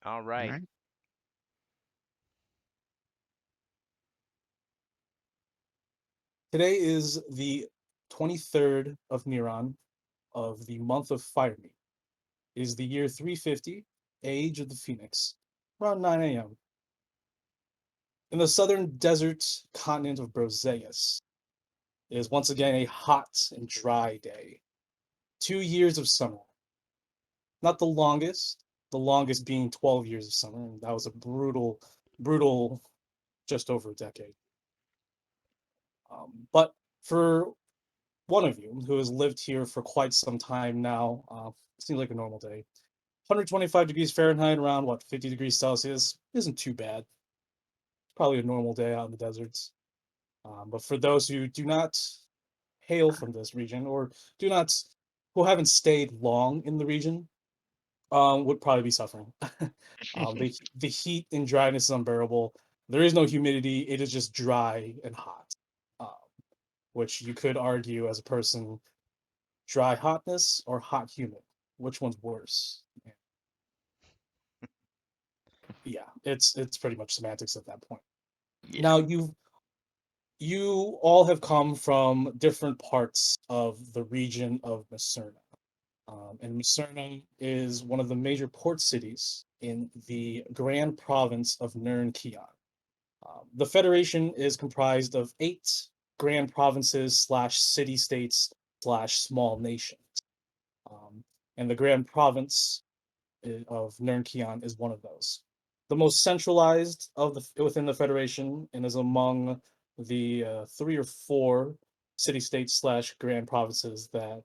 All All right. right. Today is the 23rd of Niran of the month of Fireme. It is the year 350, age of the Phoenix, around 9 a.m. In the southern desert continent of Broseus, it is once again a hot and dry day. 2 years of summer. Not the longest being 12 years of summer, and that was a brutal just over a decade. But for one of you who has lived here for quite some time now, seems like a normal day. 125 degrees Fahrenheit, around what, 50 degrees Celsius, isn't too bad. Probably a normal day out in the deserts. But for those who do not hail from this region or do not, who haven't stayed long in the region, would probably be suffering. The heat and dryness is unbearable. There is no humidity. It is just dry and hot, um, which you could argue as a person, dry hotness or hot humid, which one's worse? Yeah, it's pretty much semantics at that point. Yeah. Now you all have come from different parts of the region of Macerna. And Macerna is one of the major port cities in the Grand Province of Nern Kion. The Federation is comprised of 8 grand provinces slash city states slash small nations. Um, and the Grand Province of Nern Kion is one of those. The most centralized of the within the Federation and is among the 3 or 4 city states slash grand provinces that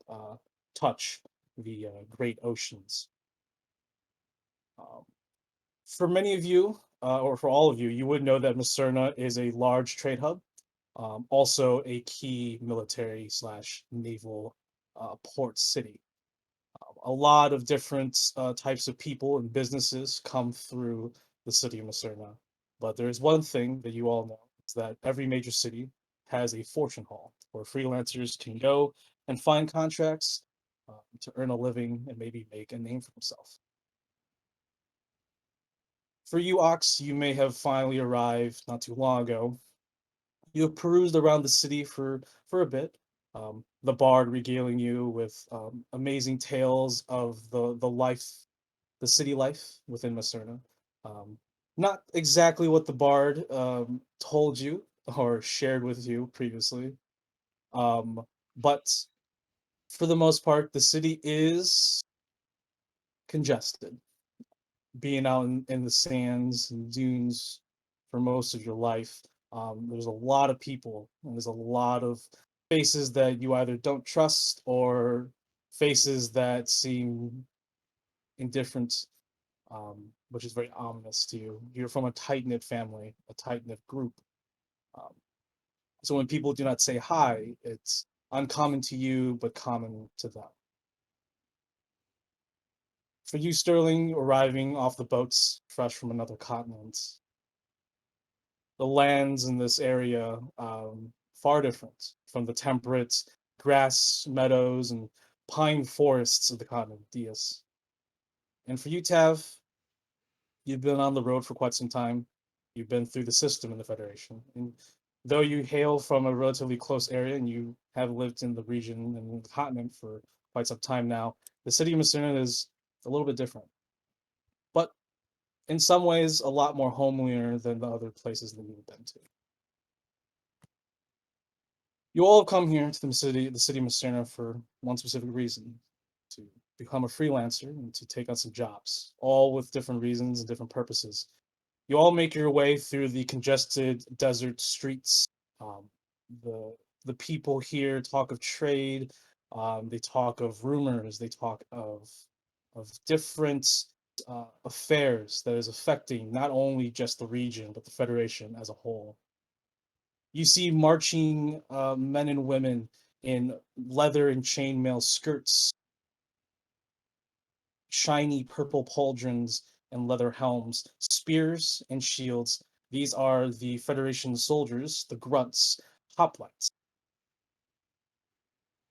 touch the Great Oceans. Um, for many of you, or for all of you, you would know that Macerna is a large trade hub, also a key military slash naval port city. A lot of different types of people and businesses come through the city of Macerna. But there's one thing that you all know is that every major city has a fortune hall where freelancers can go and find contracts to earn a living and maybe make a name for themselves. For you, Ox, you may have finally arrived not too long ago. You have perused around the city for a bit. The bard regaling you with amazing tales of the city life within Macerna. Um, Not exactly what the bard told you or shared with you previously, um, but for the most part, the city is congested. Being out in the sands and dunes for most of your life, there's a lot of people, and there's a lot of faces that you either don't trust or faces that seem indifferent, which is very ominous to you. You're from a tight knit family, a tight knit group. Um, so when people do not say hi, it's uncommon to you, but common to them. For you, Sterling, arriving off the boats fresh from another continent, the lands in this area far different from the temperate grass meadows and pine forests of the continent of Dias. And for you, Tav, you've been on the road for quite some time. You've been through the system in the Federation. And though you hail from a relatively close area and you have lived in the region and the continent for quite some time now, the city of Messina is a little bit different. But in some ways, a lot more homelier than the other places that you've been to. You all have come here to the city of Messina for one specific reason, to become a freelancer and to take on some jobs, all with different reasons and different purposes. You all make your way through the congested desert streets. Um, the the people here talk of trade. They talk of rumors. They talk of different affairs that is affecting not only just the region but the Federation as a whole. You see marching men and women in leather and chainmail skirts, shiny purple pauldrons and leather helms, spears and shields. These are the Federation soldiers, the grunts, hoplites.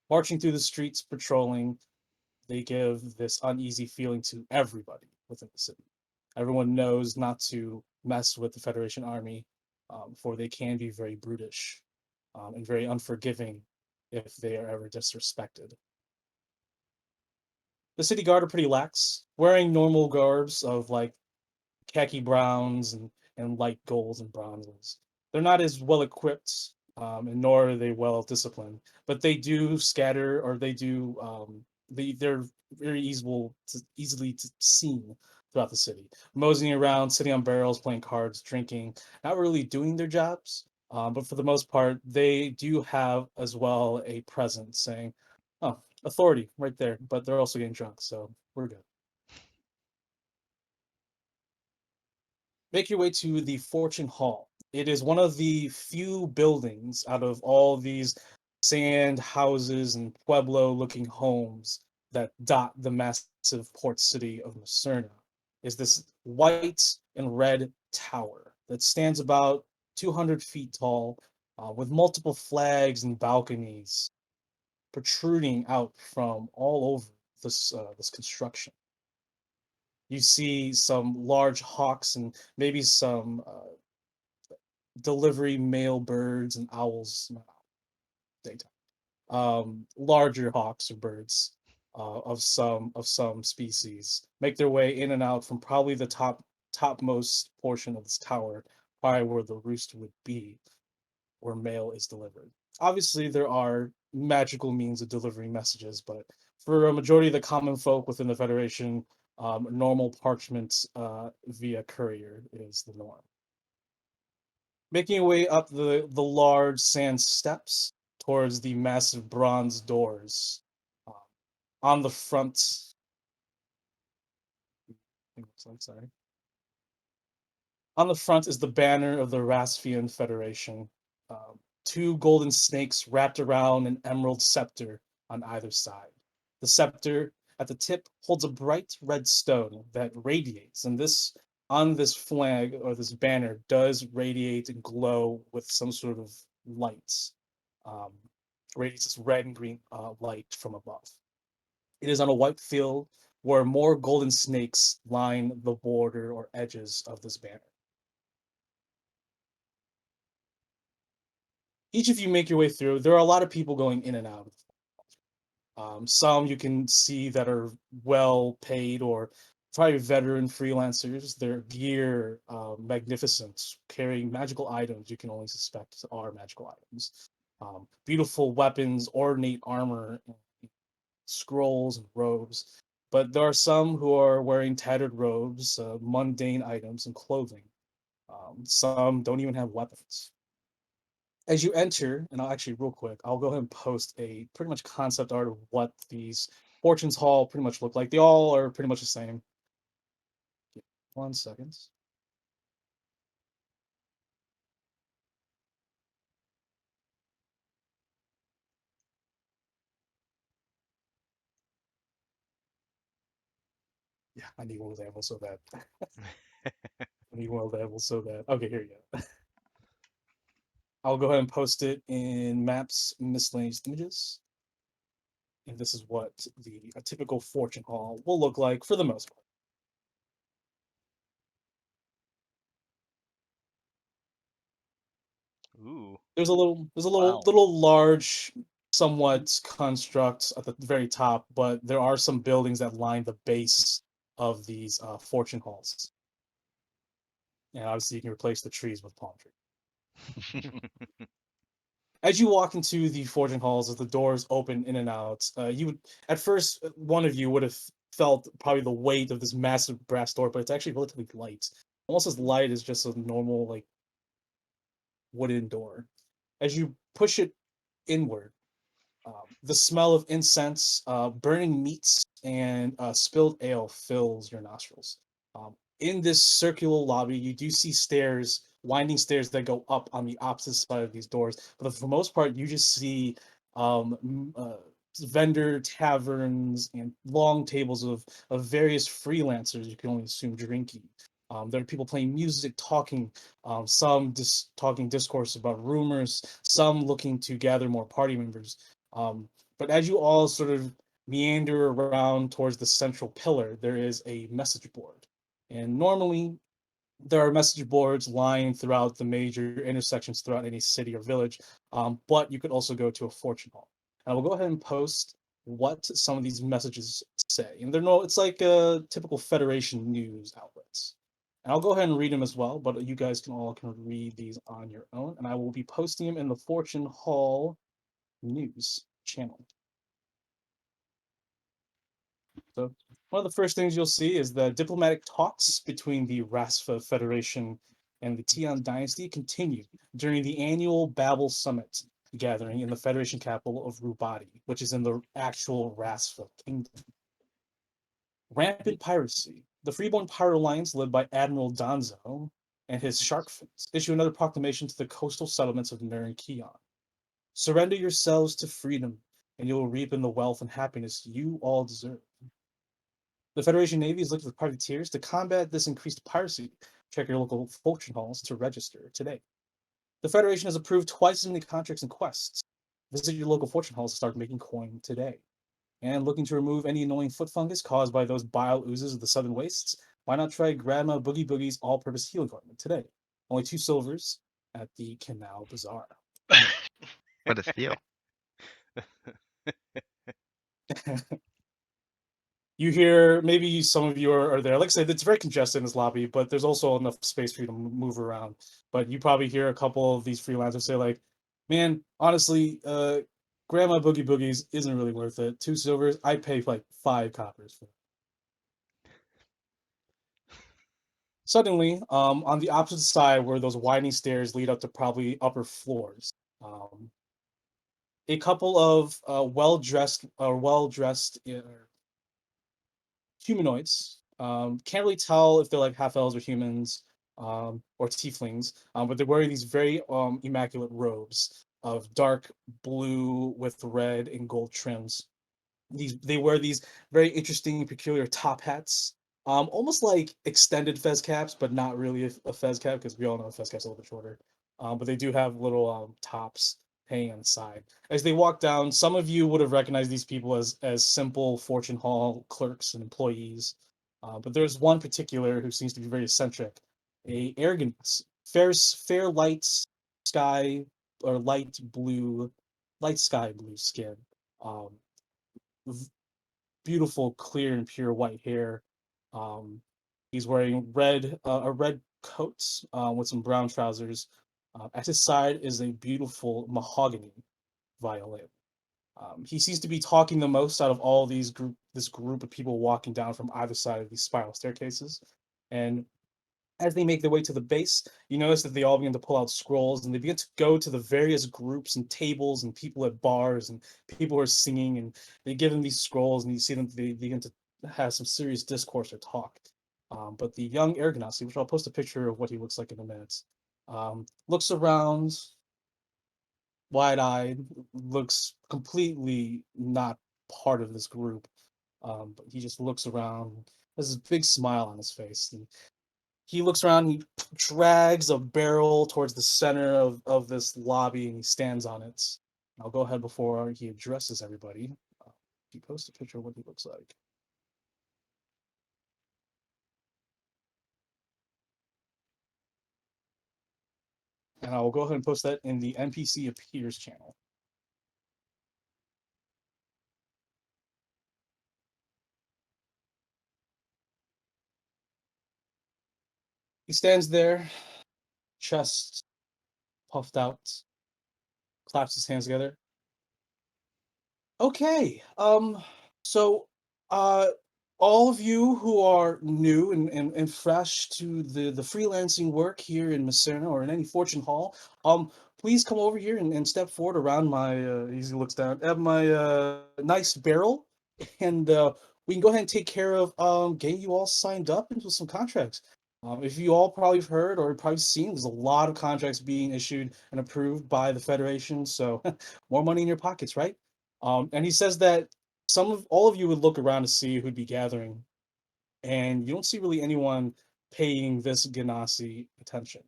Marching through the streets, patrolling, they give this uneasy feeling to everybody within the city. Everyone knows not to mess with the Federation Army, for they can be very brutish and very unforgiving if they are ever disrespected. The city guard are pretty lax, wearing normal garbs of like khaki browns and light golds and bronzes. They're not as well equipped, and nor are they well disciplined, but they do scatter or they do they're very easily seen throughout the city, moseying around, sitting on barrels, playing cards, drinking, not really doing their jobs. But for the most part, they do have as well a presence saying, "Oh, authority right there," but they're also getting drunk, so we're good. Make your way to the Fortune Hall. It is one of the few buildings out of all these sand houses and pueblo looking homes that dot the massive port city of Macerna. Is this white and red tower that stands about 200 feet tall, with multiple flags and balconies protruding out from all over this construction. You see some large hawks and maybe some delivery male birds and owls. No, daytime. Larger hawks or birds of some species make their way in and out from probably the topmost portion of this tower, probably where the roost would be, where mail is delivered. Obviously, there are magical means of delivering messages, but for a majority of the common folk within the Federation, normal parchment via courier is the norm. Making your way up the large sand steps towards the massive bronze doors. Um, on the front, I'm sorry. On the front is the banner of the Rasphian Federation. Two golden snakes wrapped around an emerald scepter on either side. The scepter at the tip holds a bright red stone that radiates, and this on this flag or this banner does radiate and glow with some sort of light. Um, Radiates this red and green light from above. It is on a white field where more golden snakes line the border or edges of this banner. Each of you make your way through. There are a lot of people going in and out. Some you can see that are well paid or probably veteran freelancers. Their gear, magnificent, carrying magical items you can only suspect are magical items. Beautiful weapons, ornate armor, scrolls, and robes. But there are some who are wearing tattered robes, mundane items, and clothing. Some don't even have weapons. As you enter, and I'll actually real quick, I'll go ahead and post a pretty much concept art of what these Fortune's Hall pretty much look like. They all are pretty much the same. 1 second. Yeah, I need one of them so bad. I need one of them so bad. Okay, here you go. I'll go ahead and post it in maps miscellaneous images. And this is what a typical Fortune Hall will look like for the most part. Ooh, There's a little Wow. little large somewhat construct at the very top, but there are some buildings that line the base of these fortune halls. And obviously you can replace the trees with palm trees. As you walk into the fortune halls, as the doors open in and out, you would at first one of you would have felt probably the weight of this massive brass door, but it's actually relatively light, almost as light as just a normal like wooden door. As you push it inward, the smell of incense, burning meats, and spilled ale fills your nostrils. In this circular lobby, you do see stairs, winding stairs that go up on the opposite side of these doors. But for the most part, you just see vendor taverns and long tables of various freelancers. You can only assume drinking. There are people playing music, talking, some talking discourse about rumors, some looking to gather more party members. But as you all sort of meander around towards the central pillar, there is a message board. And normally there are message boards lying throughout the major intersections throughout any city or village, but you could also go to a fortune hall. And I will go ahead and post what some of these messages say. And they're no, it's like a typical Federation news outlets. And I'll go ahead and read them as well, but you guys can read these on your own. And I will be posting them in the Fortune Hall news channel. So one of the first things you'll see is the diplomatic talks between the Rasfa Federation and the Tian dynasty continue during the annual Babel Summit gathering in the Federation capital of Rubati, which is in the actual Rasfa kingdom. Rampant piracy. The Freeborn Pirate Alliance, led by Admiral Donzo and his Sharkfins, issue another proclamation to the coastal settlements of Nur and Keon. Surrender yourselves to freedom, and you will reap in the wealth and happiness you all deserve. The Federation Navy is looking for privateers to combat this increased piracy. Check your local fortune halls to register today. The Federation has approved twice as many contracts and quests. Visit your local fortune halls to start making coin today. And looking to remove any annoying foot fungus caused by those bile oozes of the southern wastes? Why not try Grandma Boogie Boogie's all-purpose healing ointment today? Only 2 silvers at the Canal Bazaar. What a steal. You hear, maybe some of you are there. Like I said, it's very congested in this lobby, but there's also enough space for you to move around. But you probably hear a couple of these freelancers say, like, man, honestly, Grandma Boogie Boogies isn't really worth it. 2 silvers, I pay like 5 coppers for it. Suddenly, on the opposite side where those winding stairs lead up to probably upper floors, um, a couple of well-dressed humanoids. Can't really tell if they're like half elves or humans, or tieflings, but they're wearing these very immaculate robes of dark blue with red and gold trims. They wear these very interesting, peculiar top hats, almost like extended fez caps, but not really a fez cap because we all know a fez cap's a little bit shorter. But they do have little tops hanging on the side. As they walk down, some of you would have recognized these people as simple fortune hall clerks and employees. But there's one particular who seems to be very eccentric, a arrogant, fair light sky or light sky blue skin. Um, Beautiful, clear and pure white hair. Um, he's wearing a red coat with some brown trousers. At his side is a beautiful mahogany violin. He seems to be talking the most out of all this group of people walking down from either side of these spiral staircases. And as they make their way to the base, you notice that they all begin to pull out scrolls and they begin to go to the various groups and tables and people at bars and people who are singing, and they give them these scrolls and you see them, they begin to have some serious discourse or talk. But the young Ergonasi, which I'll post a picture of what he looks like in a minute, looks around wide-eyed, looks completely not part of this group. But he just looks around, has this big smile on his face, and he looks around, he drags a barrel towards the center of this lobby and he stands on it. I'll go ahead before he addresses everybody. He posts a picture of what he looks like. And I will go ahead and post that in the NPC Appears channel. He stands there, chest puffed out, claps his hands together. Okay. So uh all of you who are new and fresh to the freelancing work here in Macerna or in any fortune hall, please come over here and step forward around my he looks down at my nice barrel, and we can go ahead and take care of getting you all signed up into some contracts. If you all probably have heard or probably seen, there's a lot of contracts being issued and approved by the Federation, so more money in your pockets, right? And he says that some of all of you would look around to see who'd be gathering, and you don't see really anyone paying this Ganassi attention.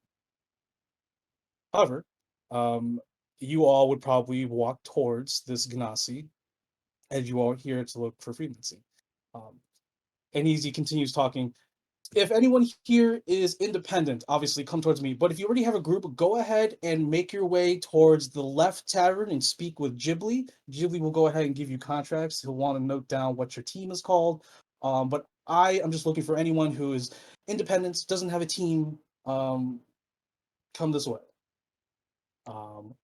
However, um, you all would probably walk towards this Ganassi as you are here to look for freelancing. Um, and he continues talking. if anyone here is independent, obviously come towards me. But if you already have a group, go ahead and make your way towards the left tavern and speak with Ghibli. Ghibli will go ahead and give you contracts. He'll want to note down what your team is called. But I am just looking for anyone who is independent, doesn't have a team. Come this way.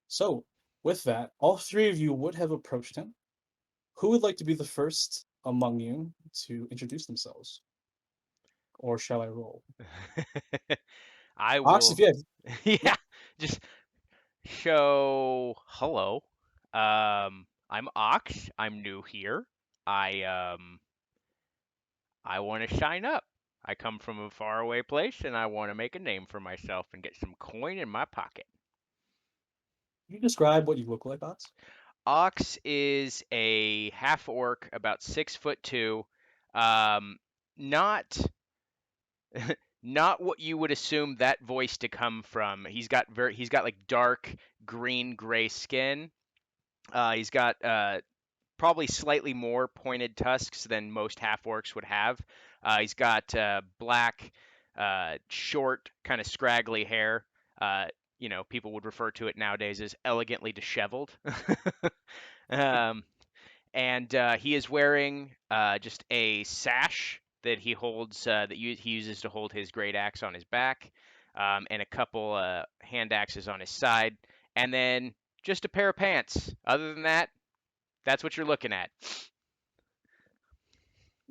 So with that, all three of you would have approached him. Who would like to be the first among you to introduce themselves? Or shall I roll? I Ox, if will. you have, yeah, Yeah, just show hello. I'm Ox. I'm new here. I um I want to shine up. I come from a faraway place and I want to make a name for myself and get some coin in my pocket. you describe what you look like, Ox? Ox is a half orc, about 6'2". Um, not not what you would assume that voice to come from. He's got like dark green gray skin. He's got probably slightly more pointed tusks than most half orcs would have. He's got black, short, kind of scraggly hair. Uh, people would refer to it nowadays as elegantly disheveled. um, and he is wearing just a sash that he holds he uses to hold his great axe on his back, and a couple hand axes on his side, and then just a pair of pants. Other than that, that's what you're looking at.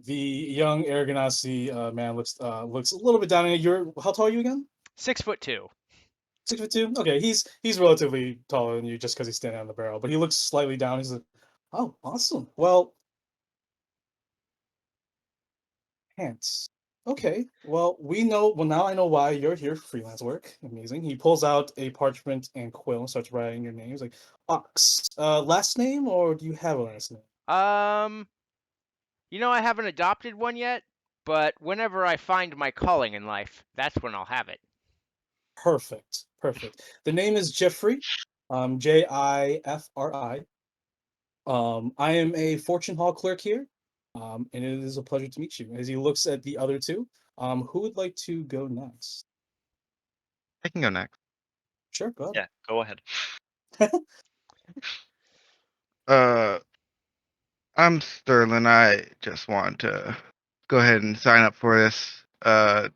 The young Aragonasi man looks a little bit down. You're how tall are you again? 6'2". 6'2". Okay, he's relatively taller than you just because he's standing on the barrel, but he looks slightly down. He's like, oh, awesome. Well, pants. Okay. Well, we know. Well, now I know why you're here for freelance work. Amazing. He pulls out a parchment and quill and starts writing your name. He's like, Ox. Last name, or do you have a last name? Um, I haven't adopted one yet, but whenever I find my calling in life, that's when I'll have it. Perfect. Perfect. The name is Jeffrey. Jifri. I am a fortune hall clerk here, and it is a pleasure to meet you. As he looks at the other two, who would like to go next? I can go next. Sure, go Yeah, go ahead. ahead. Uh, I'm Sterling. I just want to go ahead and sign up for this. I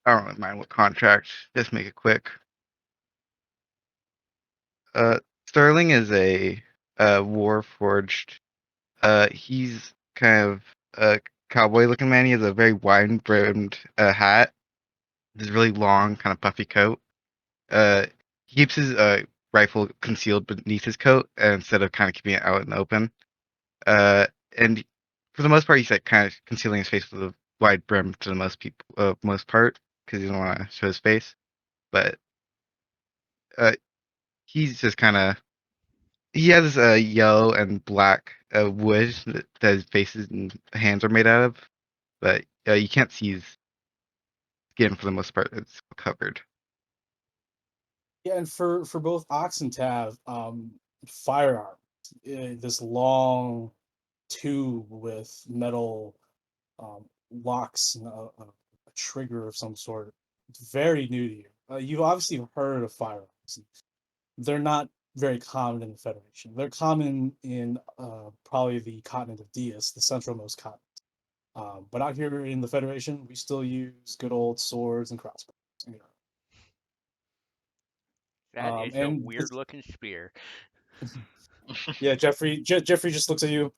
don't really mind what contract. Just make it quick. Sterling is a Warforged. He's kind of a cowboy-looking man. He has a very wide-brimmed hat. This really long, kind of puffy coat. Uh, he keeps his rifle concealed beneath his coat instead of kind of keeping it out in the open. Uh, and for the most part, he's like kind of concealing his face with a wide brim to the most part, because he doesn't want to show his face. But uh, he's just kind of he has yellow and black wood that his faces and hands are made out of, but you can't see his skin for the most part. It's covered. Yeah, and for both Ox and Tav, firearm, this long tube with metal locks and a trigger of some sort. It's very new to you. You've obviously heard of firearms. They're not very common in the Federation. They're common in probably the continent of Dias, the centralmost continent. But out here in the Federation, we still use good old swords and crossbows. You That is a and weird looking spear. yeah, Jeffrey just looks at you.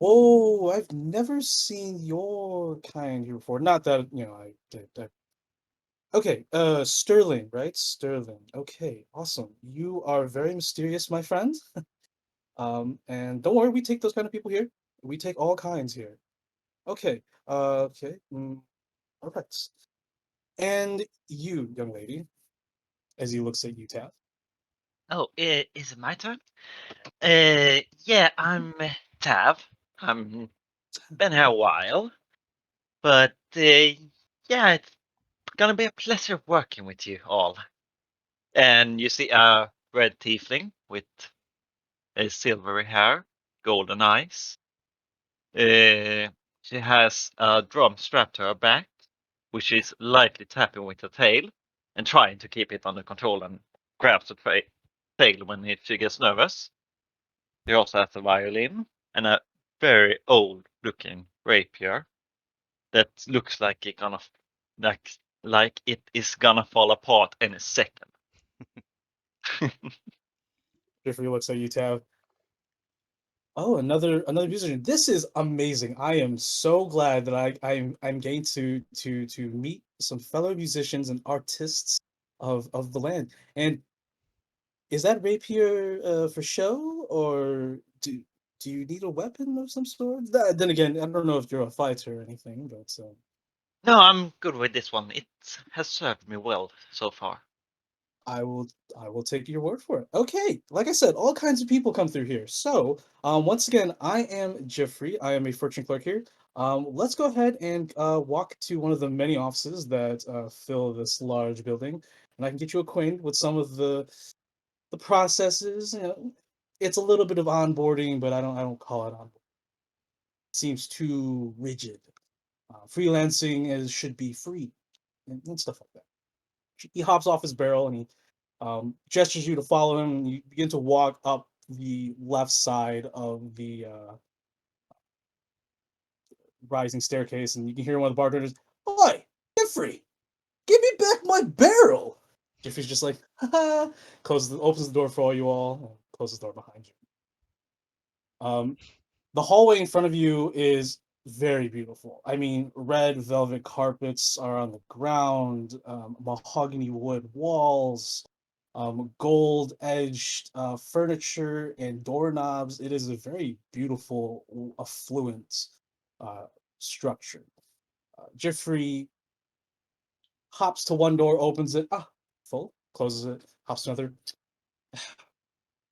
Oh, I've never seen your kind here before. Not that, okay, Sterling, right? Sterling. Okay, awesome. You are very mysterious, my friend. And don't worry, we take those kind of people here. We take all kinds here. Okay, okay. All right. And you, young lady, as he looks at you, Taff. Oh, is it my turn? Yeah, I'm Tav. I'm been here a while, but yeah, it's gonna be a pleasure working with you all. And you see a red tiefling with a silvery hair, golden eyes. She has a drum strapped to her back, which she's lightly tapping with her tail and trying to keep it under control and grabs the tail when she gets nervous. She also has a violin and a very old-looking rapier that looks like it gonna like it is gonna fall apart any second. Jeffrey looks at you, Tav. Oh, another musician. This is amazing. I am so glad that I'm getting to meet some fellow musicians and artists of the land. And is that rapier for show, or do you need a weapon of some sort? Then again, I don't know if you're a fighter or anything, but No, I'm good with this one. It has served me well so far. I will I will take your word for it. Okay, like I said, all kinds of people come through here. So, once again, I am Jeffrey. I am a fortune clerk here. Let's go ahead and walk to one of the many offices that fill this large building, and I can get you acquainted with some of the processes. You know, it's a little bit of onboarding, but I don't call it onboarding. It seems too rigid. Freelancing is should be free and stuff like that. He hops off his barrel and he gestures you to follow him. And you begin to walk up the left side of the rising staircase, and you can hear one of the bartenders, "Oi, Jeffrey, give me back my barrel!" Jeffrey's just like, "Ha!" Opens the door for all you all, and closes the door behind you. The hallway in front of you is very beautiful. I mean, red velvet carpets are on the ground, mahogany wood walls, gold edged furniture and doorknobs. It is a very beautiful, affluent uh, structure. Jeffrey hops to one door, opens it, full, closes it, hops to another.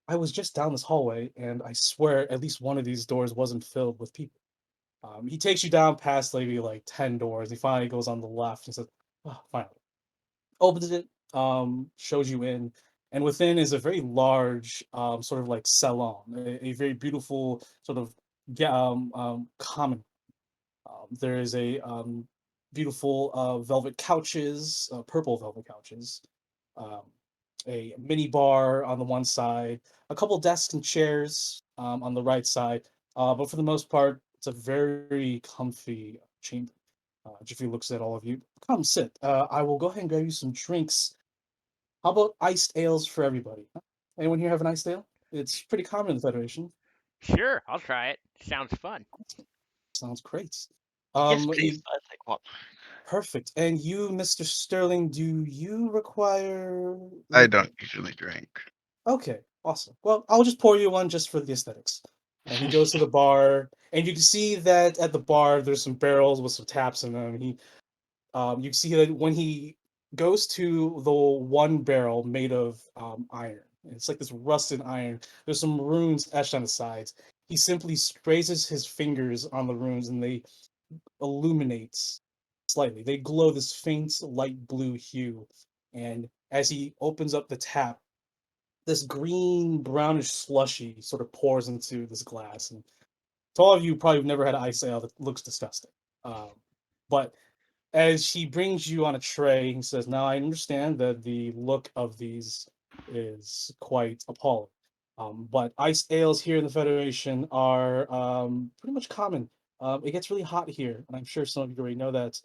I was just down this hallway, and I swear at least one of these doors wasn't filled with people. He takes you down past maybe like 10 doors. He finally goes on the left and says, "Oh, finally." Opens it, shows you in, and within is a very large, sort of like salon, a very beautiful sort of common. There is a beautiful velvet couches, purple velvet couches, um, a mini bar on the one side, a couple desks and chairs on the right side. But for the most part, it's a very comfy chamber. Jeffrey looks at all of you. Come sit. I will go ahead and grab you some drinks. How about iced ales for everybody? Huh? Anyone here have an iced ale? It's pretty common in the Federation. Sure, I'll try it. Sounds fun. Sounds great. Yes, You please. I'll take one. perfect. And you, Mr. Sterling, do you require I like don't usually drink. okay, awesome. Well, I'll just pour you one just for the aesthetics. And he goes to the bar, and you can see that at the bar there's some barrels with some taps in them. You can see that when he goes to the one barrel made of iron, it's like this rusted iron. There's some runes etched on the sides. He simply raises his fingers on the runes, and they illuminate slightly. They glow this faint light blue hue. And as he opens up the tap, this green brownish slushy sort of pours into this glass. And to all of you, probably have never had ice ale that looks disgusting. But as he brings you on a tray, he says, "Now I understand that the look of these is quite appalling. But iced ales here in the Federation are pretty much common. It gets really hot here, and I'm sure some of you already know that.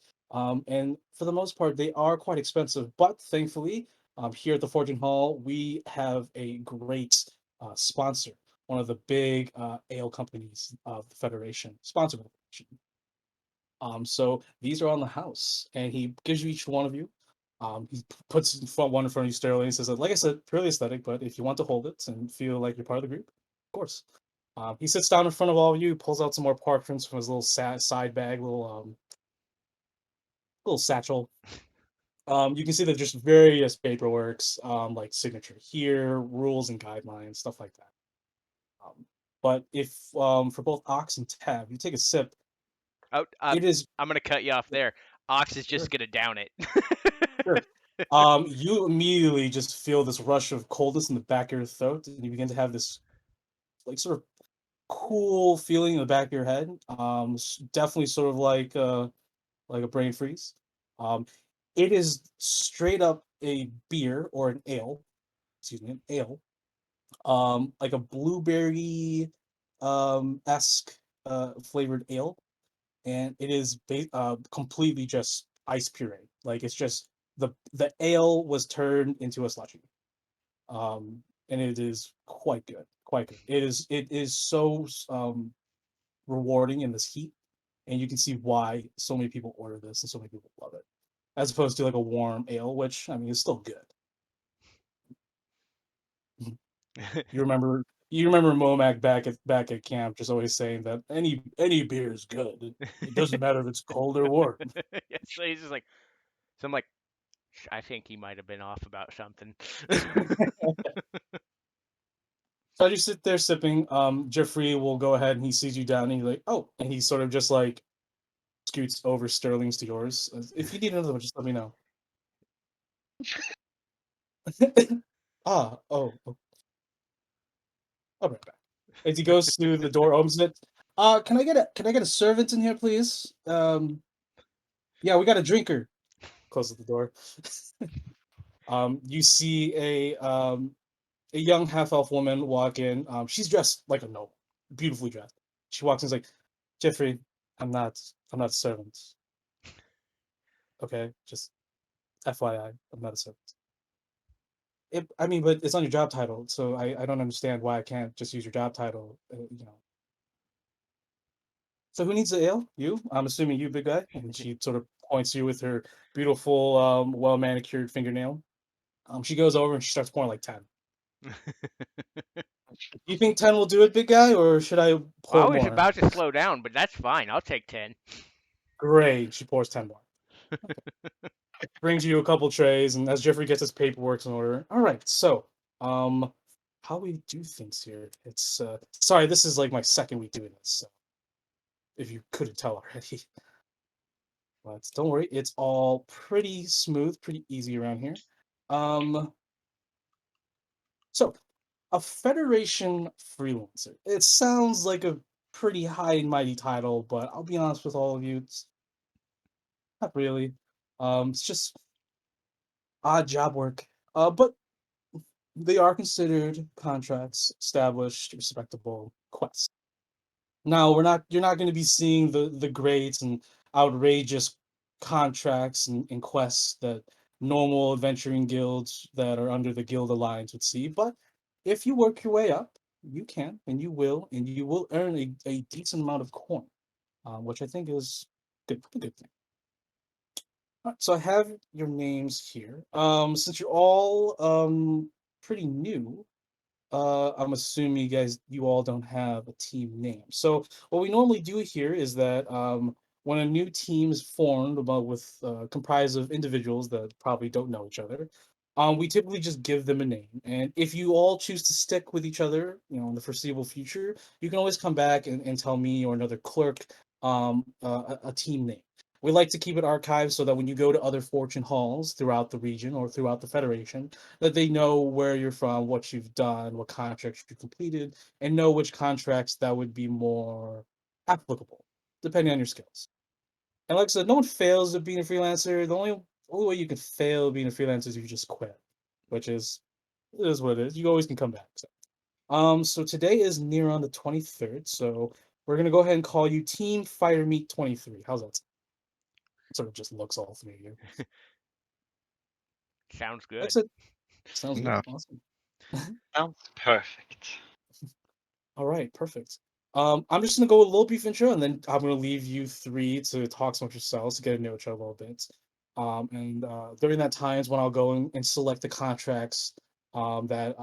And for the most part, they are quite expensive. But thankfully, here at the Fortune Hall, we have a great sponsor, one of the big ale companies of the Federation, sponsor of the Federation. So these are on the house, and he gives you each one of you. He puts one in front of you, Sterling, and says, like I said, purely aesthetic, but if you want to hold it and feel like you're part of the group, of course." He sits down in front of all of you, pulls out some more parchments from his little side bag, little satchel. You can see that just various paperworks, like signature here, rules and guidelines, stuff like that. But if for both Ox and Tab, you take a sip, Oh, it is I'm gonna cut you off there. Ox is sure. just gonna down it. Sure. You immediately just feel this rush of coldness in the back of your throat, and you begin to have this, like, sort of cool feeling in the back of your head. Definitely sort of like a brain freeze. Um, it is straight up a beer or an ale, excuse me, an ale, like a blueberry esque flavored ale, and it is completely just ice puree. Like it's just the ale was turned into a slushy, and it is quite good, quite good. It is so rewarding in this heat, and you can see why so many people order this and so many people love it, as opposed to like a warm ale, which I mean is still good. Mhm. You remember Momac back at camp just always saying that any beer is good. It doesn't matter if it's cold or warm. Yeah, so he's just like, so I'm like, I think he might have been off about something. So as you sit there sipping, Jeffrey will go ahead and he sees you down and he's like, oh, and he sort of just like scoots over Sterling's to yours. If you need another one, just let me know. Oh, I'll be right back. As he goes through the door, opens it. Can I get a servant in here, please? Yeah, we got a drinker. Closes the door. You see a young half elf woman walk in. She's dressed like a noble, beautifully dressed. She walks in, and is like, Jeffrey, I'm not a servant. Okay, just FYI, I'm not a servant. I mean, but it's on your job title, so I don't understand why I can't just use your job title. So who needs the ale? You? I'm assuming you, big guy. And she sort of points to you with her beautiful, well manicured fingernail. She goes over and she starts pouring like 10. You think 10 will do it, big guy, or should I Well, I pour was more? about to slow down, but that's fine. I'll take 10. Great. She pours 10 more. Brings you a couple trays, and as Jeffrey gets his paperwork in order. All right, so um how we do things here. It's sorry, this is like my second week doing this, so if you couldn't tell already. But don't worry, it's all pretty smooth, pretty easy around here. Um so a Federation freelancer. It sounds like a pretty high and mighty title, but I'll be honest with all of you, it's not really. It's just odd job work. But they are considered contracts, established, respectable quests. Now, you're not going to be seeing the great and outrageous contracts and quests that normal adventuring guilds that are under the guild alliance would see. But if you work your way up, you can and you will earn a decent amount of coin, which I think is a good thing. Alright, so I have your names here. Since you're all pretty new, I'm assuming you all don't have a team name. So what we normally do here is that when a new team is formed about with comprised of individuals that probably don't know each other, we typically just give them a name. And if you all choose to stick with each other, in the foreseeable future, you can always come back and tell me or another clerk a team name. We like to keep it archived so that when you go to other fortune halls throughout the region or throughout the Federation, that they know where you're from, what you've done, what contracts you completed, and know which contracts that would be more applicable, depending on your skills. And like I said, no one fails at being a freelancer. The only way you can fail being a freelancer is if you just quit, which is what it is. You always can come back. So today is near on the 23rd, so we're gonna go ahead and call you Team Fire Meat 23. How's that? Sort of just looks all three of you. Sounds Like I good. said, sounds good. No. Awesome. Sounds perfect. All right, perfect. I'm just gonna go with a little brief intro, and then I'm gonna leave you three to talk amongst yourselves to get to know each other a little bit. And during that time is when I'll go and select the contracts that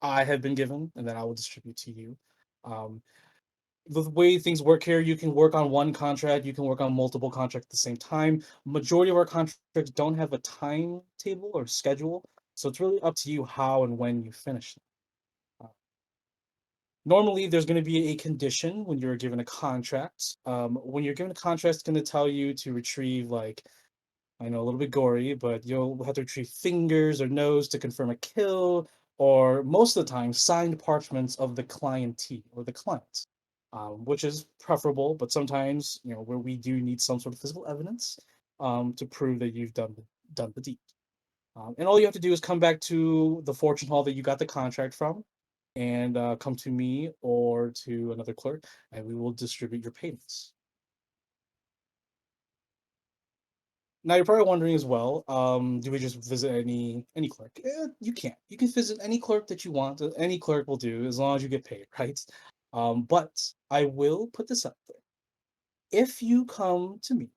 I have been given, and then I will distribute to you. Um, the way things work here, you can work on one contract, you can work on multiple contracts at the same time. Majority of our contracts don't have a timetable or schedule, so it's really up to you how and when you finish them. Normally, there's going to be a condition when you're given a contract. When you're given a contract, it's going to tell you to retrieve, like, I know a little bit gory, but you'll have to retrieve fingers or nose to confirm a kill, or most of the time, signed parchments of the clientee or the client, which is preferable. But sometimes, where we do need some sort of physical evidence to prove that you've done the deed. And all you have to do is come back to the fortune hall that you got the contract from, and come to me or to another clerk, and we will distribute your payments. Now you're probably wondering as well, do we just visit any clerk? You can't. You can visit any clerk that you want. Any clerk will do as long as you get paid, right? But I will put this up there. If you come to me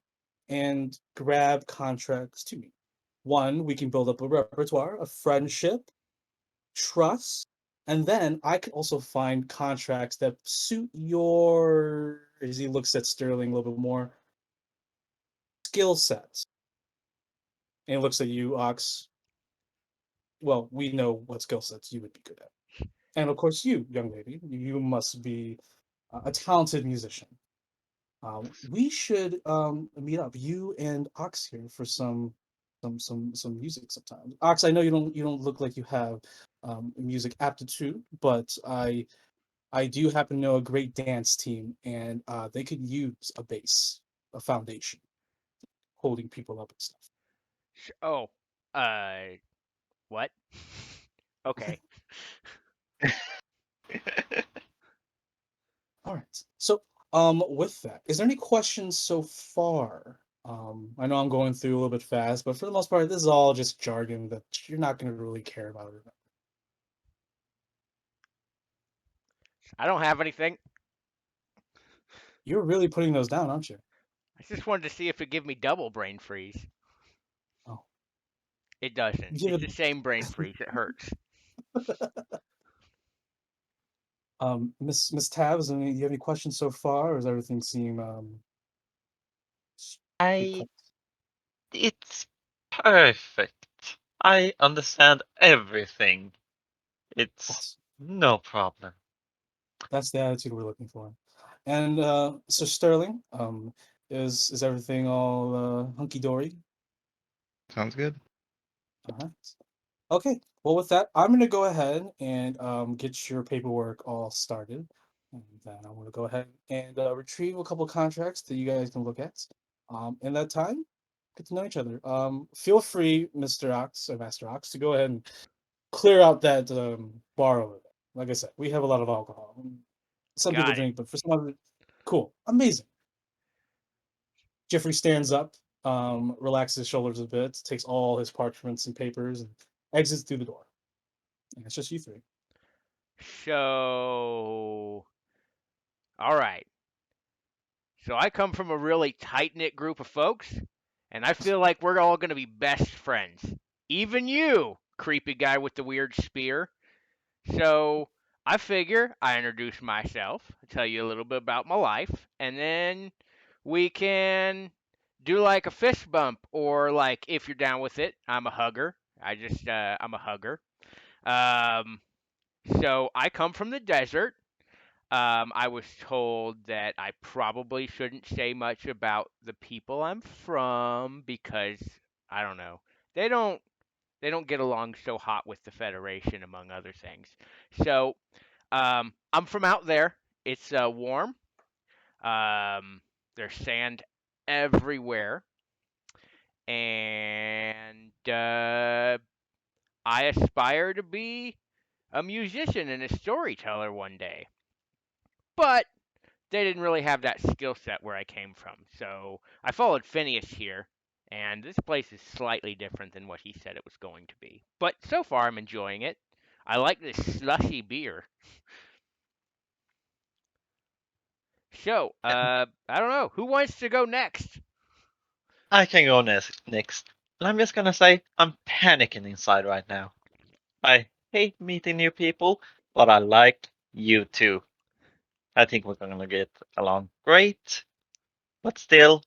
and grab contracts to me, one, we can build up a repertoire, a friendship, trust, and then I can also find contracts that suit your, as he looks at Sterling a little bit more, skill sets. And he looks at you, Ox. Well, we know what skill sets you would be good at. And of course, you, young lady, you must be a talented musician. We should meet up, you and Ox here, for some music sometime. Ox, I know you don't look like you have music aptitude, but I do happen to know a great dance team, and they could use a base, a foundation, holding people up and stuff. Oh, uh, what? Okay. All right. So, with that, is there any questions so far? I know I'm going through a little bit fast, but for the most part, this is all just jargon that you're not going to really care about. I don't have anything. You're really putting those down, aren't you? I just wanted to see if it give me double brain freeze. Oh, It doesn't. give It's it. the same brain freeze. It hurts. Miss Tabs, do you have any questions so far, or does everything seem pretty I cut? it's perfect. I understand everything. It's Awesome. no problem. That's the attitude we're looking for. And so Sterling, is everything all hunky dory? Sounds good. All right. Okay. Well, with that, I'm going to go ahead and get your paperwork all started. And then I'm going to go ahead and retrieve a couple contracts that you guys can look at. In that time, get to know each other. Feel free, Mr. Ox or Master Ox, to go ahead and clear out that bar over there. Like I said, we have a lot of alcohol. Some people Got it. drink, but for some other, cool, amazing. Jeffrey stands up, relaxes his shoulders a bit, takes all his parchments and papers, and exits through the door. And it's just you three. So, all right. So I come from a really tight knit group of folks, and I feel like we're all going to be best friends. Even you, creepy guy with the weird spear. So I figure I introduce myself, tell you a little bit about my life, and then we can do like a fist bump, or like if you're down with it, I'm a hugger. I'm a hugger. Um, so I come from the desert. I was told that I probably shouldn't say much about the people I'm from because I don't know. They don't they don't get along so hot with the Federation, among other things. So I'm from out there. It's warm. Um, there's sand everywhere, and I aspire to be a musician and a storyteller one day. But they didn't really have that skill set where I came from. So I followed Phineas here, and this place is slightly different than what he said it was going to be. But so far, I'm enjoying it. I like this slushy beer. So, I don't know. Who wants to go next? I can go next. And I'm just gonna say I'm panicking inside right now. I hate meeting new people, but I like you too. I think we're gonna get along great, but still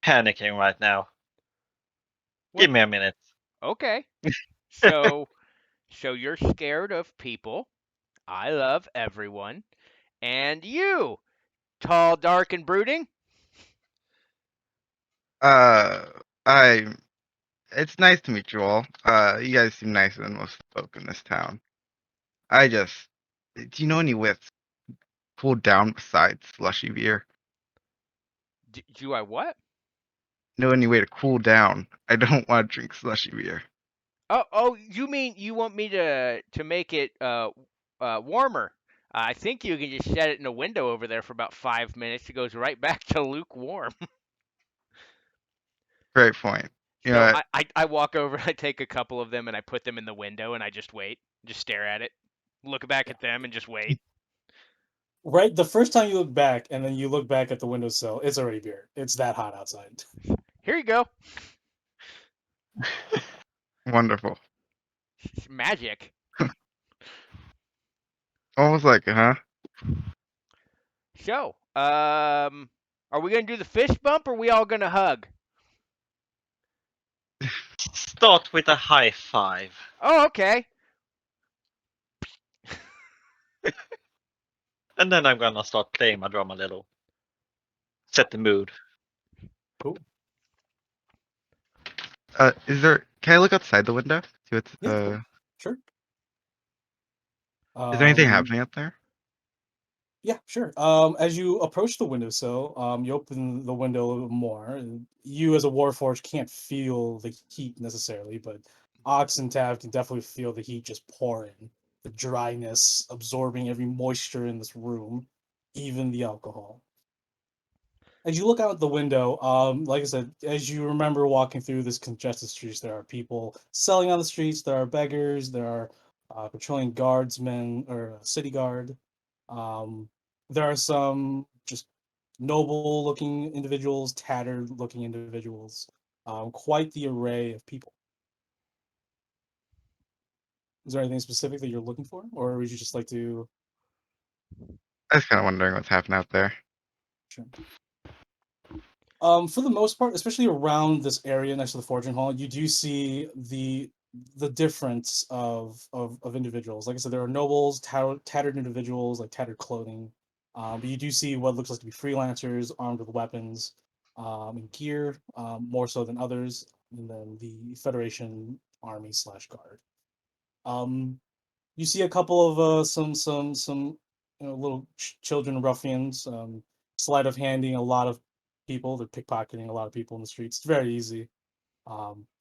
panicking right now. What? Give me a minute. Okay. So, so you're scared of people. I love everyone. And you, tall, dark, and brooding. Uh, I. It's nice to meet you all. You guys seem nicer than most folk in this town. Do you know any with cool down besides slushy beer? Do I what? Know any way to cool down? I don't want to drink slushy beer. Oh, you mean you want me to make it warmer? I think you can just set it in a window over there for about 5 minutes. It goes right back to lukewarm. Great point. You know So what? I walk over, I take a couple of them, and I put them in the window, and I just wait, just stare at it, look back at them, and just wait. Right, the first time you look back, and then you look back at the windowsill, it's already beer. It's that hot outside. Here you go. Wonderful. It's magic. Almost like, huh? So, are we gonna do the fist bump, or are we all gonna hug? Start with a high five. Oh, okay. And then I'm gonna start playing my drum a little. Set the mood. Cool. Can I look outside the window? See what's, Yeah, cool. Sure. is there anything Um, happening out there? yeah, sure. As you approach the windowsill, you open the window a little bit more. And you, as a warforged, can't feel the heat necessarily, but Ox and Tav can definitely feel the heat just pouring, the dryness absorbing every moisture in this room, even the alcohol. As you look out the window, like I said, as you remember walking through this congested streets, there are people selling on the streets. There are beggars. There are patrolling guardsmen or city guard. Um, there are some just noble-looking individuals, tattered-looking individuals. Quite the array of people. Is there anything specific that you're looking for, or would you just like to? I was kind of wondering what's happening out there. Sure. For the most part, especially around this area next to the Fortune Hall, you do see the difference of individuals. Like I said, there are nobles, tattered individuals, like tattered clothing. But you do see what looks like to be freelancers armed with weapons and gear, more so than others, and then the Federation army slash guard. Um, you see a couple of some little children ruffians, sleight of handing a lot of people. They're pickpocketing a lot of people in the streets. It's very easy.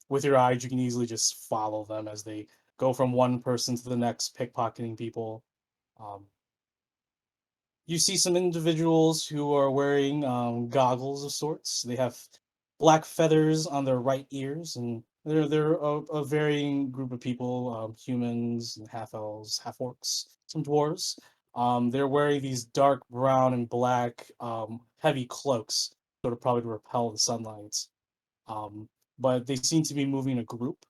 With your eyes, you can easily just follow them as they go from one person to the next, pickpocketing people. Um, you see some individuals who are wearing goggles of sorts. They have black feathers on their right ears, and they're a varying group of people: humans, and half elves, half orcs, some dwarves. They're wearing these dark brown and black heavy cloaks, sort of probably to repel the sunlight. Um, but they seem to be moving in a group,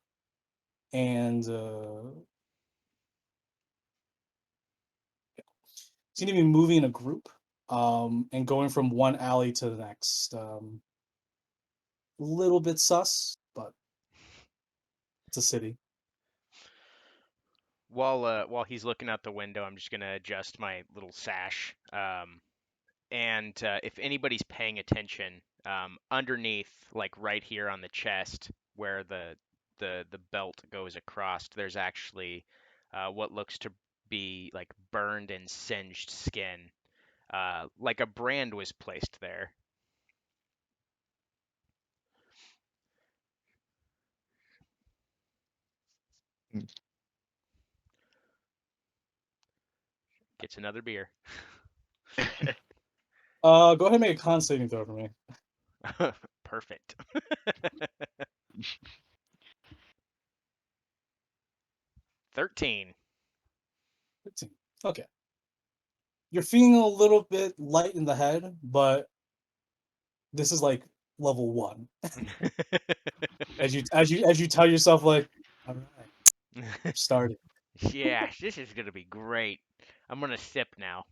and seem to be moving in a group and going from one alley to the next. Little bit sus, but it's a city. While he's looking out the window, I'm just gonna adjust my little sash. And if anybody's paying attention, underneath, like right here on the chest, where the belt goes across, there's actually what looks to be like burned and singed skin, like a brand was placed there. Gets another beer. Go ahead and make a con saving throw for me. Perfect. 13. 15. Okay. You're feeling a little bit light in the head, but this is like level one. As you tell yourself, like, all right, started. Yeah, this is gonna be great. I'm gonna sip now.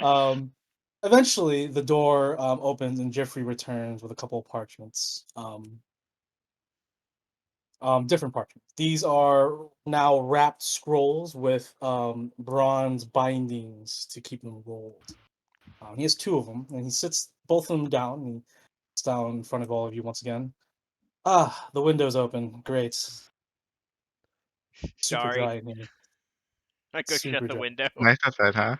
Um, eventually the door opens and Jeffrey returns with a couple of parchments. Different parchments. These are now wrapped scrolls with bronze bindings to keep them rolled. He has two of them, and he sits both of them down. And he sits down in front of all of you once again. Ah, the window's open. Great. Super Sorry, dry in here. I go shut Super the dry. window. Nice outside, huh?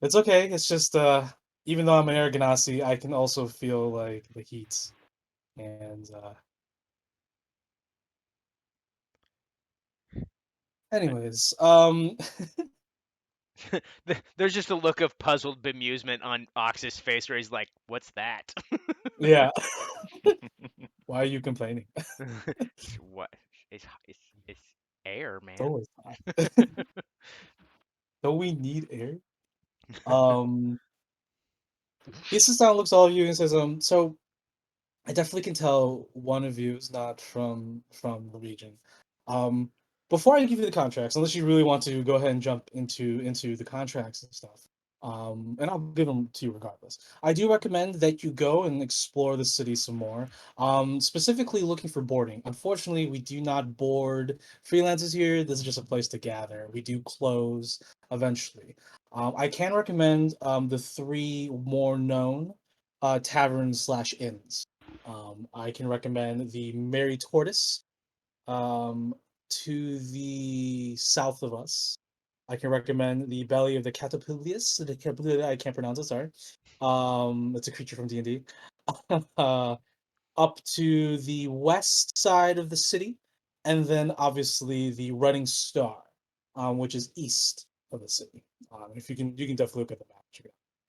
It's okay. It's just even though I'm an air ganassi, I can also feel like the heat. And anyways, There's just a look of puzzled bemusement on Ox's face where he's like, "What's that?" yeah. Why are you complaining? What? It's air, It's man. always hot. Don't we need air? Um, he sits down, looks at all of you, and says, so I definitely can tell one of you is not from the region. Um, before I give you the contracts, unless you really want to go ahead and jump into the contracts and stuff, and I'll give them to you regardless. I do recommend that you go and explore the city some more. Specifically looking for boarding. Unfortunately, we do not board freelancers here. This is just a place to gather. We do close eventually. I can recommend the three more known taverns slash inns. I can recommend the Merry Tortoise um, to the south of us. I can recommend the Belly of the Catapultius. I can't pronounce it. Sorry. It's a creature from D&D. uh, Up to the west side of the city, and then obviously the Running Star, which is east of the city. If you can definitely look at the map.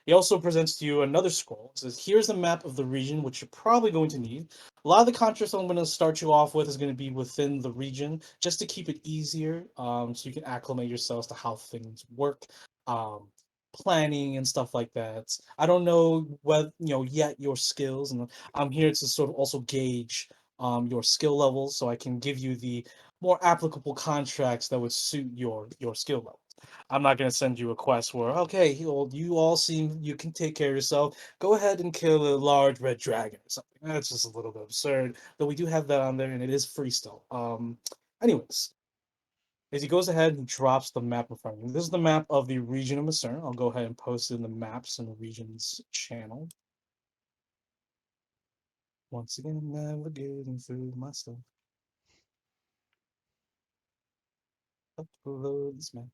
He also presents to you another scroll. It says, "Here's a map of the region, which you're probably going to need. A lot of the contracts I'm going to start you off with is going to be within the region, just to keep it easier, so you can acclimate yourselves to how things work, um, planning and stuff like that. I don't know whether yet your skills, and I'm here to sort of also gauge your skill levels, so I can give you the more applicable contracts that would suit your skill level. I'm not going to send you a quest where, okay, you all seem you can take care of yourself. Go ahead and kill a large red dragon or something. That's just a little bit absurd. Though we do have that on there, and it is free still. Anyways, as he goes ahead, he drops the map in front of you. This is the map of the region of Masern. I'll go ahead and post it in the maps and regions channel. Once again, navigating through my stuff. Upload this map.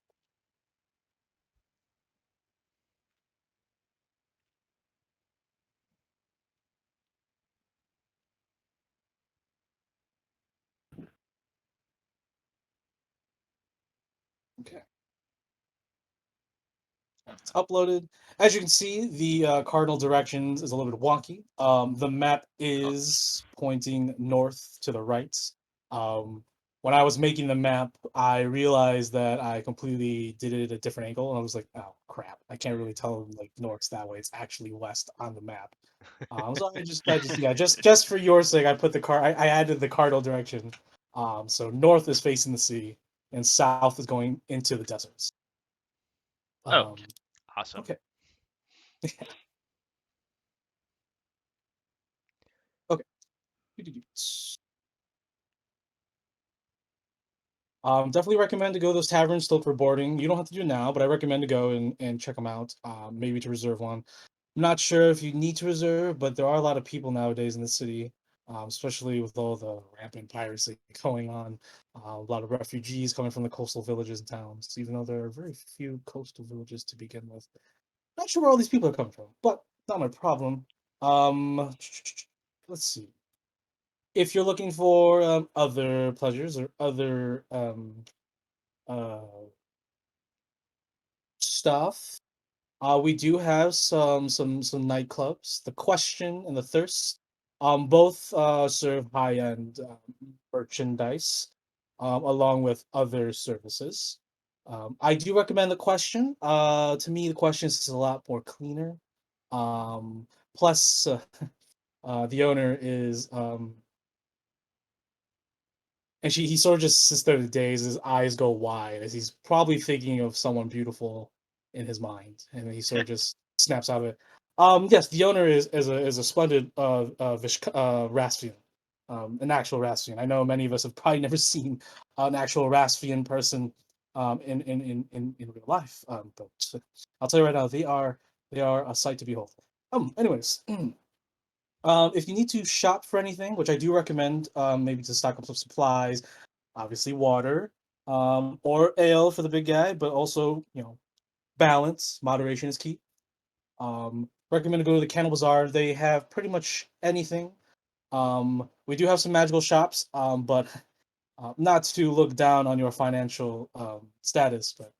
Okay. It's uploaded. As you can see, the cardinal directions is a little bit wonky. The map is pointing north to the right. When I was making the map, I realized that I completely did it at a different angle, and I was like, "Oh crap! I can't really tell like north's that way. It's actually west on the map." So yeah, just for your sake, I put I added the cardinal direction. So north is facing the sea, and south is going into the deserts. Oh, Um, Awesome. okay. Okay. Definitely recommend to go to those taverns still for boarding. You don't have to do it now, but I recommend to go and check them out. Maybe to reserve one. I'm not sure if you need to reserve, but there are a lot of people nowadays in the city, especially with all the rampant piracy going on. A lot of refugees coming from the coastal villages and towns, even though there are very few coastal villages to begin with. Not sure where all these people are coming from, but not my problem. Um, let's see. If you're looking for other pleasures or other uh, stuff, we do have some nightclubs. The Question and the Thirst, both serve high-end merchandise, along with other services. I do recommend the Question. To me, the Question is a lot more cleaner. Um, Plus, the owner is and he sort of just sits there the days, his eyes go wide as he's probably thinking of someone beautiful in his mind, and then he sort of just snaps out of it. Yes, the owner is a splendid Raspian, an actual Raspian. I know many of us have probably never seen an actual Raspian person in real life, but I'll tell you right now, they are a sight to behold. Anyways, If you need to shop for anything, which I do recommend, maybe to stock up some supplies, obviously water, or ale for the big guy, but also balance, moderation is key. Recommend to go to the Cannibal Bazaar. They have pretty much anything. We do have some magical shops, but not to look down on your financial status, but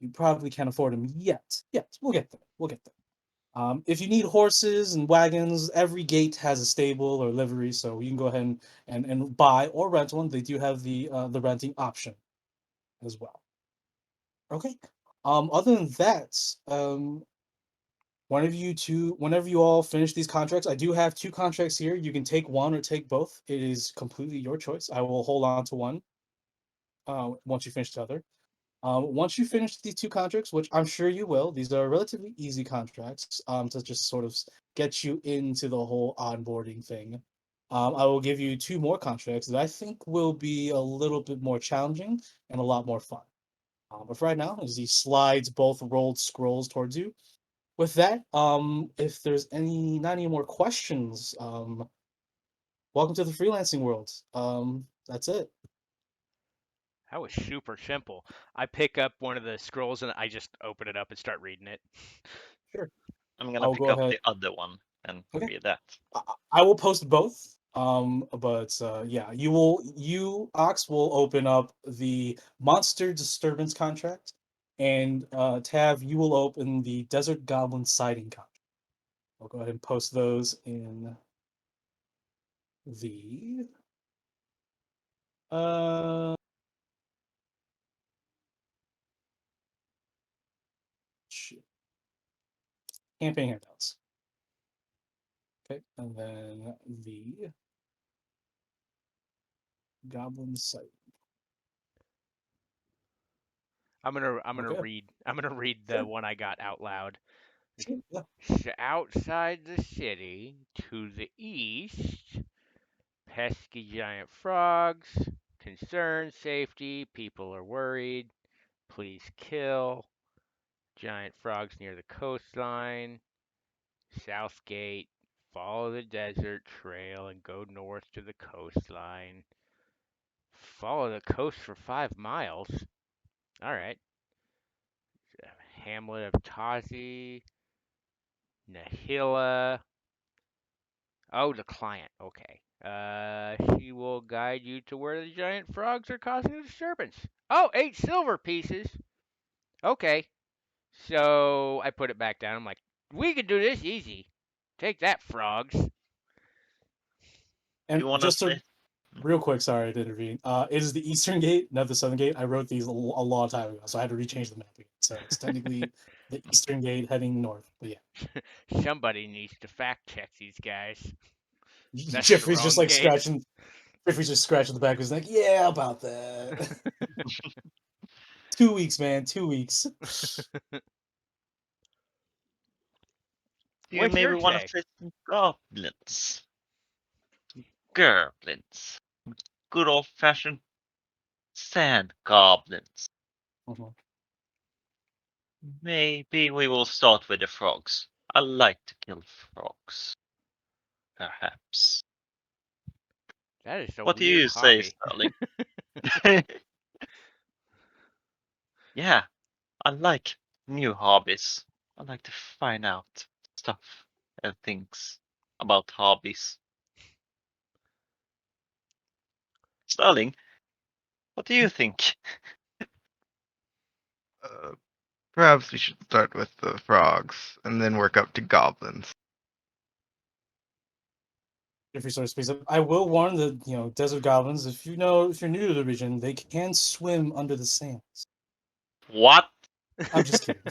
you probably can't afford them yet. Yet, we'll get there. We'll get there. If you need horses and wagons, every gate has a stable or livery, so you can go ahead and buy or rent one. They do have the renting option as well. Okay. Other than that, whenever you all finish these contracts, I do have two contracts here. You can take one or take both. It is completely your choice. I will hold on to one once you finish the other. Once you finish these two contracts, which I'm sure you will, these are relatively easy contracts to just sort of get you into the whole onboarding thing. I will give you two more contracts that I think will be a little bit more challenging and a lot more fun. But for right now, as he slides both rolled scrolls towards you. With that, if there's not any more questions, welcome to the freelancing world. That's it. That was super simple. I pick up one of the scrolls and I just open it up and start reading it. Sure. I'm gonna I'll pick go up ahead. the other one and Okay. read that. I will post both. But yeah, you Ox will open up the Monster Disturbance contract, and Tav, you will open the Desert Goblin Sighting contract. I'll go ahead and post those in the uh shit, campaign handouts. Okay, and then the Goblin Sight. Okay, I'm gonna read the sure, one I got out loud. sure, yeah. Outside the city, to the east, pesky giant frogs. Concern safety. People are worried. Please kill. Giant frogs near the coastline. Southgate. Follow the desert trail and go north to the coastline. Follow the coast for 5 miles. All right. Hamlet of Tazi. Nahila. Oh, the client. Okay. She will guide you to where the giant frogs are causing a disturbance. Oh, 8 silver pieces. Okay. So I put it back down. I'm like, we can do this easy. Take that, frogs. Do you And wanna just say? to real quick, sorry to intervene. It is the Eastern Gate, not the Southern Gate. I wrote these a long time ago, so I had to rechange the map again. So it's technically the Eastern Gate heading north. But yeah, Somebody needs to fact check these guys. That's the Jeffrey's just wrong like gate. scratching. Jeffrey's just scratching the back of his neck. Yeah, about that. 2 weeks, man. 2 weeks. Do you What's maybe your wanna take? say some goblins? Goblins. Good old fashioned sand goblins. Mhm. Maybe we will start with the frogs. I like to kill frogs. Perhaps. That is a What do weird you say, hobby. Sterling? Yeah, I like new hobbies. I like to find out stuff and things about hobbies. Sterling, what do you think? Uh, Perhaps we should start with the frogs and then work up to goblins. Jeffrey sort of speaks up. I will warn the desert goblins. If you're new to the region, they can swim under the sands. What? I'm just kidding.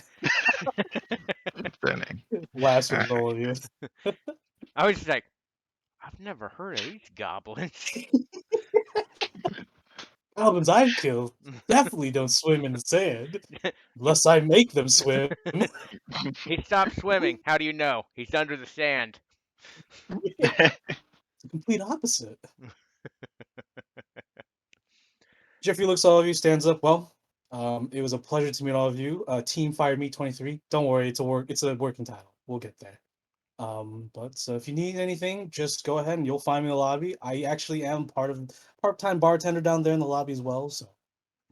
Concerning. Laughs with Alright. all of you. I was like, I've never heard of these goblins. Goblins I've killed definitely don't swim in the sand unless I make them swim. He stopped swimming. How do you know? He's under the sand. It's the complete opposite. Jeffrey looks at all of you, stands up. Well, it was a pleasure to meet all of you. Team Fire Me 23. Don't worry, it's a working title. We'll get there. But if you need anything, just go ahead and you'll find me in the lobby. I actually am part-time bartender down there in the lobby as well, so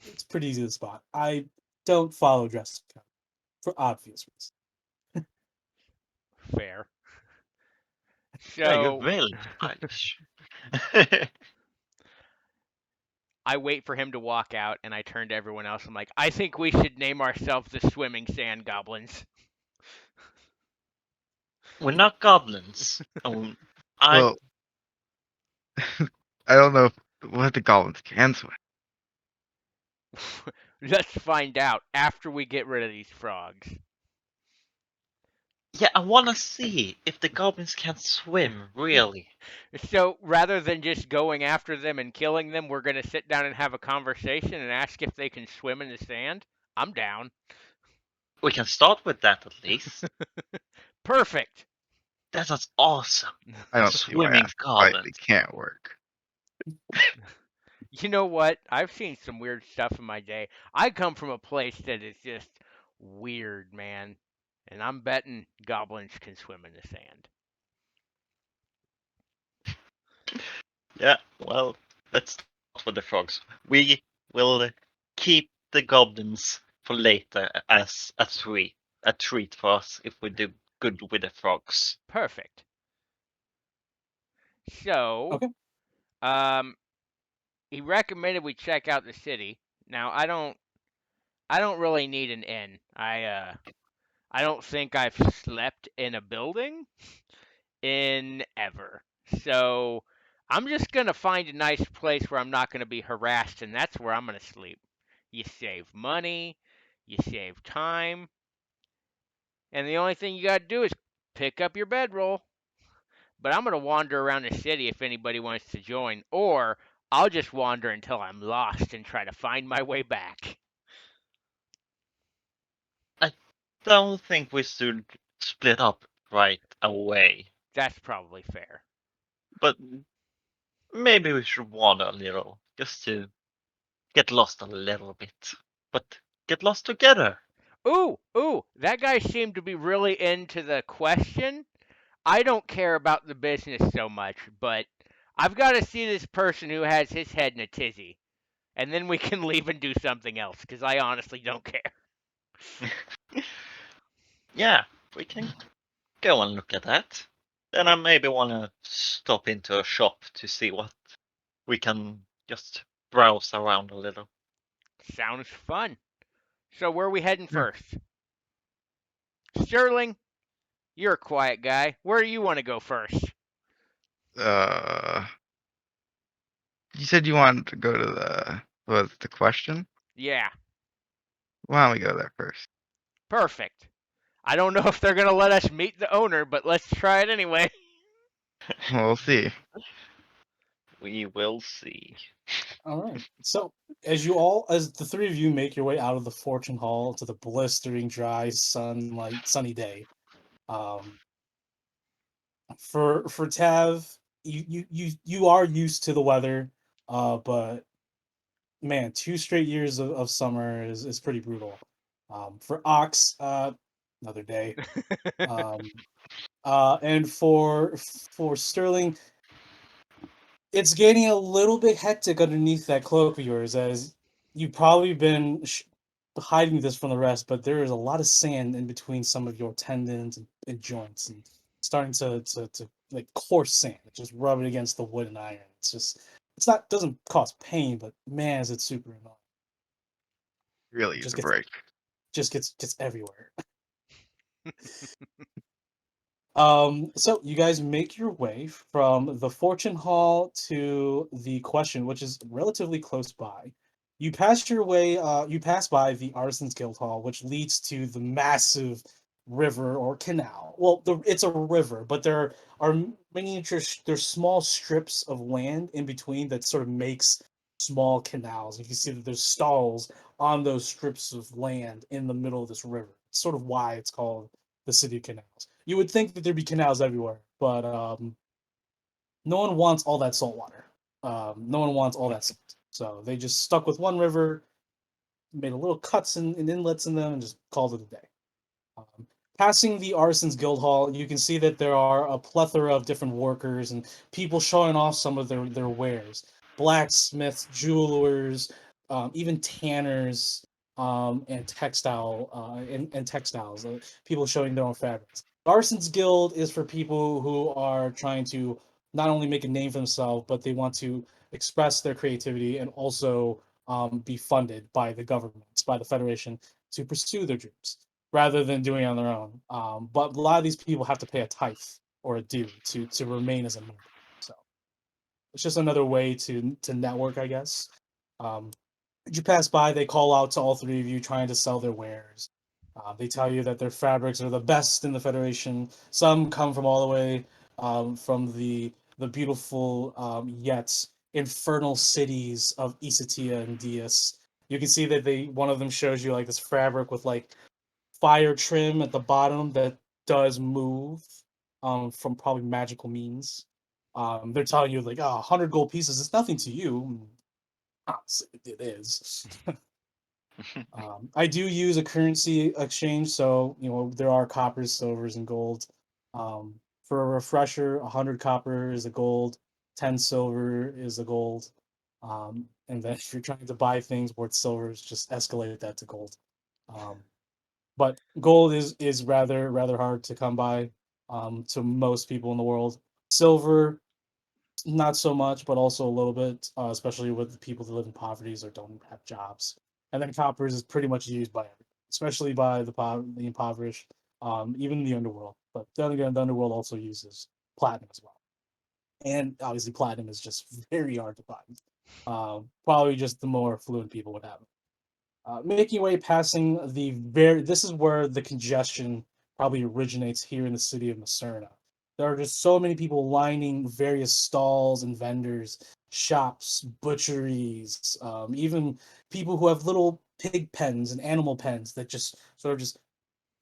it's pretty easy to spot. I don't follow dress code for obvious reasons. Fair. Yeah, you're So really stylish. I wait for him to walk out, and I turn to everyone else. I'm like, I think we should name ourselves the Swimming Sand Goblins. We're not goblins. I Well, I don't know what the goblins can swim. Let's find out after we get rid of these frogs. yeah, I wanna see if the goblins can swim, really. So rather than just going after them and killing them, we're going to sit down and have a conversation and ask if they can swim in the sand? I'm down. We can start with that at least. Perfect. That sounds awesome. I don't see why Swimming asking politely goblins. can't work. You know what? I've seen some weird stuff in my day. I come from a place that is just weird, man. And I'm betting goblins can swim in the sand. Yeah, well, let's start with the frogs. We will keep the goblins for later as a treat for us if we do good with the frogs. Perfect. So, Okay. um, he recommended we check out the city. Now, I don't really need an inn. I don't think I've slept in a building in ever. So I'm just going to find a nice place where I'm not going to be harassed, and that's where I'm going to sleep. You save money, you save time, and the only thing you got to do is pick up your bedroll. But I'm going to wander around the city if anybody wants to join, or I'll just wander until I'm lost and try to find my way back. I don't think we should split up right away, That's probably fair. but maybe we should wander a little just to get lost a little bit. But get lost together. Ooh, that guy seemed to be really into the question. I don't care about the business so much, but I've got to see this person who has his head in a tizzy. And then we can leave and do something else, because I honestly don't care. Yeah, we can go and look at that. Then I maybe want to stop into a shop to see what we can just browse around a little. Sounds fun. So where are we heading Yeah. first? Sterling, you're a quiet guy. Where do you want to go first? Uh, you said you wanted to go to the question? Yeah, Why don't we go there first? perfect. I don't know if they're going to let us meet the owner, but let's try it anyway. We'll see. We will see. All right. So, as the three of you make your way out of the Fortune Hall to the blistering, dry, sunny day, um, for Tav, you are used to the weather, but man, 2 straight years of summer is pretty brutal. For Ox, another day. Um, and for Sterling, it's getting a little bit hectic underneath that cloak of yours, as you've probably been hiding this from the rest, but there is a lot of sand in between some of your tendons and joints, and starting to like coarse sand, just rub it against the wood and iron. It's not doesn't cause pain, but man, is it super annoying. Really It use just a gets break. gets everywhere. So you guys make your way from the Fortune Hall to the Question, which is relatively close by. You pass by the Artisans Guild Hall, which leads to the massive river or canal. Well, it's a river, but there are there's small strips of land in between that sort of makes small canals. You can see that there's stalls on those strips of land in the middle of this river. It's sort of why it's called the city of canals. You would think that there'd be canals everywhere, but no one wants all that salt water. No one wants all that salt. So they just stuck with one river, made a little cuts and inlets in them, and just called it a day. Um, Passing the Artisans Guild Hall, you can see that there are a plethora of different workers and people showing off some of their wares. Blacksmiths, jewelers, even tanners, and textiles. People showing their own fabrics. The Artisans Guild is for people who are trying to not only make a name for themselves, but they want to express their creativity and also be funded by the governments, by the Federation, to pursue their dreams rather than doing it on their own. But a lot of these people have to pay a tithe or a due to remain as a member. So it's just another way to network, I guess. Um, as you pass by, they call out to all three of you trying to sell their wares. They tell you that their fabrics are the best in the Federation. Some come from all the way from the beautiful yet infernal cities of Isatia and Dias. You can see that they one of them shows you like this fabric with like fire trim at the bottom that does move from probably magical means. They're telling you like, oh, 100 gold pieces is nothing to you. Honestly, it is. I do use a currency exchange, so there are coppers, silvers, and gold. For a refresher, 100 copper is a gold, 10 silver is a gold, and then if you're trying to buy things worth silvers, just escalate that to gold. Um, but gold is rather hard to come by to most people in the world. Silver, not so much, but also a little bit, especially with the people that live in poverties or don't have jobs. And then copper is pretty much used by everyone, especially by the impoverished, even the underworld. But then again, the underworld also uses platinum as well. And obviously, platinum is just very hard to find. Probably just the more affluent people would have it. Making your way passing this is where the congestion probably originates here in the city of Macerna. There are just so many people lining various stalls and vendors, shops, butcheries, even people who have little pig pens and animal pens that just sort of just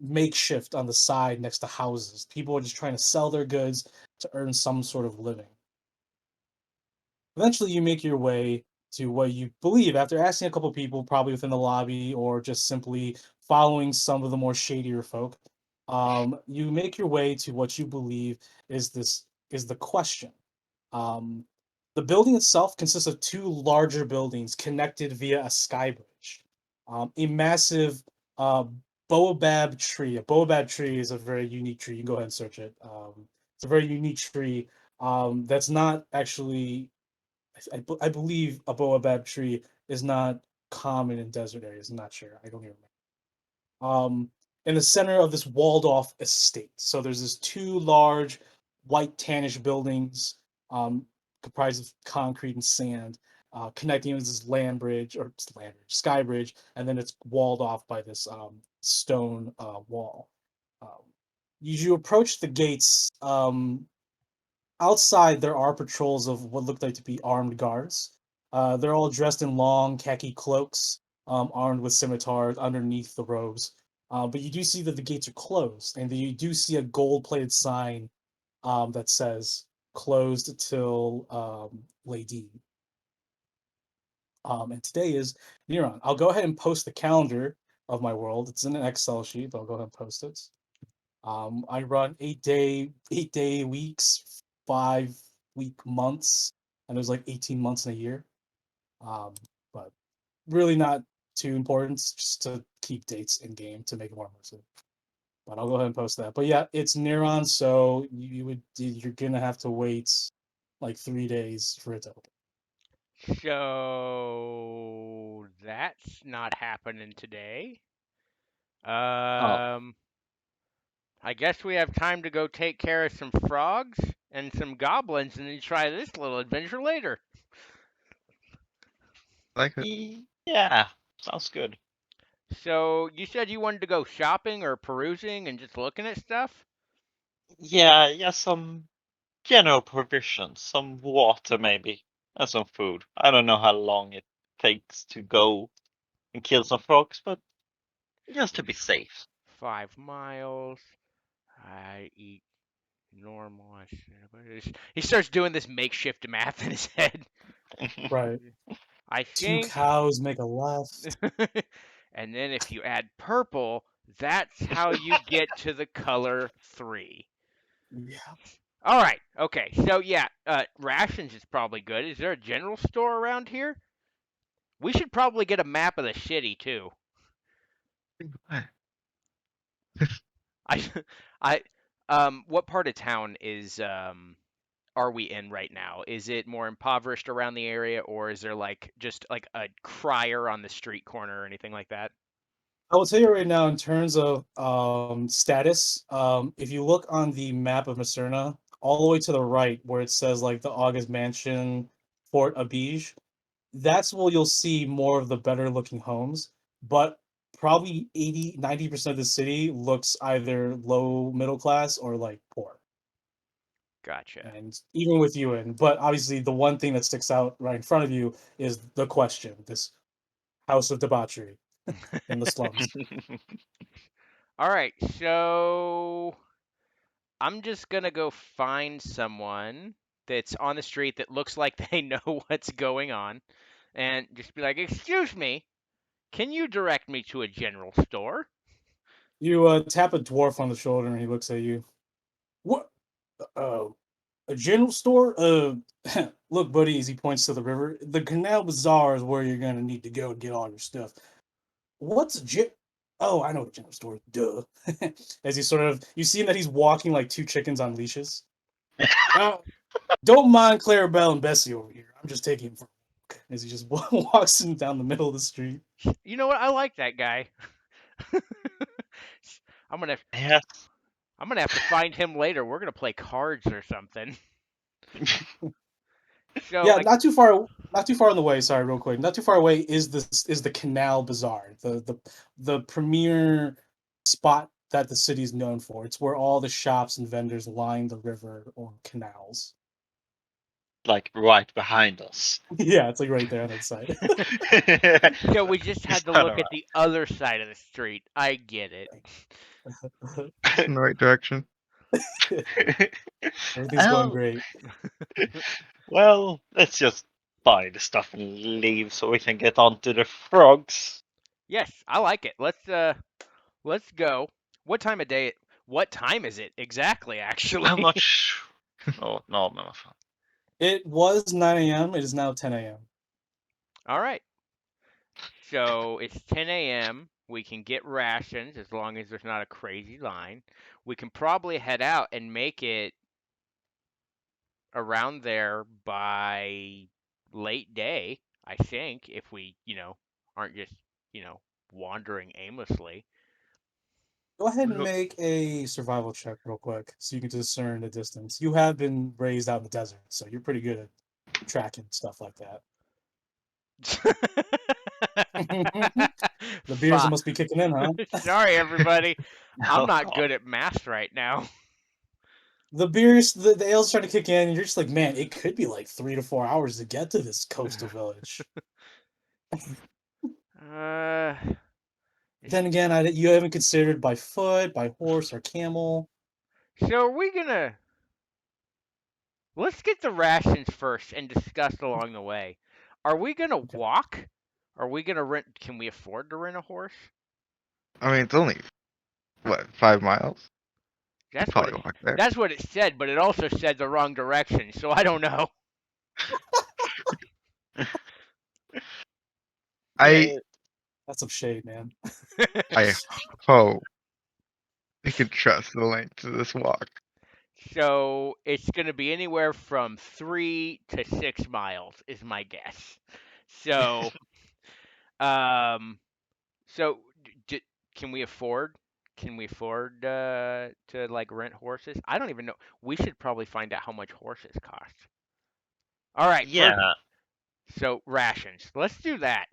makeshift on the side next to houses. People are just trying to sell their goods to earn some sort of living. Eventually, you make your way to what you believe after asking a couple people, probably within the lobby or just simply following some of the more shadier folk. You make your way to what you believe is the question. Um, the building itself consists of two larger buildings connected via a sky bridge. A massive uh, baobab tree. A baobab tree is a very unique tree. You can go ahead and search it. It's a very unique tree that's not actually I believe a baobab tree is not common in desert areas. I'm not sure. I don't even remember. In the center of this walled off estate. So there's this two large white tannish buildings comprised of concrete and sand connecting with this land bridge or land bridge, sky bridge, and then it's walled off by this stone wall. Um, you approach the gates. Outside, there are patrols of what look like to be armed guards. They're all dressed in long khaki cloaks, armed with scimitars underneath the robes. But you do see that the gates are closed, and you do see a gold-plated sign that says "Closed till Lady." And today is Neuron. I'll go ahead and post the calendar of my world. It's in an Excel sheet, but I'll go ahead and post it. I run 8-day weeks, 5-week months, and there's like 18 months in a year. Um, but really not too important, it's just to keep dates in game to make it more immersive. But I'll go ahead and post that. But yeah, it's Neuron, so you're gonna have to wait like 3 days for it to open. So that's not happening today. Oh, Um, I guess we have time to go take care of some frogs and some goblins and then try this little adventure later. Like it. yeah, sounds good. So you said you wanted to go shopping or perusing and just looking at stuff? Yeah, some general provisions, some water maybe, and some food. I don't know how long it takes to go and kill some frogs, but just to be safe. 5 miles. I eat normal. He starts doing this makeshift math in his head. Right. I Two think. cows make a left. And then if you add purple, That's how you get to the color 3. Yeah. All right. Okay. So yeah, rations is probably good. Is there a general store around here? We should probably get a map of the city too. What? I, I, what part of town are we in right now? Is it more impoverished around the area, or is there like just like a crier on the street corner or anything like that? I will tell you right now, in terms of status, if you look on the map of Macerna, all the way to the right, where it says like the August Mansion, Fort Abige, that's where you'll see more of the better looking homes. But probably 80-90% of the city looks either low middle class or like poor. Gotcha. And even with you in, but obviously the one thing that sticks out right in front of you is the question: this house of debauchery in the slums. All right. So I'm just gonna go find someone that's on the street that looks like they know what's going on, and just be like, "Excuse me, can you direct me to a general store?" You tap a dwarf on the shoulder, and he looks at you. What? Uh, a general store? Look, buddy. As he points to the river, the Canal Bazaar is where you're gonna need to go to get all your stuff. What's a gen? Oh, I know what a general store. Duh. As he sort of, you see that he's walking like two chickens on leashes. Uh, don't mind Clarabelle and Bessie over here. I'm just taking him for a walk. As he just walks in down the middle of the street. You know what? I like that guy. I'm gonna Yes. I'm gonna have to find him later. We're gonna play cards or something. So Yeah, I not too far on the way. Sorry, real quick. Not too far away is the Canal Bazaar, the premier spot that the city is known for. It's where all the shops and vendors line the river or canals. Like right behind us. Yeah, it's like right there on that side. so we just had Just to turn look at the other side of the street. I get it. In the right direction. Everything's going Oh, great. well, let's just buy the stuff and leave so we can get on to the frogs. Yes, I like it. Let's go. What time of day? What time is it exactly? How Actually. much? Oh, no, no. It was 9 a.m. It is now 10 a.m. All right. So it's 10 a.m. We can get rations as long as there's not a crazy line. We can probably head out and make it around there by late day, I think, if we, aren't just, you know, wandering aimlessly. Go ahead and Well, make a survival check real quick so you can discern the distance. You have been raised out in the desert, so you're pretty good at tracking stuff like that. The beers Fuck. must be kicking in, huh? Sorry, everybody. I'm oh, not God. good at math right now. The beers, the ale's starting to kick in, and you're just like, man, it could be like 3 to 4 hours to get to this coastal village. Uh, it's, Then again, you haven't considered by foot, by horse, or camel. so are we gonna let's get the rations first and discuss along the way. Are we gonna Okay. walk? Are we gonna rent? Can we afford to rent a horse? I mean, it's only what 5 miles. Could That's what probably it. walk there. That's what it said, but it also said the wrong direction, so I don't know. I That's some shade, man. I hope we can trust the length of this walk. So it's gonna be anywhere from 3 to 6 miles, is my guess. So, um, so can we afford? Can we afford to like rent horses? I don't even know. We should probably find out how much horses cost. All right, first, Yeah, so rations. Let's do that.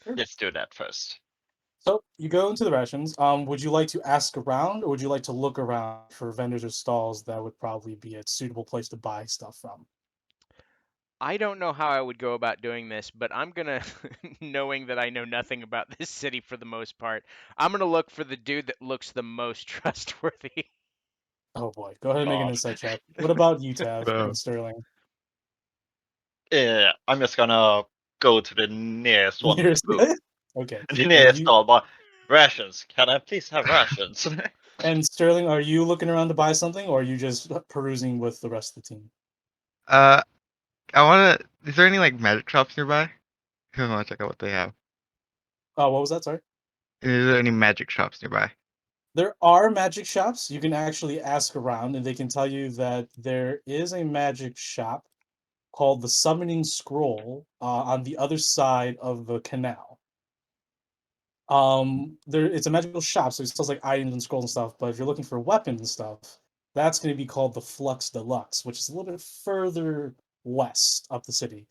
let's do that first. So you go into the rations. Would you like to ask around, or would you like to look around for vendors or stalls that would probably be a suitable place to buy stuff from? I don't know how I would go about doing this, but I'm gonna, knowing that I know nothing about this city for the most part, I'm gonna look for the dude that looks the most trustworthy. Oh boy, go ahead and make an God. insight check. What about you, Tav So and Sterling? I'm just gonna go to the nearest one with Nearest- food. okay, The and nearest you stall, but Rations. Can I please have rations? And Sterling, are you looking around to buy something, or are you just perusing with the rest of the team? Uh, I wanna. Is there any like magic shops nearby? I wanna check out what they have. Oh, what was that? Sorry. Is there any magic shops nearby? There are magic shops. You can actually ask around, and they can tell you that there is a magic shop called the Summoning Scroll on the other side of the canal. There it's a magical shop, so it sells like items and scrolls and stuff. But if you're looking for weapons and stuff, that's going to be called the Flux Deluxe, which is a little bit further west up the city,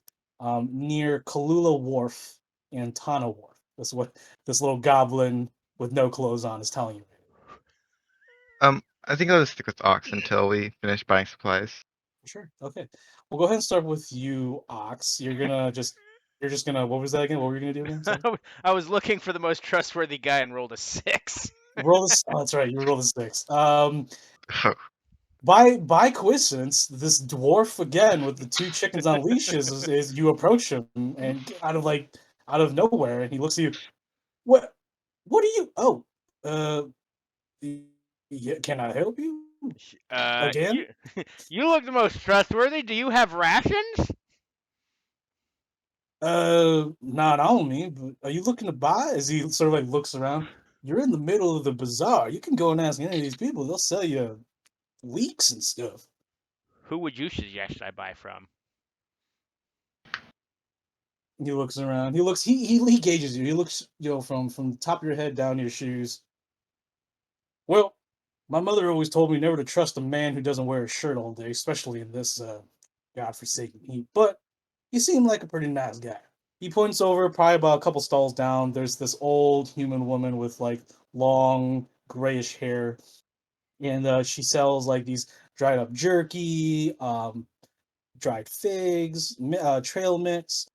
near Kalula Wharf and Tana Wharf. That's what this little goblin with no clothes on is telling you. I think I'll just stick with Ox until we finish buying supplies. Sure. Okay. We'll go ahead and start with you, Ox. You're just gonna what was that again? What were you gonna do again? Sorry. I was looking for the most trustworthy guy and rolled a 6. Roll this. Oh, that's right. You roll the six. Oh, By coincidence, this dwarf again with the two chickens on leashes is you approach him and out of nowhere, and he looks at you. What? What are you? Oh, uh, yeah, can I help you again? You you look the most trustworthy. Do you have rations? Not on me, but are you looking to buy? As he sort of like looks around, you're in the middle of the bazaar. You can go and ask any of these people; they'll sell you leeks and stuff. Who would you suggest I buy from? He looks around. He looks. He gauges you. He looks, from the top of your head down to your shoes. Well, my mother always told me never to trust a man who doesn't wear a shirt all day, especially in this godforsaken heat. But you seem like a pretty nice guy. He points over, probably about a couple stalls down. There's this old human woman with like long grayish hair, and she sells like these dried up jerky, dried figs, trail mix.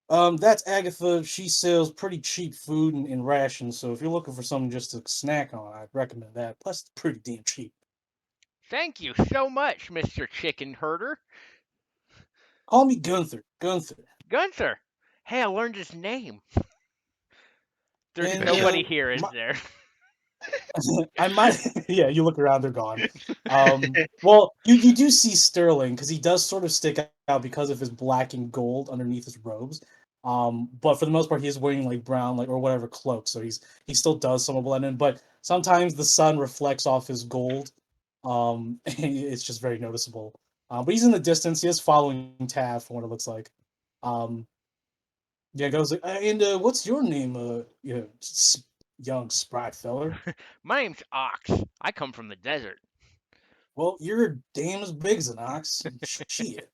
That's Agatha. She sells pretty cheap food and rations. So if you're looking for something just to snack on, I'd recommend that. Plus, it's pretty damn cheap. Thank you so much, Mr. Chicken Herder. Call me Gunther. Gunther. Gunther. Hey, I learned his name. There's And nobody Fantastic. here, is there? I might. Yeah, you look around, they're gone. Well, you do see Sterling because he does sort of stick out because of his black and gold underneath his robes. But for the most part, he is wearing like brown, like or whatever cloak, so he still does somewhat blend in. But sometimes the sun reflects off his gold. And it's just very noticeable. But he's in the distance. He is following Tav from what it looks like. Um, yeah, goes like, and what's your name, young spry feller? My name's Ox. I come from the desert. Well, you're damn as big as an ox. Shit.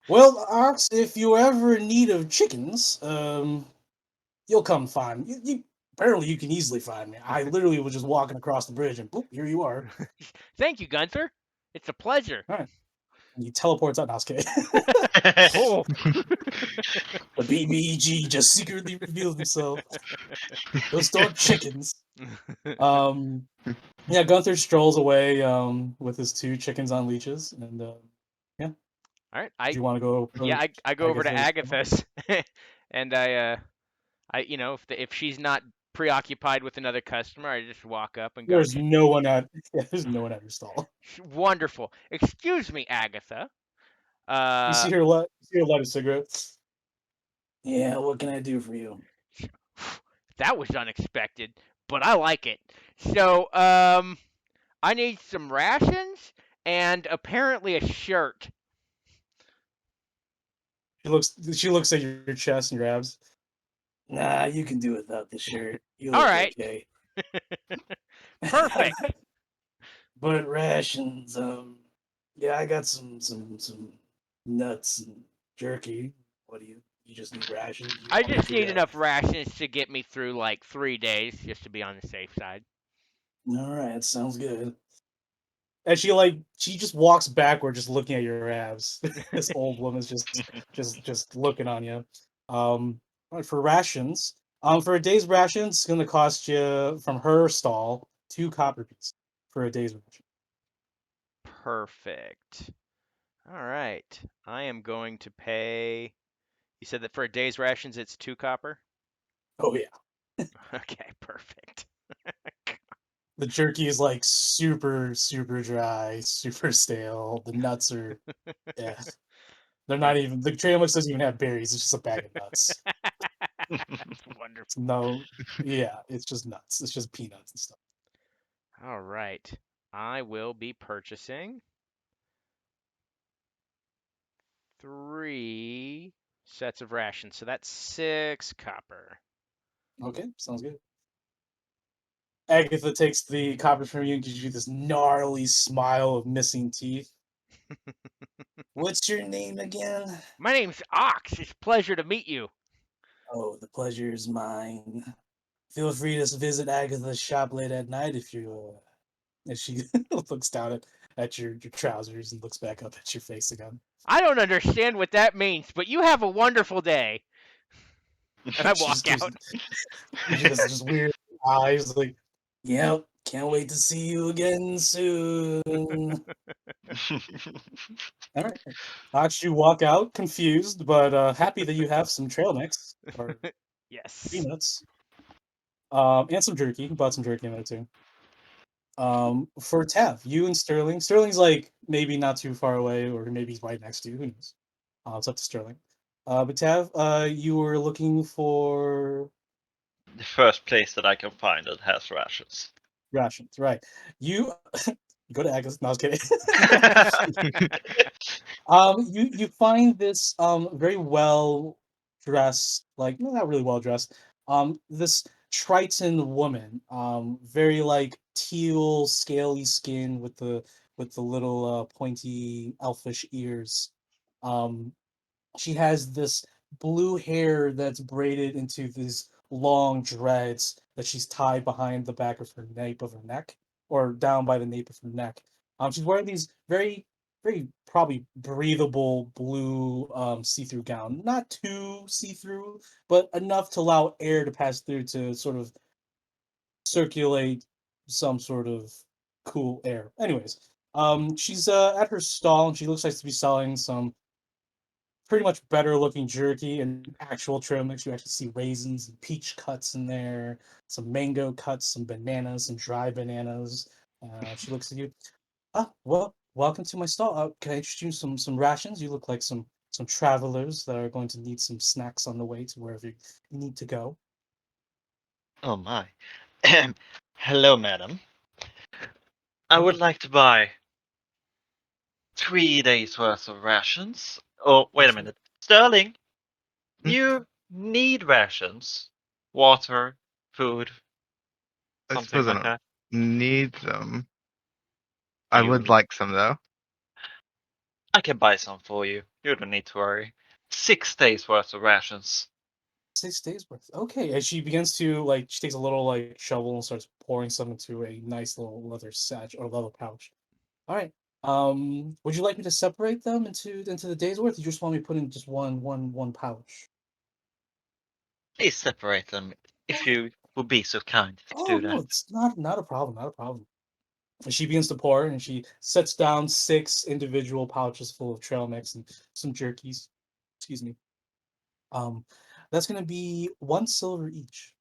Well, ox, if you ever in need of chickens, you'll come find me. Apparently, you can easily find me. I literally was just walking across the bridge, and boop, here you are. Thank you, Gunther. It's a pleasure. All right. And he teleports out. No, I was kidding. Oh, The BBG just secretly reveals himself. Go store chickens. Um, yeah, Gunther strolls away with his two chickens on leashes, and yeah. all right. Do you want to go Yeah, approach I go over to Agatha's? Agatha's, and if she's not preoccupied with another customer, I just walk up and go, There's no one at there's no one at your stall. Wonderful. Excuse me, Agatha. You Uh, see her light a cigarette. Yeah, what can I do for you? that was unexpected, but I like it. So, I need some rations and apparently a shirt. She looks at your chest and grabs. Nah, you can do without the shirt. You All look right, okay. perfect. But rations, yeah, I got some nuts and jerky. What do you just need rations? You I want me just need to enough rations to get me through like 3 days, just to be on the safe side. all right, sounds good. And she just walks backward, just looking at your abs. This old woman's just looking on you. All right, for rations, for a day's rations, it's gonna cost you from her stall 2 copper pieces for a day's ration. Perfect. All right. I am going to pay. You said that for a day's rations, it's 2 copper? Oh yeah. Okay, perfect. The jerky is like super, super dry, super stale. The nuts are, yeah, they're not even. The trail mix doesn't even have berries. It's just a bag of nuts. That's wonderful. No, yeah, it's just nuts. It's just peanuts and stuff. All right. I will be purchasing 3 sets of rations. So that's 6 copper. Okay, sounds good. Agatha takes the copper from you and gives you this gnarly smile of missing teeth. What's your name again? My name's Ox. It's a pleasure to meet you. Oh, the pleasure is mine. Feel free to visit Agatha's shop late at night if you. And she looks down at your trousers and looks back up at your face again. I don't understand what that means, but you have a wonderful day. And I She walk just gives out. you this just weird eyes, like, yep, can't wait to see you again soon. All right. Watch you walk out confused, but happy that you have some trail mix or Yes. peanuts. And some jerky. Bought some jerky in there too. For Tav, you and Sterling. Sterling's like maybe not too far away, or maybe he's right next to you. Who knows? It's up to Sterling. But Tav, you were looking for The first place that I can find that has rations. rations, right? You you go to Agus. No, I was kidding. You find this very well dressed, like no, not really well dressed. This Triton woman, very like teal, scaly skin with the little pointy elfish ears. Um, she has this blue hair that's braided into these long dreads that she's tied behind the back of her nape of her neck, or down by the nape of her neck. She's wearing these very, very probably breathable blue see-through gown. Not too see-through, but enough to allow air to pass through to sort of circulate some sort of cool air. Anyways, she's at her stall and she looks like to be selling some pretty much better looking jerky and actual trail mix. You actually see raisins and peach cuts in there, some mango cuts, some bananas, some dry bananas. She looks at you. Ah, well, welcome to my stall. Can I introduce you some rations? You look like some travelers that are going to need some snacks on the way to wherever you need to go. Oh my. Hello, madam. I would Oh, like to buy 3 days worth of rations. Oh, wait a that's right. minute. Sterling, Hmm? you need rations, water, food, I something suppose I like don't that. need them. I would You, like some though. I can buy some for you. You don't need to worry. 6 days worth of rations. 6 days worth. Okay, and she begins to like she takes a little like shovel and starts pouring some into a nice little leather satch or leather pouch. All right. Would you like me to separate them into the day's worth? Or you just want me to put in just one pouch? Please separate them if Okay. you would be so kind to Oh do no, that. it's not a problem, not a problem. And she begins to pour, and she sets down 6 individual pouches full of trail mix and some jerkies. Excuse me. Um, that's gonna be 1 silver each.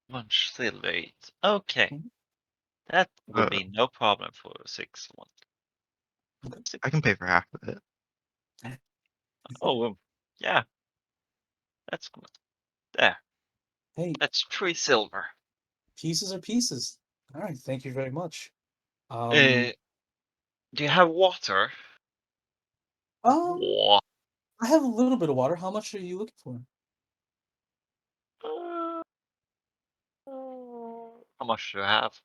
1 silver each. Okay, Mhm. that would Uh, be no problem for 6 1. Okay. I can pay for half of it. Oh, yeah, that's good. There, Hey, that's 3 silver. pieces are pieces. All right, thank you very much. Uh, Um, do you have water? um, What? I have a little bit of water. How much are you looking for? How much do you have?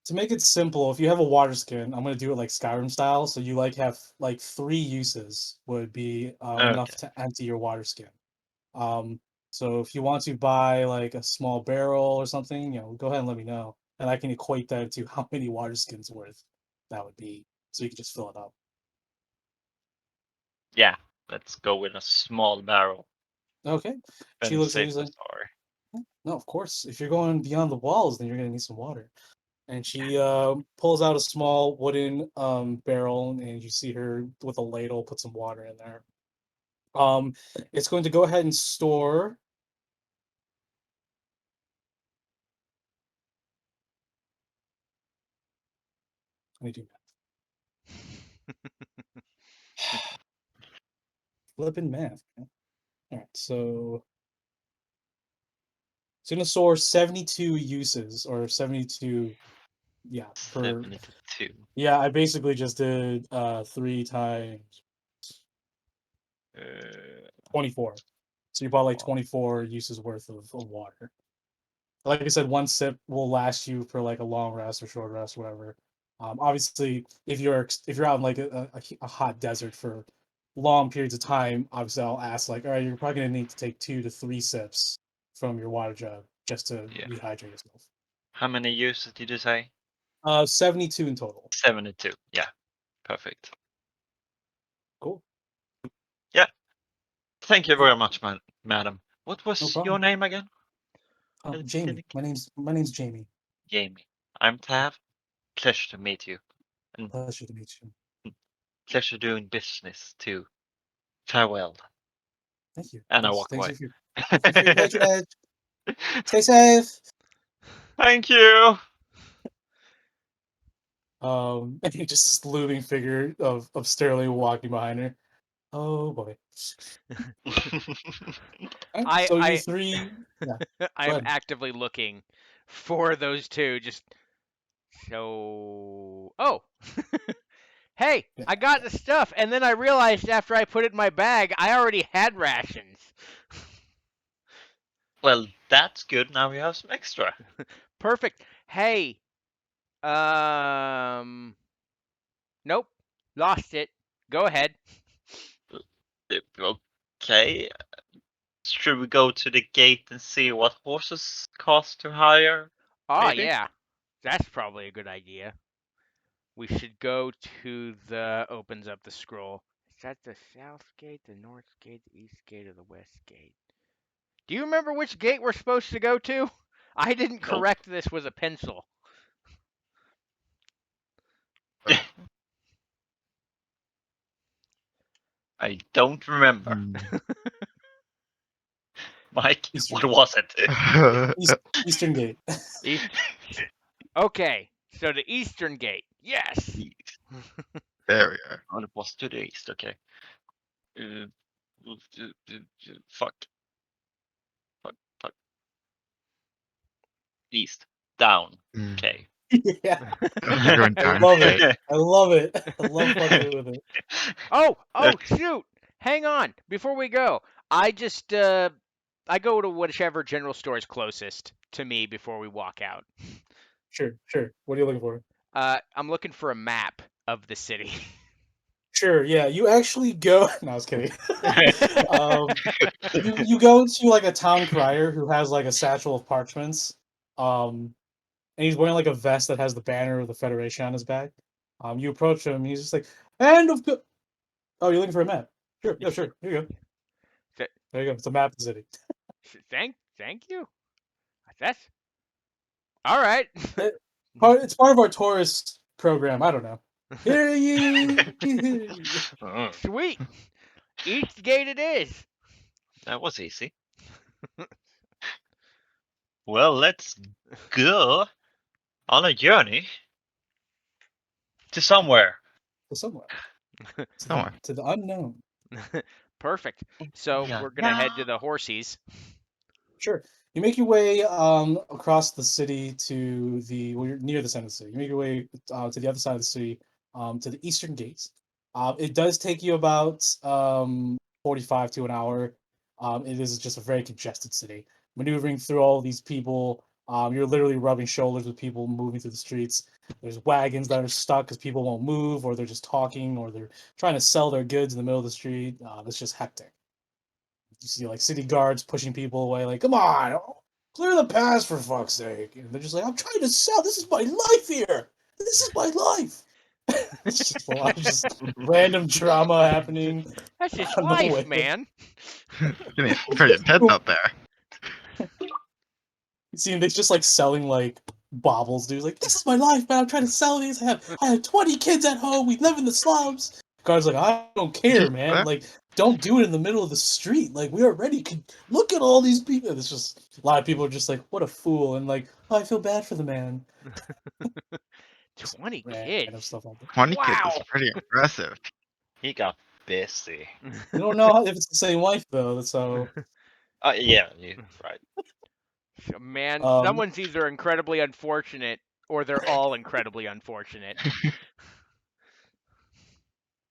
To make it simple, if you have a water skin, I'm gonna do it like Skyrim style. So you like have like 3 uses would be enough Okay, to empty your water skin. Um, so if you want to buy like a small barrel or something, go ahead and let me know, and I can equate that to how many water skins worth that would be, so you can just fill it up. yeah, let's go with a small barrel. Okay. She Then looks at you save and is the like, story. no, of course. If you're going beyond the walls, then you're gonna need some water. And she pulls out a small wooden barrel, and you see her with a ladle put some water in there. Um, it's going to go ahead and store Let me do math. Flipping math. Man. All right, so it's gonna store 72 uses or 72. Yeah, per 72. yeah. I basically just did 3 times Uh, 24. So you bought like 24 uses worth of water. Like I said, one sip will last you for like a long rest or short rest, whatever. Obviously, if you're out in like a hot desert for long periods of time, obviously I'll ask like, all right, you're probably gonna need to take 2 to 3 sips from your water jug just to Yeah. rehydrate yourself. How many uses did you say? 72 in total. 72. Yeah, perfect. Cool. Yeah. Thank you very much, madam. What No was your problem. name again? Jamie. My name's Jamie. Jamie. I'm Tav. Pleasure to meet you. And Pleasure to meet you. pleasure doing business too. Farewell. Thank you. And I Thanks. walk away. Thank you for your patronage. Stay safe. Thank you. And just this looming figure of Sterling walking behind her. Oh boy. Alright, so you I three, yeah. I Go am ahead. actively looking for those two. Just so. Oh, hey, Yeah. I got the stuff, and then I realized after I put it in my bag, I already had rations. Well, that's good. Now we have some extra. Perfect. Hey, nope, lost it. Go ahead. Okay. Should we go to the gate and see what horses cost to hire? Oh Maybe? yeah, that's probably a good idea. We should go to the opens up the scroll. Is that the south gate, the north gate, the east gate, or the west gate? Do you remember which gate we're supposed to go to? I didn't Nope. correct this with a pencil. I don't remember. Mike, Eastern what was it? Eastern Gate. East. Okay, so the eastern gate. Yes. East. There we are. Oh, it was to the east. Okay. Fuck. Fuck. East. Down. Okay. Yeah. You're going I down. love Okay. it. I love it. I love fucking with it. Oh, shoot. Hang on. Before we go, I just I go to whichever general store is closest to me before we walk out. Sure. What are you looking for? I'm looking for a map of the city. Sure, yeah. You actually go no, I was kidding. You go to like a town crier who has like a satchel of parchments. And he's wearing like a vest that has the banner of the Federation on his back. You approach him, and he's just like, and of course. Oh, you're looking for a map? Sure, yeah, sure. Here you go. Th- There you go. It's a map of the city. Thank you. That's all right. It's part of our tourist program. I don't know. Hear ye. Sweet. East gate it is. That was easy. Well, let's go on a journey to somewhere. To somewhere. Somewhere. To the unknown. Perfect. So Yeah. we're gonna head to the horsies. Sure. You make your way across the city to well, you're near the center of the city. You make your way to the other side of the city, to the eastern gates. It does take you about 45 to an hour. It is just a very congested city. Maneuvering through all these people, you're literally rubbing shoulders with people moving through the streets. There's wagons that are stuck because people won't move, or they're just talking, or they're trying to sell their goods in the middle of the street. It's just hectic. You see like city guards pushing people away, like, come on, clear the path for fuck's sake. And they're just like, I'm trying to sell. This is my life here. This is my life. It's just a lot of just random drama happening That's his on the life, way. man. Getting pretty intense out there. You see, they're just like selling like baubles, dude. Like, this is my life, man. I'm trying to sell these. I have 20 kids at home. We live in the slums. Guard's like, I don't care, man. Like, don't do it in the middle of the street. Like, we already could look at all these people. It's just a lot of people are just like, what a fool, and like, oh, I feel bad for the man. 20 random kids. stuff like that. 20 kids is Wow. pretty impressive. He got busy. You don't know if it's the same wife though, so Yeah, you're right. Man, um someone's either incredibly unfortunate or they're all incredibly unfortunate.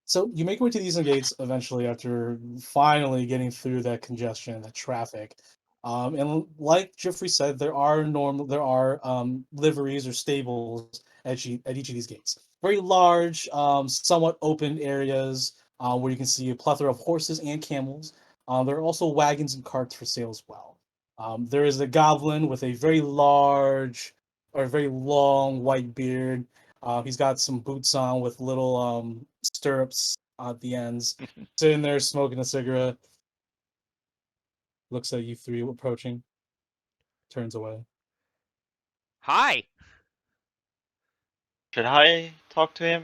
so you make your way to the Eastern Gates eventually after finally getting through that congestion, that traffic. And like Jeffrey said, there are liveries or stables at each of these gates. Very large, somewhat open areas where you can see a plethora of horses and camels. There are also wagons and carts for sale as well. There is a goblin with a very large or very long white beard. He's got some boots on with little stirrups at the ends, sitting there smoking a cigarette. Looks at you three approaching, turns away. Hi. Should I talk to him?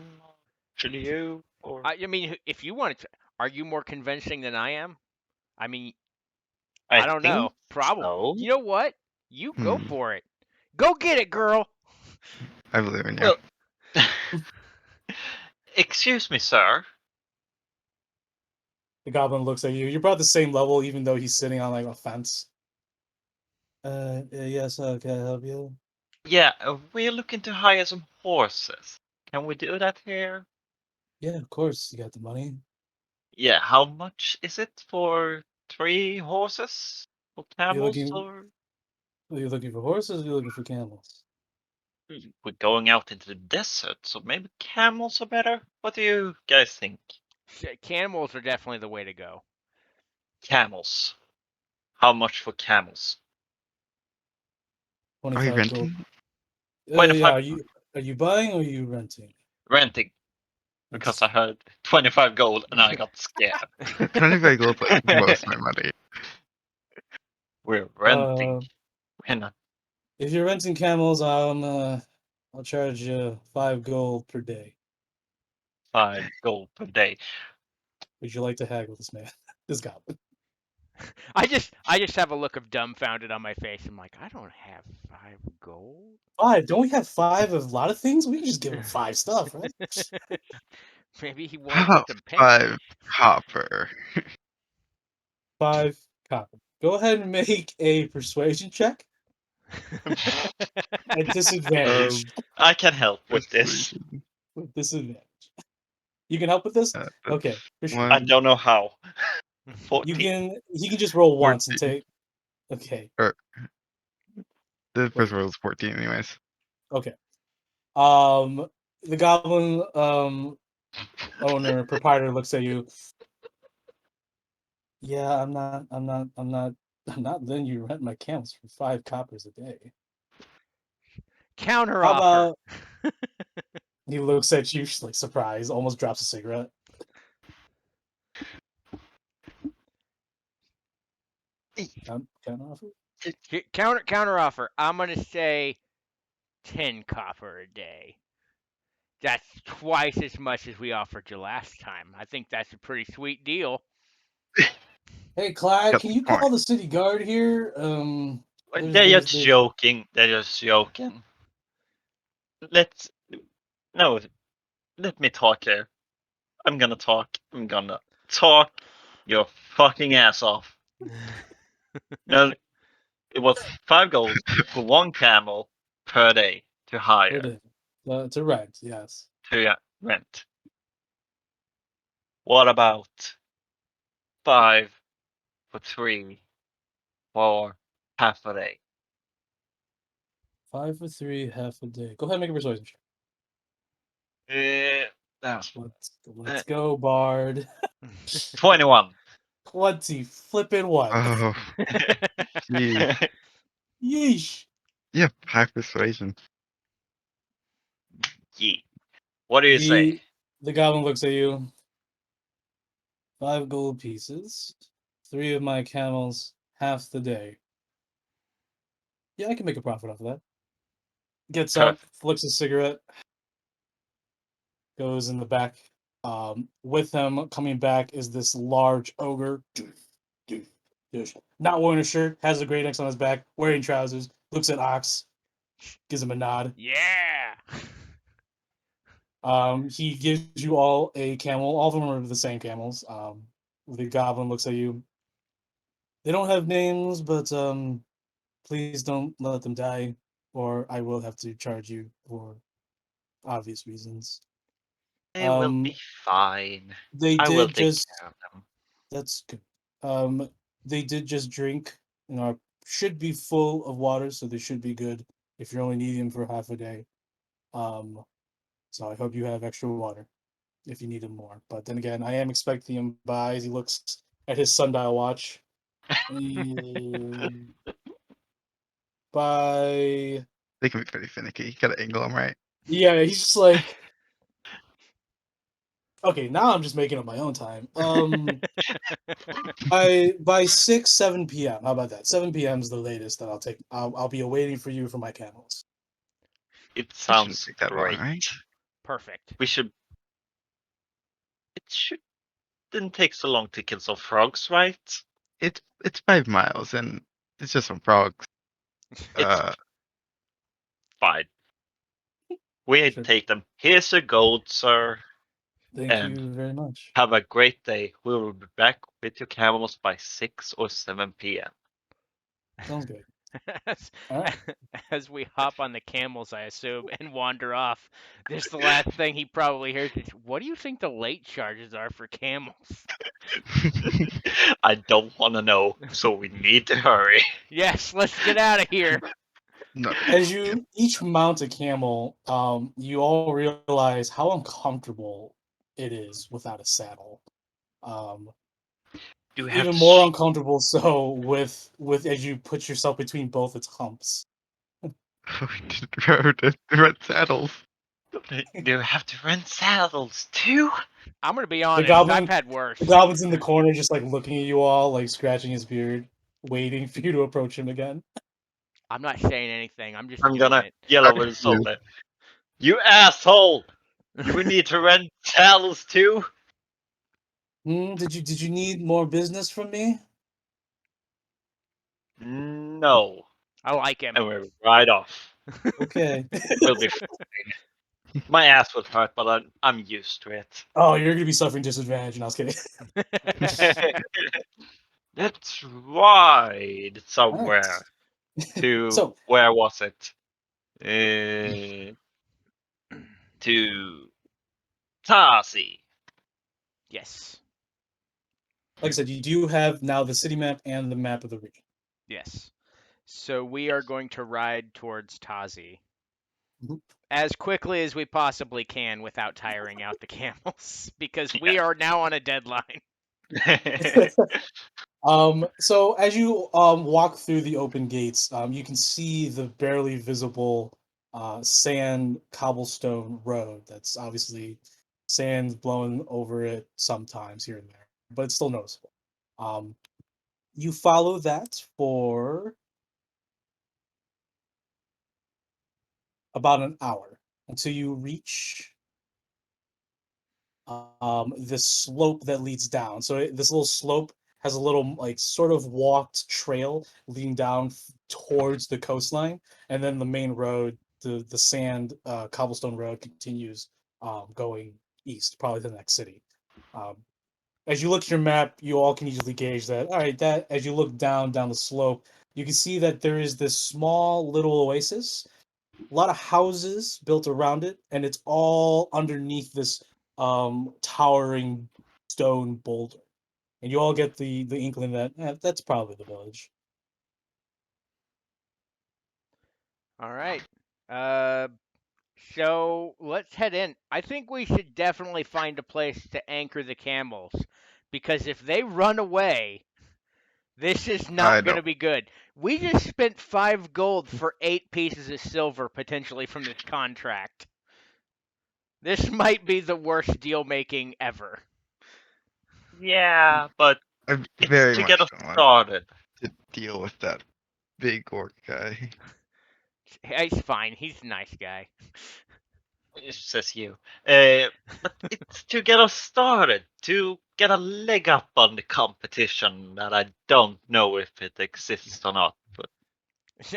Should you? Or I mean, if you wanted to, are you more convincing than I am? I mean, I I don't think know. Probably. so. You know what? You go Hmm. for it. Go get it, girl. I believe in you. Well, excuse me, sir. The goblin looks at you. You're about the same level, even though he's sitting on like a fence. Yes, can I help you? Yeah, we're looking to hire some horses. Can we do that here? Yeah, of course. You got the money. Yeah, how much is it for 3 horses? Or You camels? looking? Or Are you looking for horses? Or you looking for camels? we're going out into the desert, so maybe camels are better? What do you guys think? Camels are definitely the way to go. Camels. How much for camels? Are you 25 gold. renting? Yeah. 25 Are you buying or are you renting? renting. Because I heard 25 gold and I got scared. 25 gold's like most of my money. We're renting. Uh, We're not if you're renting camels, I'll charge you 5 gold per day. 5 gold per day. Would you like to haggle this man? This goblin. I just have a look of dumbfounded on my face. I'm like, I don't have 5 gold. 5. Don't we have 5 of a lot of things? We can just give him 5 stuff, right? Maybe he How wanted about some 5 pennies. copper? 5 copper. Go ahead and make a persuasion check at disadvantage. I can help with this. Persuasion. With disadvantage. You can help with this? Okay, That's for sure. I 1, don't know how. You 14. he can just roll once and 14. take. Okay, Or the first wait. roll is 14 anyways. Okay. The goblin owner proprietor looks at you. Yeah, I'm not letting you rent my camels for 5 coppers a day. Counter How offer. about he looks at you like surprised, almost drops a cigarette. Counter offer? Counter offer. I'm gonna say 10 copper a day. That's twice as much as we offered you last time. I think that's a pretty sweet deal. Hey Clyde, Got can the you point. call the city guard here? They're just joking. They're just joking. Let's no. Let me talk here. I'm gonna talk. I'm gonna talk your fucking ass off. No, it was 5 gold for 1 camel per day to hire to rent, yes. to rent. What about 5 for 3 for half a day? 5 for 3, half a day. Go ahead and make a persuasion check. That's Let's go, Bard. 21. 20 flipping what? Oh, jeez. Yeesh. Yeah, high persuasion. Yeah. What do you say? The goblin looks at you. 5 gold pieces. 3 of my camels, half the day. Yeah, I can make a profit off of that. Gets up, Perfect. flicks a cigarette, goes in the back. With him coming back is this large ogre. Not wearing a shirt, has a great X on his back, wearing trousers, looks at Ox, gives him a nod. Yeah. He gives you all a camel. All of them are the same camels. The goblin looks at you. They don't have names, but please don't let them die, or I will have to charge you for obvious reasons. They will Um, be fine. they I will did take just. care of them. That's good. They did just drink. Should be full of water, so they should be good if you're only needing them for half a day. Um, so I hope you have extra water if you need them more. But then again, I am expecting him by as he looks at his sundial watch. Mm, by They can be pretty finicky. You gotta angle them right. yeah, he's just like okay. Now I'm just making up my own time. By 6 7 p.m. How about that? 7 p.m. is the latest that I'll take. I'll be awaiting for you for my camels. It It shouldn't sounds take that long, great. right? Perfect. We should. It shouldn't take so long to kill some frogs, right? It's 5 miles and it's just some frogs. It's Uh, fine. We Sure. take them. Here's a gold, sir, Thank and you very much. have a great day. We will be back with your camels by 6 or 7 p.m. Sounds good. as, All right. as we hop on the camels, I assume, and wander off, this the last thing he probably hears is, "What do you think the late charges are for camels?" I don't want to know, so we need to hurry. Yes, let's get out of here. no, As you each mount a camel, you all realize how uncomfortable it is without a saddle. Um, Do we have even to more uncomfortable so with as you put yourself between both its humps. we didn't remember to rent saddles. do we have to rent saddles too? I'm gonna be The honest. I've goblin, had worse. the goblin's in the corner, just like looking at you all, like scratching his beard, waiting for you to approach him again. I'm not saying anything. I'm just I'm doing gonna it. yell over the You. shoulder. You asshole! Do we need to rent saddles too? Did you need more business from me? No. I like him. And we're right off. Okay. We'll be fine. My ass will hurt, but I'm used to it. Oh, you're gonna be suffering disadvantage. And I was kidding. Let's ride All right. somewhere. To So, where was it? To Tarsi. Yes. like I said, you do have now the city map and the map of the region. Yes. So we are going to ride towards Tazi Mhm. as quickly as we possibly can without tiring out the camels because we Yeah. are now on a deadline. So as you walk through the open gates, you can see the barely visible sand cobblestone road. That's obviously sand blowing over it sometimes here and there, but it's still noticeable. Um, you follow that for about an hour until you reach the slope that leads down. So this little slope has a little like sort of walked trail leading down towards the coastline, and then the main road, the sand cobblestone road, continues going east, probably to the next city. Um, as you look at your map, you all can easily gauge that. All right, that as you look down the slope, you can see that there is this small little oasis, a lot of houses built around it, and it's all underneath this towering stone boulder. And you all get the inkling that that's probably the village. All right. Uh, so let's head in. I think we should definitely find a place to anchor the camels because if they run away, this is I not going don't. to be good. We just spent 5 gold for 8 pieces of silver potentially from this contract. This might be the worst deal making ever. Yeah, but I it's very to get much us don't want started. to deal with that big orc guy. He's fine. He's a nice guy. Says you. But it's to get us started, to get a leg up on the competition that I don't know if it exists or not. But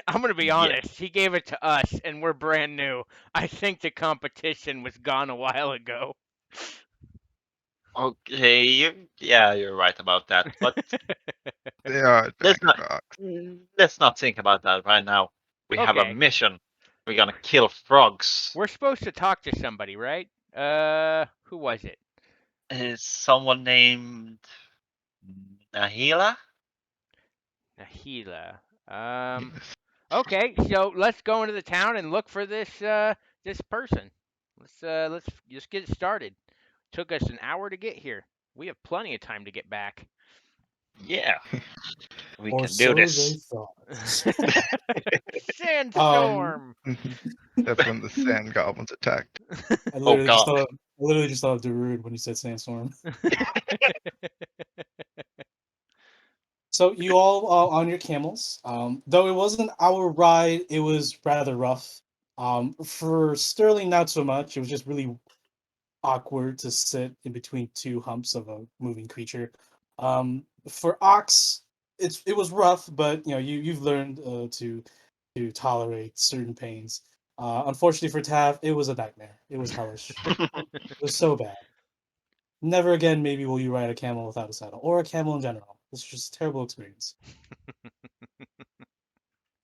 I'm gonna be Yeah. honest. He gave it to us, and we're brand new. I think the competition was gone a while ago. Okay. Yeah, you're right about that. But They are let's advanced not rocks. let's not think about that right now. We have a Okay, mission. We're gonna kill frogs. we're supposed to talk to somebody, right? Who was it? Is someone named Nahila? Nahila. Yes. Okay, so let's go into the town and look for this person. Let's just get it started. Took us an hour to get here. We have plenty of time to get back. Yeah, we Or can do so they this. thought. Um, Sandstorm. That's when the sand goblins attacked. I Oh literally just God. thought, I literally just thought of Darude when you said sandstorm. So you all on your camels. Though it wasn't our ride, it was rather rough. For Sterling, not so much. It was just really awkward to sit in between two humps of a moving creature. For Ox, it was rough, but you've learned to tolerate certain pains. Unfortunately for Tav, it was a nightmare. It was hellish. It was so bad. Never again, maybe will you ride a camel without a saddle, or a camel in general. It's just a terrible experience.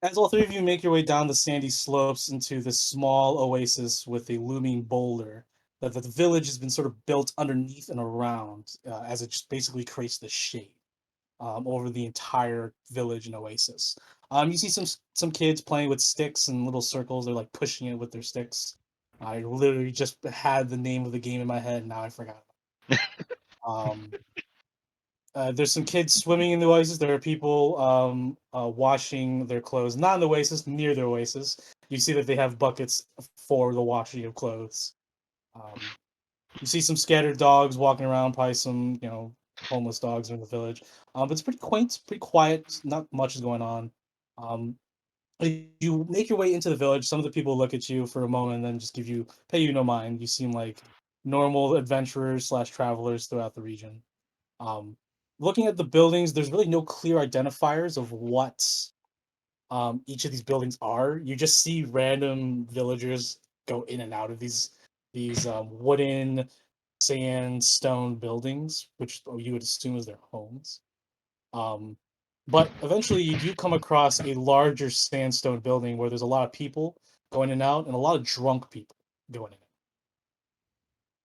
As all three of you make your way down the sandy slopes into this small oasis with a looming boulder, that the village has been sort of built underneath and around, as it just basically creates the shade over the entire village and oasis. You see some kids playing with sticks and little circles. They're like pushing it with their sticks. I literally just had the name of the game in my head. Now I forgot. Um, there's some kids swimming in the oasis. There are people washing their clothes, not in the oasis, near the oasis. You see that they have buckets for the washing of clothes. Um, you see some scattered dogs walking around, probably some homeless dogs in the village. But it's pretty quaint, pretty quiet. Not much is going on. Um, you make your way into the village. Some of the people look at you for a moment and then just pay you no mind. You seem like normal adventurers slash travelers throughout the region. Um, Looking at the buildings, there's really no clear identifiers of what each of these buildings are. You just see random villagers go in and out of these wooden, sandstone buildings, which you would assume is their homes. Um, but eventually, you do come across a larger sandstone building where there's a lot of people going in and out, and a lot of drunk people going in and out.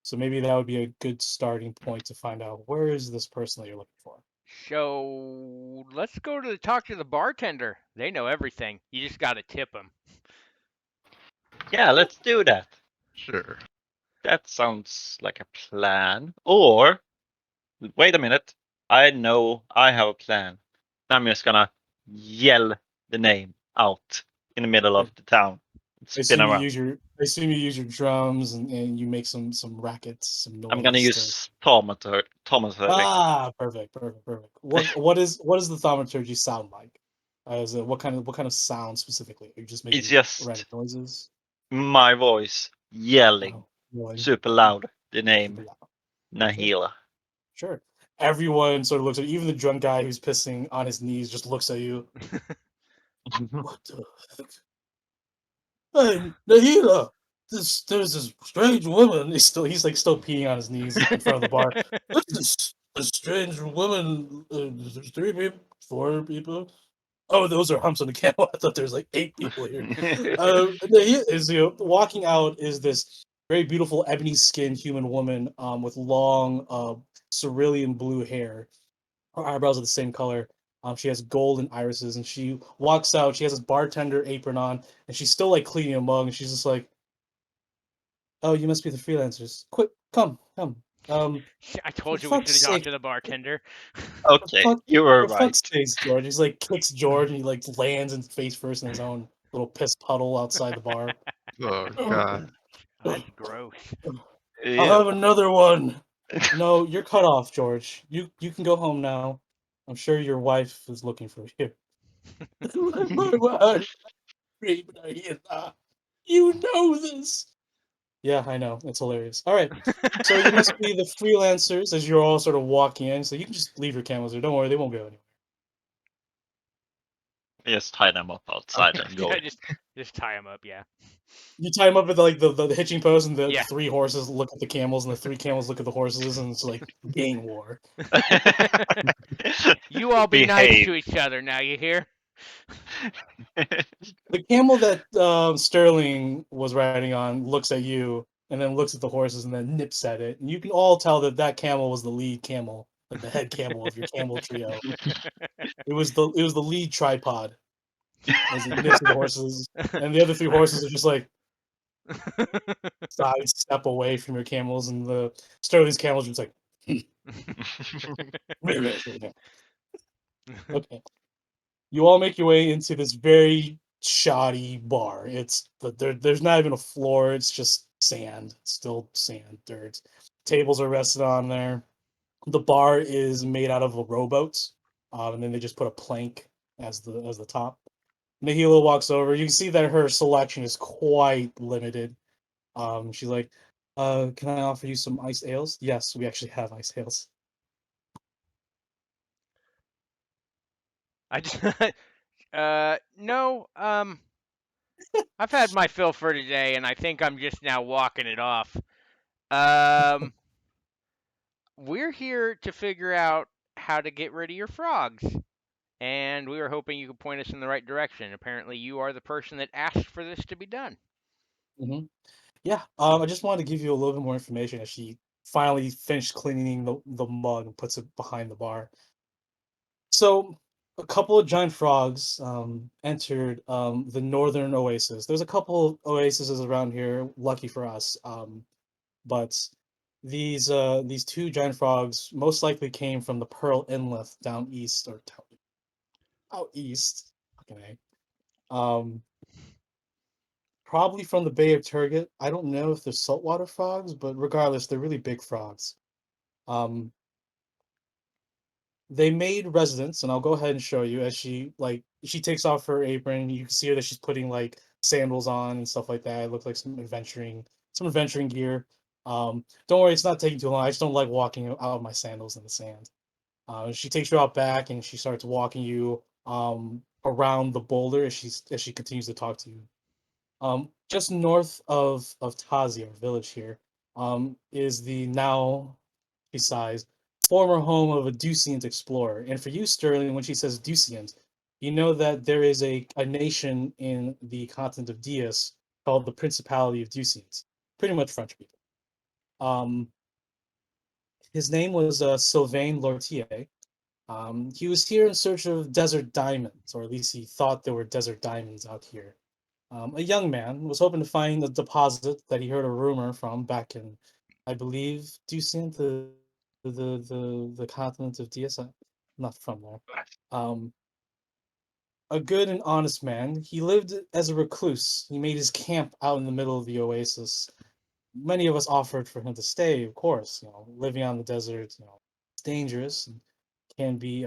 So maybe that would be a good starting point to find out where is this person that you're looking for. So let's go to talk to the bartender. They know everything. You just got to tip them. Yeah, let's do that. Sure. That sounds like a plan. Or wait a minute. I know I have a plan. I'm just gonna yell the name out in the middle of the town. Spin around. I assume you use your drums and you make some rackets, some I'm gonna noise to. use thaumaturgy. Perfect, perfect, perfect. What is the thaumaturgy sound like? What kind of sound specifically? Are you just It's making random just noises? my voice yelling Oh, really? super loud the name Super loud. Sure, Nahila. sure. Everyone sort of looks at you. Even the drunk guy who's pissing on his knees just looks at you. What the heck? Hey, Nahila, there's this strange woman. He's like still peeing on his knees in front of the bar. There's this strange woman. There's three people, four people. Oh, those are humps on the camel. I thought there was like eight people here. Nahila is walking out is this very beautiful ebony skinned human woman with long cerulean blue hair. Her eyebrows are the same color. She has golden irises, and she walks out. She has this bartender apron on, and she's still like cleaning a mug. And she's just like, "Oh, you must be the freelancers. Quick, come, come. I For told you we should fuck's have talked sake, to the bartender. for Okay, fuck, you were for fuck's right. sake, George." He's like kicks George, and he like lands in face first in his own little piss puddle outside the bar. Oh God. "Ugh, Oh, ugh, that's gross. ugh. I'll Ew. have another one. No, you're cut off, George. You can go home now. I'm sure your wife is looking for you. My wife. You know this. Yeah, I know. It's hilarious. All right. So you must be the freelancers as you're all sort of walking in. So you can just leave your camels there. Don't worry, they won't go anywhere. I just tie them up outside and go. Yeah, just tie them up. Yeah. You tie them up with like the hitching post, and the Yeah. three horses look at the camels, and the three camels look at the horses, and it's like gang war. You all be nice Behave. to each other now. You hear? The camel that Sterling was riding on looks at you, and then looks at the horses, and then nips at it, and you can all tell that that camel was the lead camel, like the head camel of your camel trio. It was the lead tripod as it nips at the horses, and the other three horses are just like sidestep away from your camels, and the Sterling's camels are just like, okay. You all make your way into this very shoddy bar. There's not even a floor. It's just sand, still sand, dirt. Tables are rested on there. The bar is made out of a rowboat, and then they just put a plank as the top. Nahila walks over. You can see that her selection is quite limited. She's like, "Can I offer you some iced ales?" Yes, we actually have iced ales. I just no. I've had my fill for today, and I think I'm just now walking it off. Um, we're here to figure out how to get rid of your frogs, and we were hoping you could point us in the right direction. Apparently, you are the person that asked for this to be done. Hmm. Yeah, I just wanted to give you a little bit more information as she finally finished cleaning the mug and puts it behind the bar. So, a couple of giant frogs entered the northern oasis. There's a couple of oases around here, lucky for us. But these two giant frogs most likely came from the Pearl Inlet down east or down out east. Okay. Um, Probably from the Bay of Turget. I don't know if they're saltwater frogs, but regardless, they're really big frogs. Um, they made residence, and I'll go ahead and show you as she takes off her apron. You can see her that she's putting like sandals on and stuff like that. It looks like some adventuring gear. Don't worry, it's not taking too long. I just don't like walking out of my sandals in the sand. She takes you out back, and she starts walking you around the boulder as she continues to talk to you. Just north of Tazi, our village here, is the now, besides, former home of a Duciant explorer. And for you, Sterling, when she says Duciant, you know that there is a nation in the continent of Dias called the Principality of Ducians. Pretty much French people. Um, his name was Sylvain Lortier. He was here in search of desert diamonds, or at least he thought there were desert diamonds out here. A young man was hoping to find a deposit that he heard a rumor from back in, I believe, Ducent, the continent of Dias. I'm not from there. Um, a good and honest man. He lived as a recluse. He made his camp out in the middle of the oasis. Many of us offered for him to stay, of course. Living on the desert, it's dangerous and can be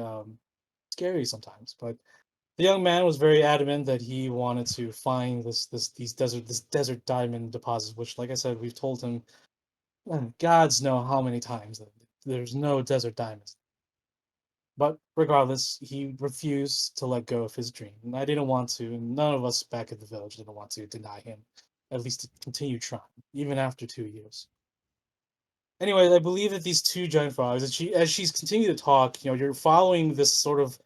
scary sometimes. But the young man was very adamant that he wanted to find this desert diamond deposit, which, like I said, we've told him, gods know how many times that there's no desert diamonds. But regardless, he refused to let go of his dream, and I didn't want to, and none of us back at the village didn't want to deny him, at least to continue trying, even after 2 years. Anyway, I believe that these two giant frogs, as she's continued to talk, you're following this sort of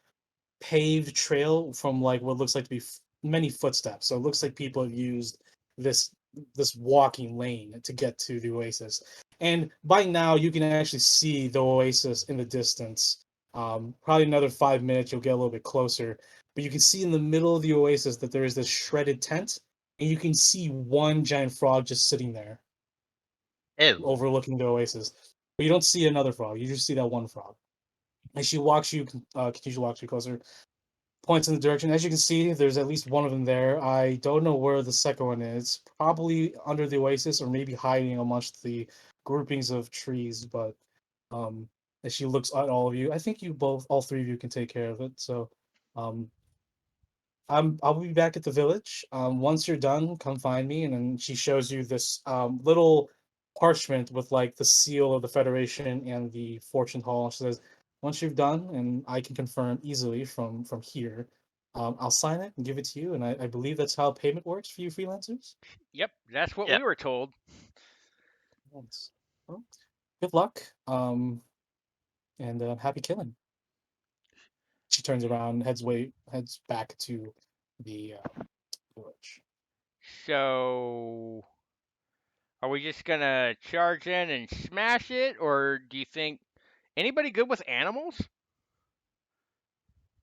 paved trail from like what looks like to be many footsteps. So it looks like people have used this this walking lane to get to the oasis. And by now you can actually see the oasis in the distance. Probably another 5 minutes you'll get a little bit closer, but you can see in the middle of the oasis that there is this shredded tent, and you can see one giant frog just sitting there Oh, overlooking the oasis. But you don't see another frog. You just see that one frog. And she walks you, continues to walk you closer, points in the direction. As you can see, there's at least one of them there. I don't know where the second one is. Probably under the oasis, or maybe hiding amongst the groupings of trees. But um, as she looks at all of you, I think all three of you, can take care of it. So um, I'll be back at the village. Once you're done, come find me. And then she shows you this little parchment with like the seal of the Federation and the fortune hall. She says, once you've done, and I can confirm easily from here, I'll sign it and give it to you, and I believe that's how payment works for you freelancers. Yep, that's what Yeah. we were told. Yes. Well, good luck. And happy killing. She turns around, heads back to the village. So, are we just gonna charge in and smash it, or do you think anybody good with animals?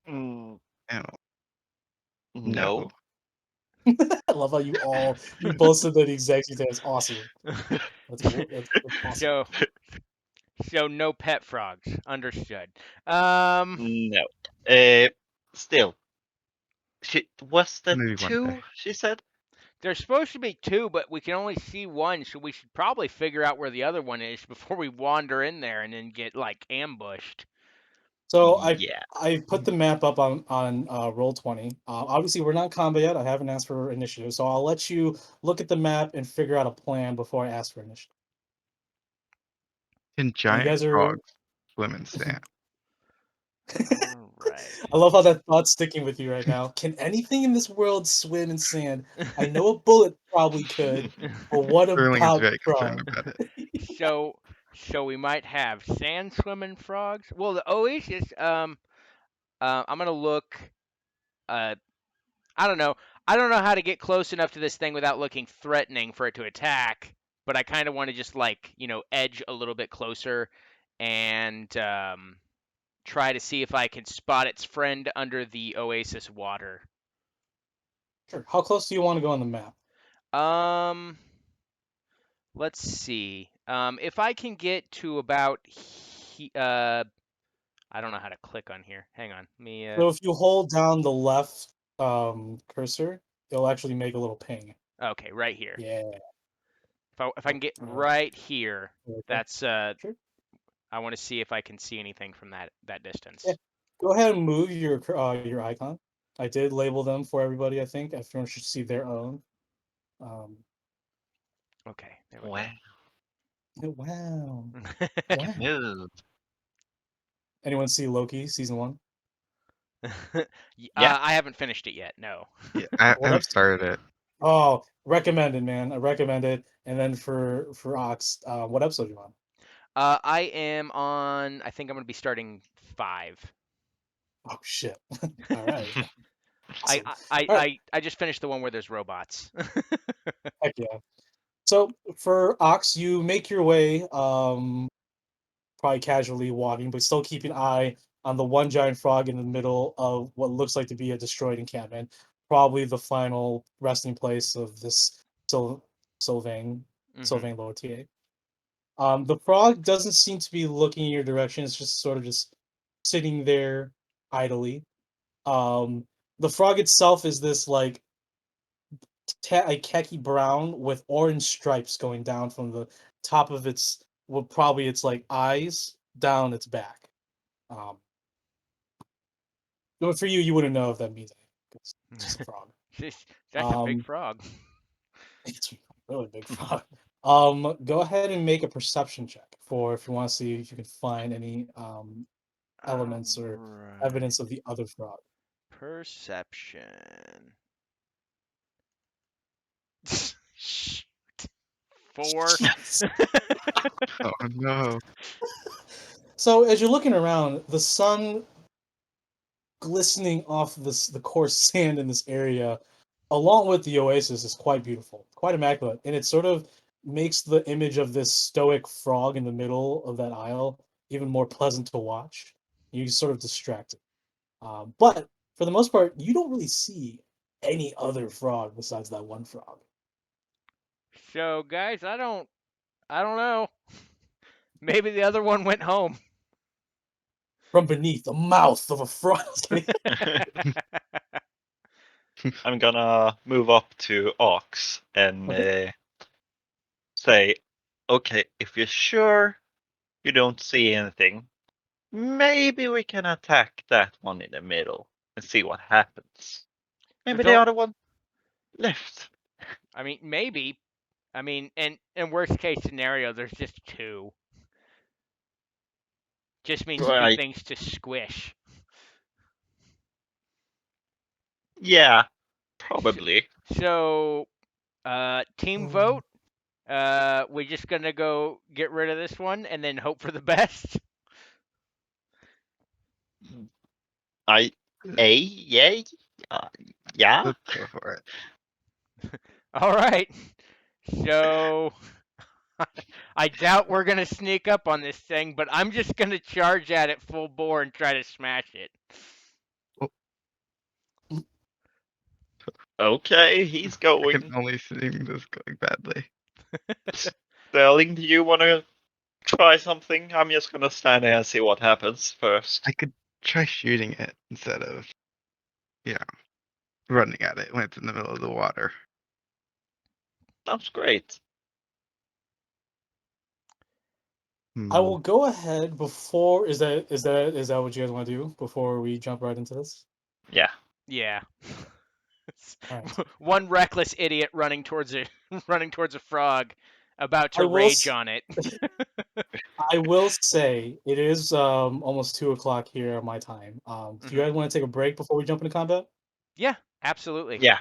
Mm, No, no. no. I love how you both said that exact same thing. It's awesome. That's awesome. so, so no pet frogs. Understood. No. Uh, Still, was that Maybe one day. 2? She said. There's supposed to be two, but we can only see one, so we should probably figure out where the other one is before we wander in there and then get like ambushed. So Yeah. I put the map up on roll 20. Obviously, we're not in combat yet. I haven't asked for initiative, so I'll let you look at the map and figure out a plan before I ask for initiative. Can You giant guys are. frogs swim in sand? All right. I love how that thought's sticking with you right now. Can anything in this world swim in sand? I know a bullet probably could, but what Sterling is about very concerned frog? about it. so, so we might have sand swimming frogs. Well, the oasis. I'm gonna look. Uh, I don't know. I don't know how to get close enough to this thing without looking threatening for it to attack. But I kind of want to just like edge a little bit closer and try to see if I can spot its friend under the oasis water. Sure. How close do you want to go on the map? Um, let's see. If I can get to about I don't know how to click on here. Hang on. Let me So if you hold down the left cursor, it'll actually make a little ping. okay, right here. Yeah. If I can get Uh, right here, right there. that's Sure. I want to see if I can see anything from that Yeah. distance. Go ahead and move your icon. I did label them for everybody. I think everyone should see their own. Um, Okay, there we Wow. wow. go. I can Wow. move. Anyone see Loki season one? Yeah. I haven't finished it yet. No. Yeah, I What haven't episode? started it. Oh, recommended, man. I recommend it. And then for Ox, what episode you on? I am on. I think I'm gonna be starting 5. Oh shit. All right. I, Awesome. I I All right. I just finished the one where there's robots. Heck yeah. So for Ox, you make your way, probably casually walking, but still keep an eye on the one giant frog in the middle of what looks like to be a destroyed encampment. Probably the final resting place of this Sylvain hmm Sylvain Lortier. The frog doesn't seem to be looking in your direction. It's just sort of just sitting there idly. Um, the frog itself is this like a khaki brown with orange stripes going down from the top of its, well, probably its like eyes down its back. Um, but for you, you wouldn't know if that means anything. It's just a frog. That's a big Um, frog. it's a really big frog. Go ahead and make a perception check for if you want to see if you can find any elements or Alright. evidence of the other frog. Perception. Shoot. 4. Oh no. So as you're looking around, the sun glistening off the coarse sand in this area, along with the oasis, is quite beautiful, quite immaculate, and it sort of makes the image of this stoic frog in the middle of that aisle even more pleasant to watch. You sort of distracted, but for the most part, you don't really see any other frog besides that one frog. So guys, I don't know. Maybe the other one went home. From beneath the mouth of a frog. I'm gonna move up to Ox and Okay. say, okay, if you're sure you don't see anything, maybe we can attack that one in the middle and see what happens. Maybe There's the all, other one left. I mean, maybe. I mean, and in worst case scenario, there's just 2. Just means 2 Right. things to squish. Yeah, probably. So, team vote. We're just gonna go get rid of this one and then hope for the best. Yay? Yeah? Let's go for it. All right. So, I doubt we're gonna sneak up on this thing, but I'm just gonna charge at it full bore and try to smash it. Okay, he's I can going. only see this going badly. Sterling, do you want to try something? I'm just gonna stand there and see what happens first. I could try shooting it instead of, you know, running at it when it's in the middle of the water. Sounds great. I will Hmm. go ahead before. Is that what you guys want to do before we jump right into this? Yeah. Yeah. All right. One reckless idiot running towards a running towards a frog, about I to will. rage on it. I will say it is almost 2 o'clock here on my time. Do you Mhm. guys want to take a break before we jump into combat? Yeah, absolutely. Yeah.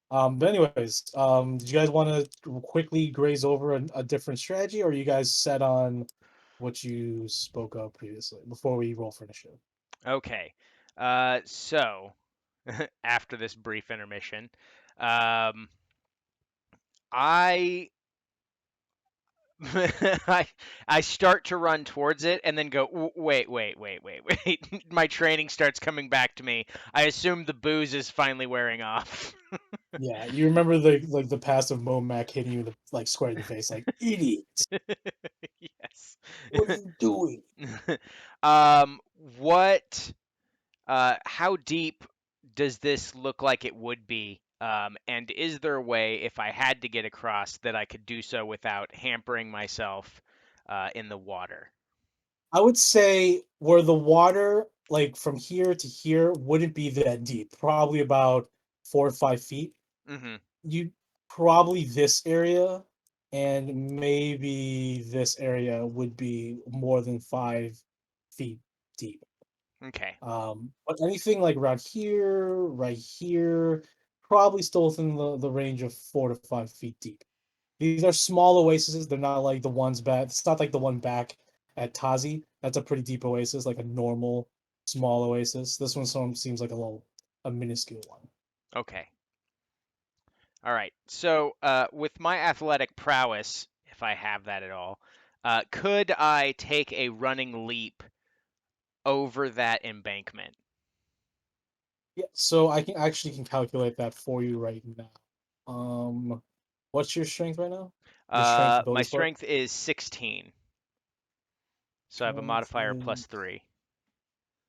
But anyways, did you guys want to quickly graze over a different strategy, or are you guys set on what you spoke of previously before we roll for initiative? Okay. So after this brief intermission, um, I I I start to run towards it and then go, wait. My training starts coming back to me. I assume the booze is finally wearing off. Yeah, you remember the passive Momac hitting you in the square in the face, like idiot. Yes. What are you doing? um, what how deep does this look like it would be? And is there a way, if I had to get across, that I could do so without hampering myself in the water? I would say where the water, like from here to here, wouldn't be that deep. Probably about 4 or 5 feet. Mm-hmm. You probably this area and maybe this area would be more than 5 feet deep. Okay. But anything like around here, right here, probably still within the range of 4 to 5 feet deep. These are small oases. They're not like the ones back. It's not like the one back at Tazi. That's a pretty deep oasis, like a normal small oasis. This one seems like a minuscule one. Okay. All right. So, with my athletic prowess, if I have that at all, could I take a running leap over that embankment? Yeah, so I can calculate that for you right now. What's your strength right now? Your strength My ability score? strength is 16, so I have a Strength modifier plus is 3.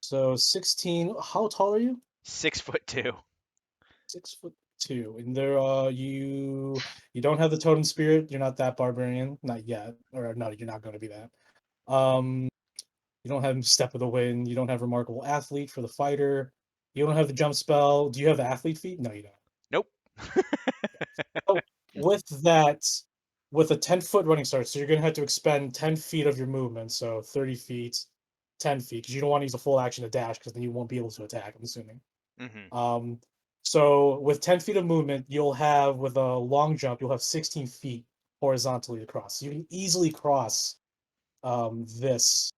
so 16. How tall are you? 6'2". 6'2", and you don't have the totem spirit. You're not that barbarian, not yet, or no, you're not going to be that. Um, you don't have step of the wind. You don't have remarkable athlete for the fighter. You don't have the jump spell. Do you have the athlete feat? No, you don't. Nope. So with that, with a 10-foot running start, so you're going to have to expend 10 feet of your movement, so 30 feet, 10 feet, because you don't want to use a full action to dash, because then you won't be able to attack. I'm assuming. Hmm. Um, so with 10 feet of movement, you'll have with a long jump, you'll have 16 feet horizontally across. So you can easily cross this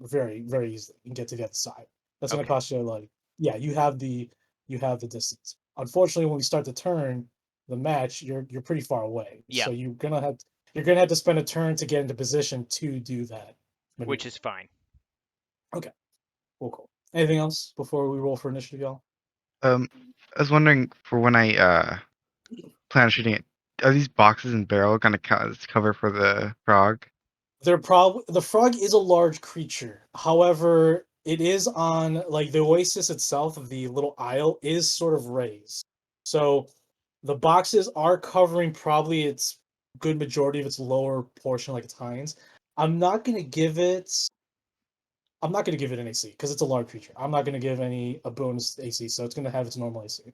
very, very easily and get to the other side. That's going to Okay. cost you yeah, you have the distance. Unfortunately, when we start the turn, the match, you're pretty far away. So Yep. you're gonna have to spend a turn to get into position to do that Which maneuver. is fine. Okay, cool. Anything else before we roll for initiative, y'all? Um, I was wondering for when I plan on shooting it, are these boxes and barrel gonna count as cover for the frog? The frog is a large creature. However, it is on like the oasis itself, the little isle is sort of raised. So the boxes are covering probably its good majority of its lower portion, like its hinds. I'm not gonna give it I'm not gonna give it an AC because it's a large creature. I'm not gonna give any a bonus AC, so it's gonna have its normal AC.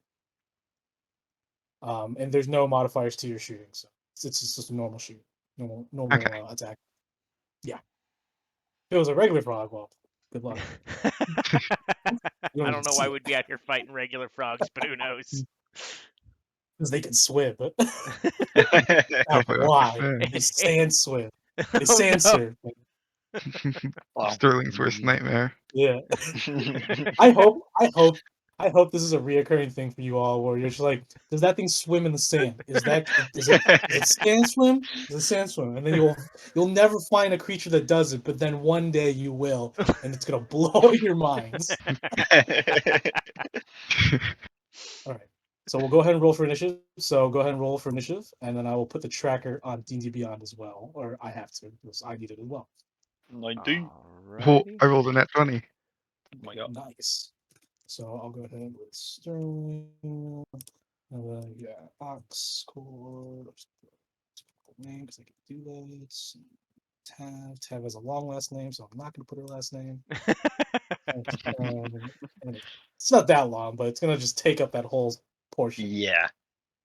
And there's no modifiers to your shooting, so it's just a normal shoot, normal Okay. attack. Yeah. If it was a regular frog, well, good luck. You don't I even don't know see why it we'd be out here fighting regular frogs, but who knows? because they can swim. But that's Hopefully that's why the they sand swim. They Oh sand no! surf. thing. Wow. Sterling's worst nightmare. Yeah. I hope this is a reoccurring thing for you all, where you're just like, does that thing swim in the sand? Is it sand swim? Is it sand swim? And then you'll never find a creature that does it, but then one day you will, and it's gonna blow your minds. All right. So we'll go ahead and roll for initiative. So go ahead and roll for initiative, and then I will put the tracker on D&D Beyond as well, or I have to because I need it as well. 19. Oh, Alrighty. I rolled a net 20. Oh my god. Nice. So I'll go ahead with Sterling. And then Ox Core. Name because I can do this. Tav has a long last name, so I'm not going to put her last name. And it's not that long, but it's going to just take up that whole portion. Yeah.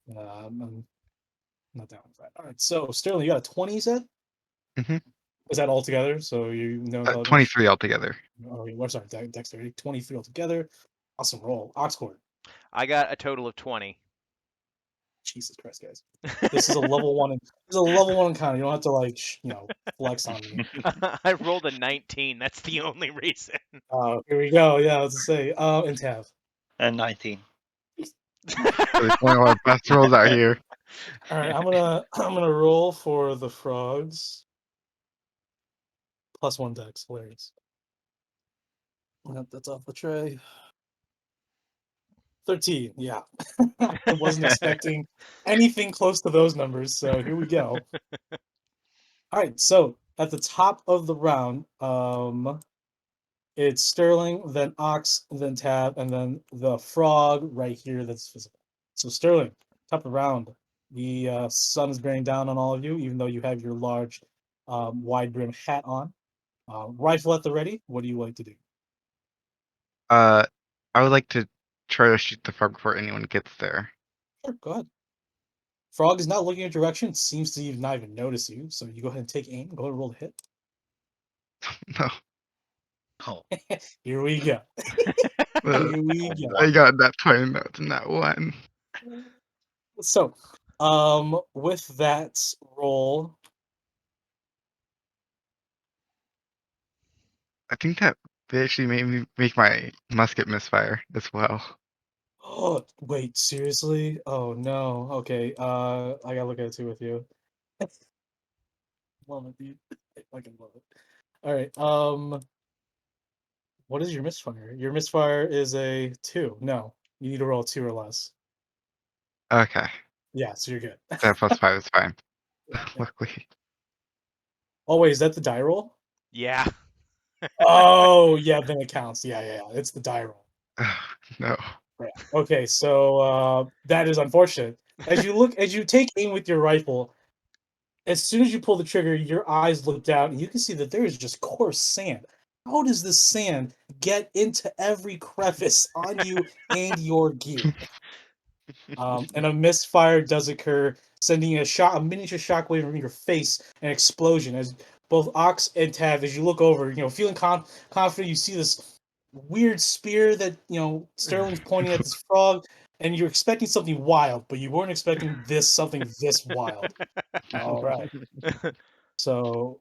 I'm not down with that. All right, so Sterling, you got a 20, you said? hmm Is that all together? So you know intelligence? 23 altogether. Oh, sorry, dexterity. 23 altogether. Awesome roll. Oxcord. I got a total of 20. Jesus Christ, guys. This is a level one. This is a level one encounter. You don't have to like, flex on me. I rolled a 19. That's the only reason. Here we go. Yeah, let's say. And Tav. And 19. Really pulling all our best rolls out here. All right, I'm gonna roll for the frogs. +1 dex. Hilarious. Yep, that's off the tray. 13. Yeah, I wasn't expecting anything close to those numbers. So here we go. All right, so at the top of the round, it's Sterling, then Ox, then Tab, and then the frog right here that's visible. So Sterling, top of the round. The sun is bearing down on all of you, even though you have your large, wide brim hat on. Rifle at the ready. What do you like to do? I would like to try to shoot the frog before anyone gets there. Sure, go ahead. Frog is not looking your direction. Seems to not even notice you. So you go ahead and take aim. Go ahead and roll the hit. No, Oh. Here we go. Here we go. I got that 20 notes in that one. So, with that roll, I think that they actually made me make my musket misfire as well. oh wait, seriously? Oh no. Okay, I gotta look at it too with you. Love it, dude. I fucking love it. All right. What is your misfire? Your misfire is a 2. No, you need to roll 2 or less. Okay, Yeah, so you're good. that +5 is fine. Yeah. Luckily. Oh wait, is that the die roll? Yeah. Oh yeah, then it counts. Yeah. It's the die roll. No. Right. Okay, so that is unfortunate. As you take aim with your rifle, as soon as you pull the trigger, your eyes look down and you can see that there is just coarse sand. How does this sand get into every crevice on you and your gear? And a misfire does occur, sending a miniature shockwave from your face, an explosion. As both Ox and Tav, as you look over, feeling confident, you see this weird spear that Sterling's pointing at this frog, and you're expecting something wild, but you weren't expecting something this wild. All right. So,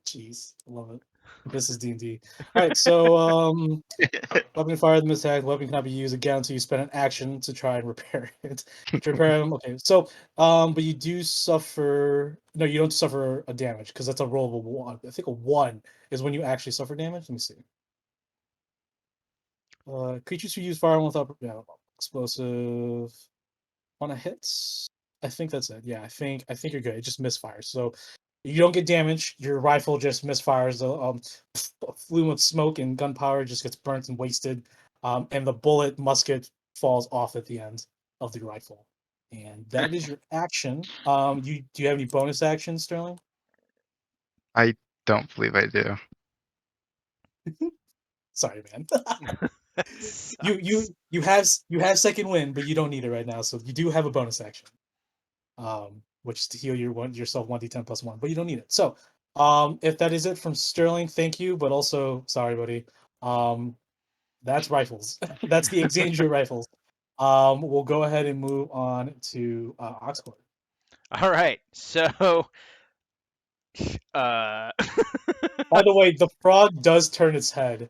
jeez, I love it. This is D&D. All right, so weapon fired the mishap. Weapon cannot be used again until you spend an action to try and repair it. To repair them, okay. So, but you do suffer. No, you don't suffer a damage because that's a roll of a 1. I think a 1 is when you actually suffer damage. Let me see. Creatures who use firearm without explosive on a hit. I think that's it. Yeah, I think you're good. It just misfires. So you don't get damage. Your rifle just misfires. A flume of smoke and gunpowder just gets burnt and wasted. And the musket falls off at the end of the rifle. And that is your action. Do you have any bonus actions, Sterling? I don't believe I do. Sorry, man. You Sucks. you have second wind, but you don't need it right now. So you do have a bonus action, which is to heal yourself 1d10 plus 1, but you don't need it. So, if that is it from Sterling, thank you, but also sorry, buddy. Um, that's rifles. That's the Exandria rifles. We'll go ahead and move on to Oxford. All right. So, uh, By the way, the frog does turn its head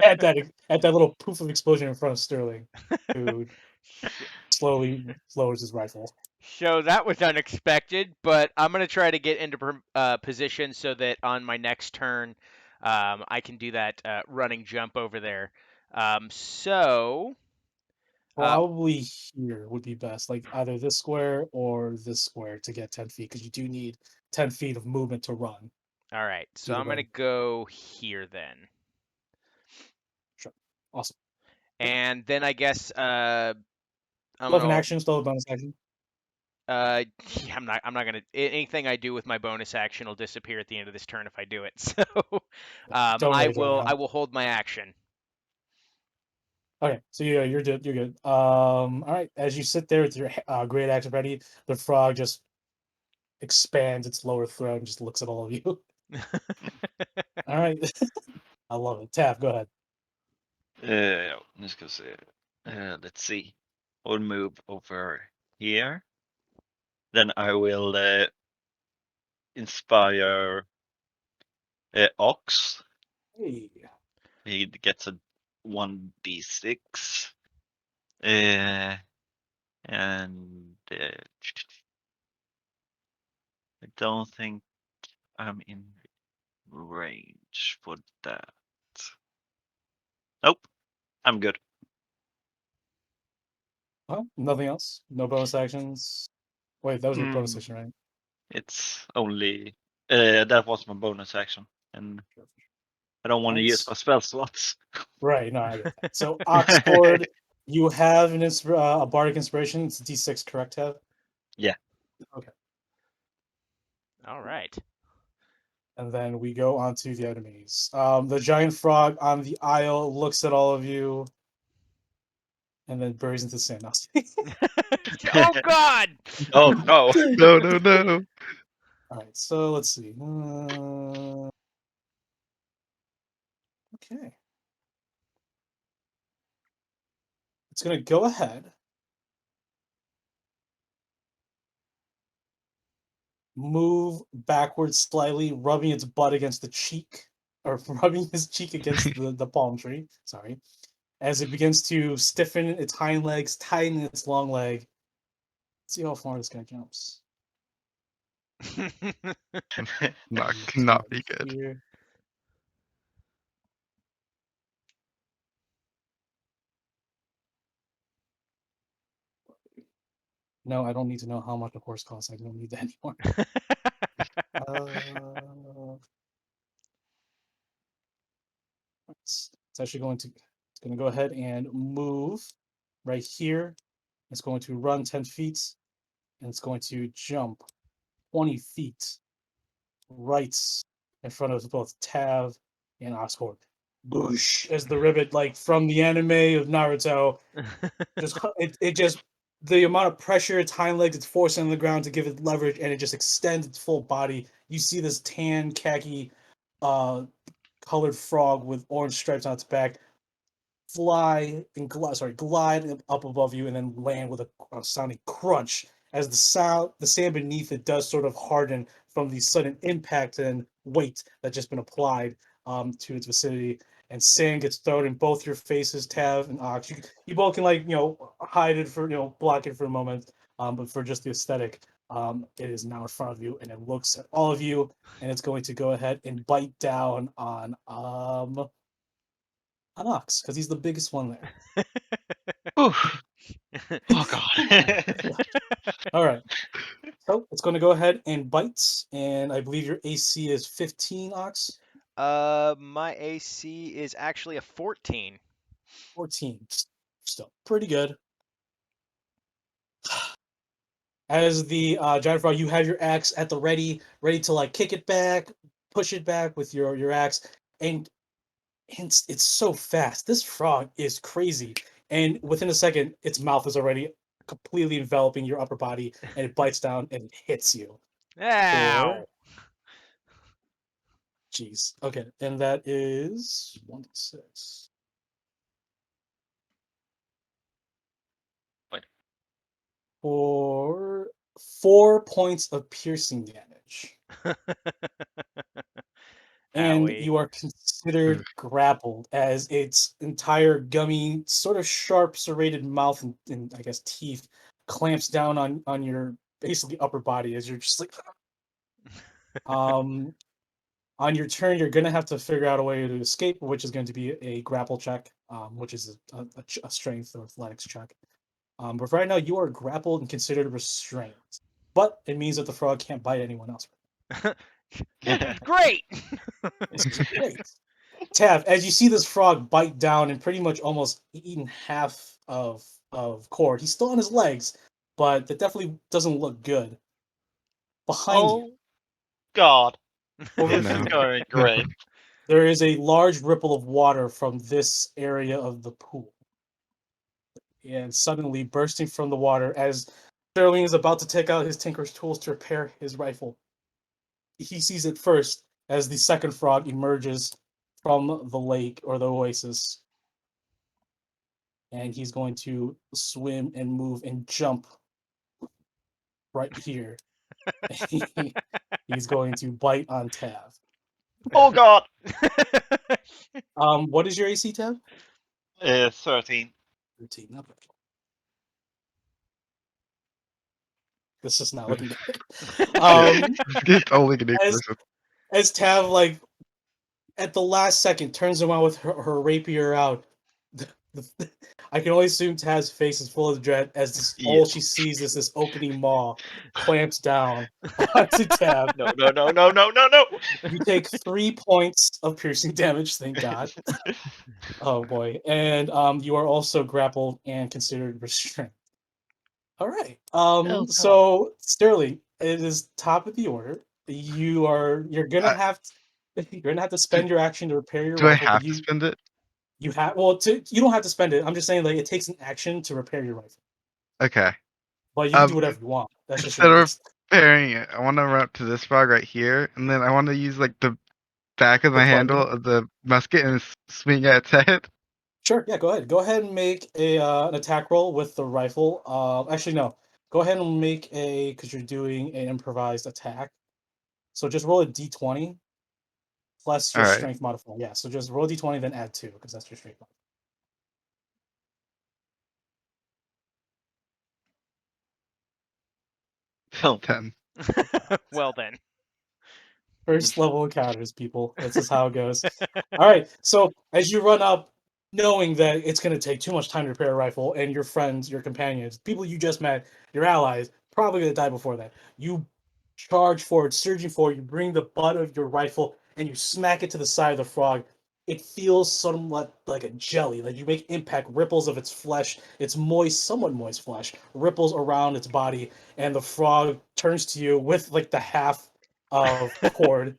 at that little poof of explosion in front of Sterling, who sh- slowly lowers his rifle. so that was unexpected, but I'm gonna try to get into position so that on my next turn, I can do that running jump over there. So, uh, Probably here would be best, like either this square or this square to get 10 feet, because you do need 10 feet of movement to run. all right. So Do the I'm gonna run. go here then, Sure. Awesome. and then I guess I'm Still have an gonna. action, still have a bonus action. Yeah, I'm not gonna. Anything I do with my bonus action will disappear at the end of this turn if I do it. So, Don't worry, Jordan. I will hold my action. Okay, so you're good. You're good. All right. As you sit there with your great action ready, the frog just expands its lower throat and just looks at all of you. All right. I love it. Taff, go ahead. Ja, nu ska vi se. Let's see. I'll move over here. Then I will inspire Ox. Hey. He gets a 1d6. And I don't think I'm in range for that. Nope, I'm good. Well, nothing else. No bonus actions. Wait, that was your bonus Mm, action, right? It's only that was my bonus action, and Sure. I don't want to use Right. my spell slots. Right. No, I get that. So Oxford, you have a bardic inspiration. It's D6, correct, Tav? Yeah. Okay. All right. And then we go on to the enemies. The giant frog on the aisle looks at all of you and then buries into sand. Oh God! Oh no. No, no, no. All right, so let's see. Okay, it's gonna go ahead, move backwards slightly, rubbing its butt against the cheek, or rubbing his cheek against the palm tree. Sorry, as it begins to stiffen its hind legs, tighten its long leg. Let's see how far this guy jumps. Not It's gonna not be be good. here. No, I don't need to know how much a horse costs. I don't need that anymore. Uh, it's actually it's going to go ahead and move right here. It's going to run 10 feet and it's going to jump 20 feet right in front of both Tav and Oxford. Boosh, as the ribbit, like from the anime of Naruto, it just the amount of pressure its hind legs it's forcing on the ground to give it leverage, and it just extends its full body. You see this tan khaki uh colored frog with orange stripes on its back glide up above you and then land with a sounding crunch as the sand beneath it does sort of harden from the sudden impact and weight that's just been applied to its vicinity. And sand gets thrown in both your faces, Tav and Ox. You both can hide it for block it for a moment, but for just the aesthetic, it is now in front of you and it looks at all of you, and it's going to go ahead and bite down on Ox because he's the biggest one there. Oof. Oh god. All right. So it's going to go ahead and bite, and I believe your AC is 15, Ox. My AC is actually a 14. 14. Still pretty good. As the giant frog, you have your axe at the ready to like kick it back, push it back with your axe, and And it's so fast. This frog is crazy. And within a second, its mouth is already completely enveloping your upper body, and it bites down and hits you. Ow! For jeez. Okay, and that is 1d6. Wait. For 4 points of piercing damage. And Owie. you are considered grappled as its entire gummy, sort of sharp, serrated mouth and I guess teeth clamps down on your basically upper body as you're just like um on your turn you're gonna have to figure out a way to escape, which is going to be a grapple check, which is a strength or athletics check. But right now you are grappled and considered restrained, but it means that the frog can't bite anyone else. Great! This is great. Tav, as you see this frog bite down and pretty much almost eaten half of Cord, he's still on his legs, but that definitely doesn't look good. Behind you, Oh God, over this is No. here, going great. there is a large ripple of water from this area of the pool. And suddenly, bursting from the water, as Sterling is about to take out his tinker's tools to repair his rifle, he sees it first as the second frog emerges from the lake or the oasis, and he's going to swim and move and jump right here. He's going to bite on Tav. Oh God, What is your AC, Tav? 13. 13. Okay. This is not looking good. It's only getting as worse. as Tav like at the last second turns around with her rapier out. I can only assume Tav's face is full of dread as this, Yeah. all she sees is this opening maw clamps down onto Tav. No, no, no, no, no, no, no. You take 3 points of piercing damage, thank God. Oh boy. And you are also grappled and considered restrained. All right. Oh God. So Sterling, it is top of the order. You're gonna Uh, have you're gonna have to do, spend your action to repair your do I rifle, but have to spend it? you have well to you don't have to spend it. I'm just saying like it takes an action to repair your rifle. Okay. But you can do Um, whatever you want. That's just your Instead of choice. repairing it, I want to run up to this frog right here, and then I want to use like the back of The my butt, handle yeah. of the musket and swing at its head. Sure, yeah, go ahead. Go ahead and make a an attack roll with the rifle. Actually no. Go ahead and make a because you're doing an improvised attack. So just roll a d20 plus All your right. strength modifier. Yeah, so just roll d20 then add 2 because that's your strength modifier. Oh, 10. Well then. First level encounters, people. This is how it goes. All right. So as you run up, knowing that it's going to take too much time to repair a rifle, and your friends, your companions, people you just met, your allies, probably going to die before that. You charge forward, surging forward. You bring the butt of your rifle and you smack it to the side of the frog. It feels somewhat like a jelly. Like you make impact, ripples of its flesh, its moist, somewhat moist flesh, ripples around its body, and the frog turns to you with like the half of cord,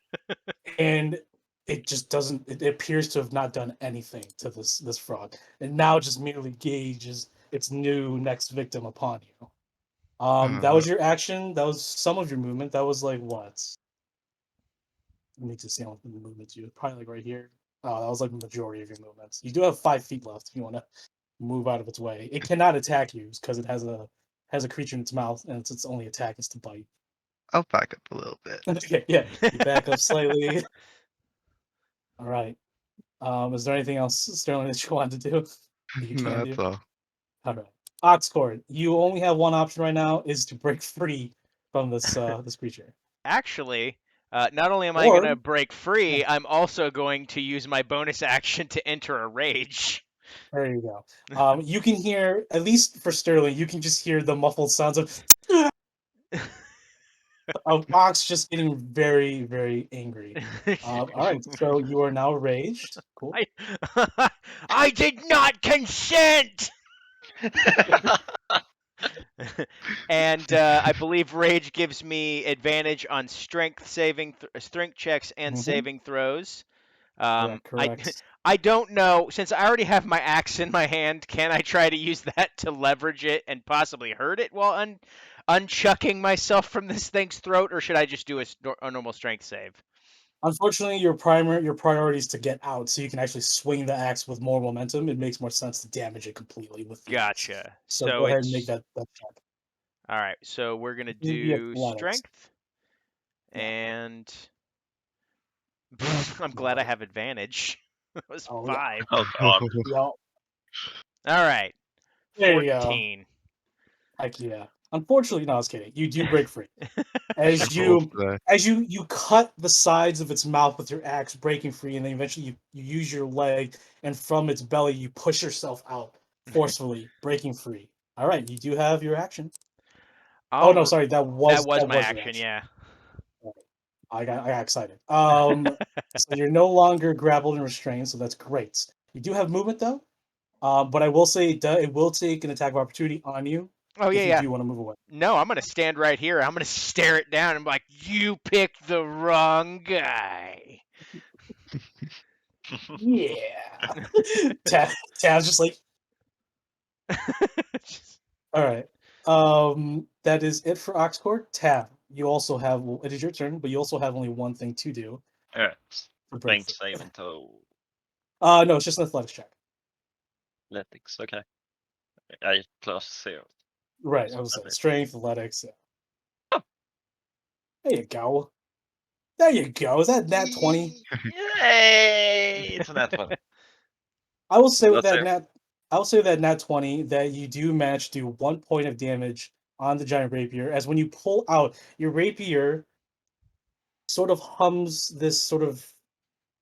and it just doesn't. It appears to have not done anything to this frog, and now just merely gauges its new next victim upon you. That Uh, was your action. That was some of your movement. That was like what? Let me just see how many movements you probably like right here. Oh, that was like the majority of your movements. You do have 5 feet left if you want to move out of its way. It cannot attack you because it has a creature in its mouth, and its only attack is to bite. I'll back up a little bit. Okay, yeah, you back up slightly. All right. Is there anything else, Sterling, that you want to do? That you No, can that's do? all. All right. Oxcord, you only have one option right now is to break free from this creature. Actually, not only am I going Or to break free, I'm also going to use my bonus action to enter a rage. there you go. You can hear, at least for Sterling, you can just hear the muffled sounds of Ox just getting very, very angry. All right, so you are now raged. Cool. I, I did not consent! And I believe rage gives me advantage on strength checks and Hmm. saving throws. Correct. I don't know, since I already have my axe in my hand, can I try to use that to leverage it and possibly hurt it while unchucking myself from this thing's throat, or should I just do a normal strength save? Unfortunately, your priority is to get out, so you can actually swing the axe with more momentum. It makes more sense to damage it completely with the axe. Gotcha. So So go ahead and make it's that check. all right. So we're gonna It's gonna be do athletics. strength, Yeah. and I'm glad I Right. have advantage. It was Oh yeah. 5. Oh god. Yeah. All right, There you go. 14. Heck yeah. Unfortunately, no, I was kidding. You do break free. As Let's roll you for that. as you cut the sides of its mouth with your axe, breaking free, and then eventually you use your leg, and from its belly you push yourself out forcefully, breaking free. All right, you do have your action. Oh no, sorry, that That was was my your action, action. yeah. I got excited. So you're no longer grappled and restrained, so that's great. You do have movement though, but I will say it will take an attack of opportunity on you Oh yeah, if you yeah. do want to move away. No, I'm gonna stand right here. I'm gonna stare it down and be like, "You picked the wrong guy." Yeah. Tav's just like, all right. That is it for Oxcord. Tab, you also have. Well, it is your turn, but you also have only one thing to do Alright. for Strength breakthrough. save and throw. No, it's just an athletics check. Athletics, okay. I +0. Right. I So was that saying is. strength, athletics. Yeah. Oh. There you go. There you go. Is that nat 20? Yay! It's a nat 20. I will say with That's that it. nat. I'll say with that nat 20 that you do manage to do 1 point of damage on the giant rapier. As when you pull out your rapier, sort of hums this sort of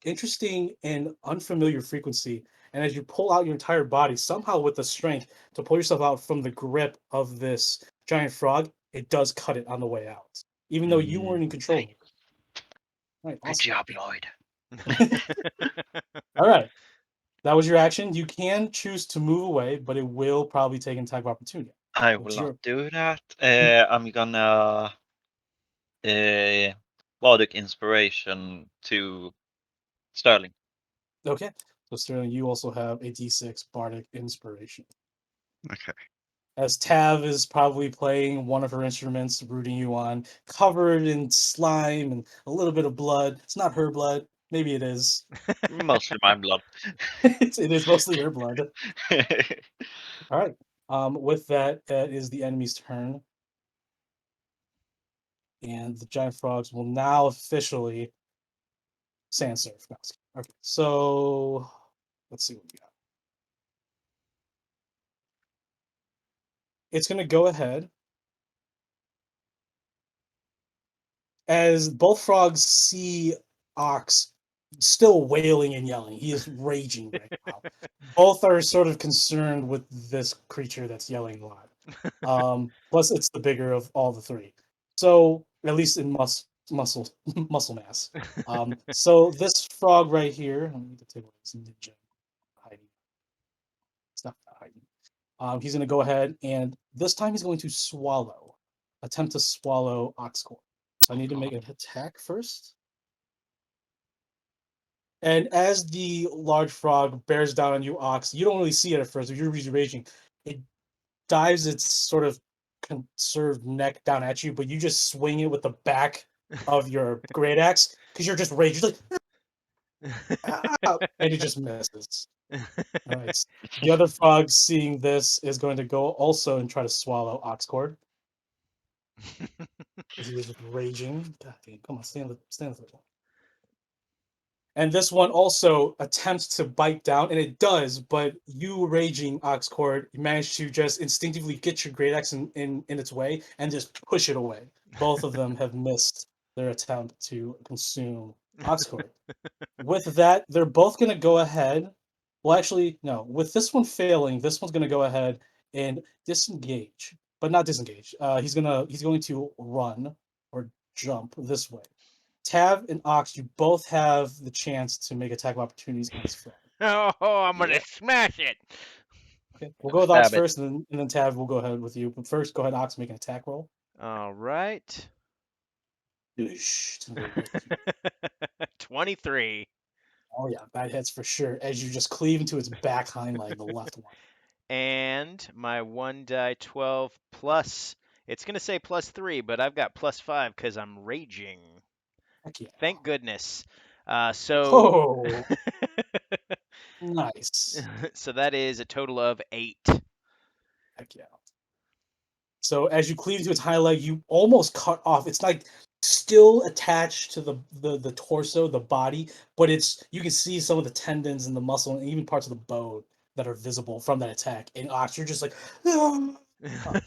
interesting and unfamiliar frequency. And as you pull out your entire body, somehow with the strength to pull yourself out from the grip of this giant frog, it does cut it on the way out, even though you weren't in control. Nice. All right, Good awesome. job, Lloyd. All right, that was your action. You can choose to move away, but it will probably take an attack of opportunity. I What's will not your do that. I'm gonna Bardic Inspiration to Sterling. okay? So Sterling, you also have a D6 Bardic Inspiration. Okay. As Tav is probably playing one of her instruments, rooting you on, covered in slime and a little bit of blood. It's not her blood. Maybe it is. Mostly my blood. It is mostly her blood. All right. With that, that is the enemy's turn. And the giant frogs will now officially sand surf. No, okay, so let's see what we got. It's going to go ahead as both frogs see Ox still wailing and yelling. He is raging right now. Both are sort of concerned with this creature that's yelling a lot. Plus, it's the bigger of all the three. So, at least in muscle muscle mass. So this frog right here, I need to take away this ninja hiding. It's not hiding. He's going to go ahead and this time he's going to swallow, attempt to swallow Oxcore. So I need to make an attack first. And as the large frog bears down on you, Ox, you don't really see it at first. If you're raging, it dives its sort of conserved neck down at you, but you just swing it with the back of your great axe because you're just raging. You're like, "Ah," and it just misses. All right. The other frog, seeing this, is going to go also and try to swallow Oxcord. Because he is just raging. God damn, come on, stand the and this one also attempts to bite down, and it does, but you raging Oxcord, you manage to just instinctively get your great axe in its way and just push it away. Both of them have missed their attempt to consume Oxcord. With that, they're both going to go ahead. Well, actually, no. With this one failing, this one's going to go ahead and disengage, but not disengage. He's going to run or jump this way. Tav and Ox, you both have the chance to make attack of opportunities on this frog. Oh, I'm gonna Yep. smash it. Okay, we'll go with Ox Stab it. first, and then Tav will go ahead with you. But first, go ahead, Ox, make an attack roll. All right. It's gonna go right here. 23. Oh yeah, that hits for sure. As you just cleave into its back hind leg, the left one. And my 1 die 12 plus, it's going to say +3, but I've got +5 because I'm raging. Heck yeah. Thank goodness. So, Oh, nice. so that is a total of 8. Heck yeah. So as you cleave to its hind leg, you almost cut off. It's like still attached to the torso, the body, but it's you can see some of the tendons and the muscle and even parts of the bone that are visible from that attack. And Ox, you're just like, "Ah!" Oh,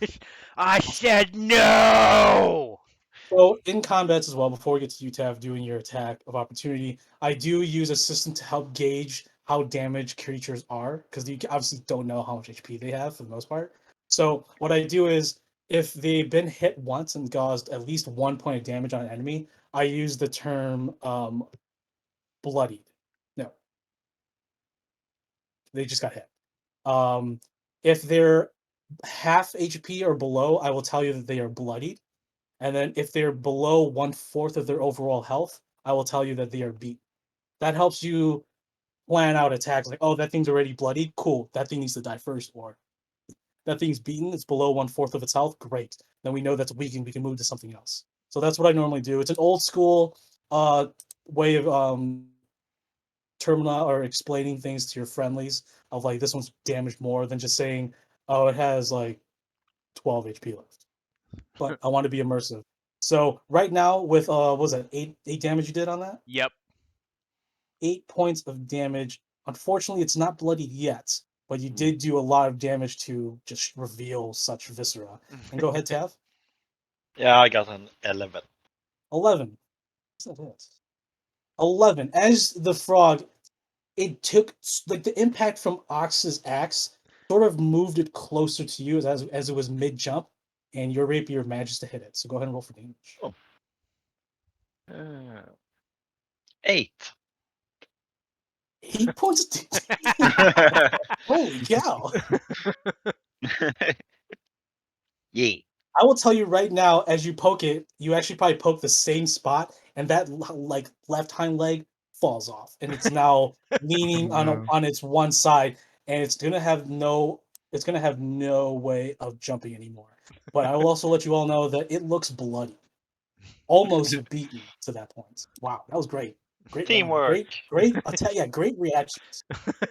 I awesome. said no! So in combats as well, before we get to you, Tav, doing your attack of opportunity, I do use a system to help gauge how damaged creatures are because you obviously don't know how much HP they have for the most part. So what I do is if they've been hit once and caused at least 1 point of damage on an enemy, I use the term bloodied. No, they just got hit. If they're half HP or below, I will tell you that they are bloodied. And then if they're below 1/4 of their overall health, I will tell you that they are beat. That helps you plan out attacks like, oh, that thing's already bloodied. Cool. That thing needs to die first. Or that thing's beaten. It's below 1/4 of its health. Great. Then we know that's weakened. We can move to something else. So that's what I normally do. It's an old school uh, way of terminal or explaining things to your friendlies of like this one's damaged more than just saying, oh, it has like 12 HP left. But I want to be immersive. So right now with what was that eight damage you did on that? Yep. 8 points of damage. Unfortunately, it's not bloodied yet, but you Mm. did do a lot of damage to just reveal such viscera. And go ahead, Tav. Yeah, I got an 11. 11. What's that hit? 11. As the frog, it took like the impact from Ox's axe sort of moved it closer to you as it was mid jump, and your rapier manages to hit it. So go ahead and roll for damage. Oh. 8. 8 points of damage. Holy cow. Yeah. I will tell you right now, as you poke it, you actually probably poke the same spot, and that like left hind leg falls off, and it's now leaning No. on its one side, and it's gonna have no way of jumping anymore. But I will also let you all know that it looks bloody, almost beaten to that point. Wow, that was great. Great round. Teamwork. Great attack. Yeah, great reactions.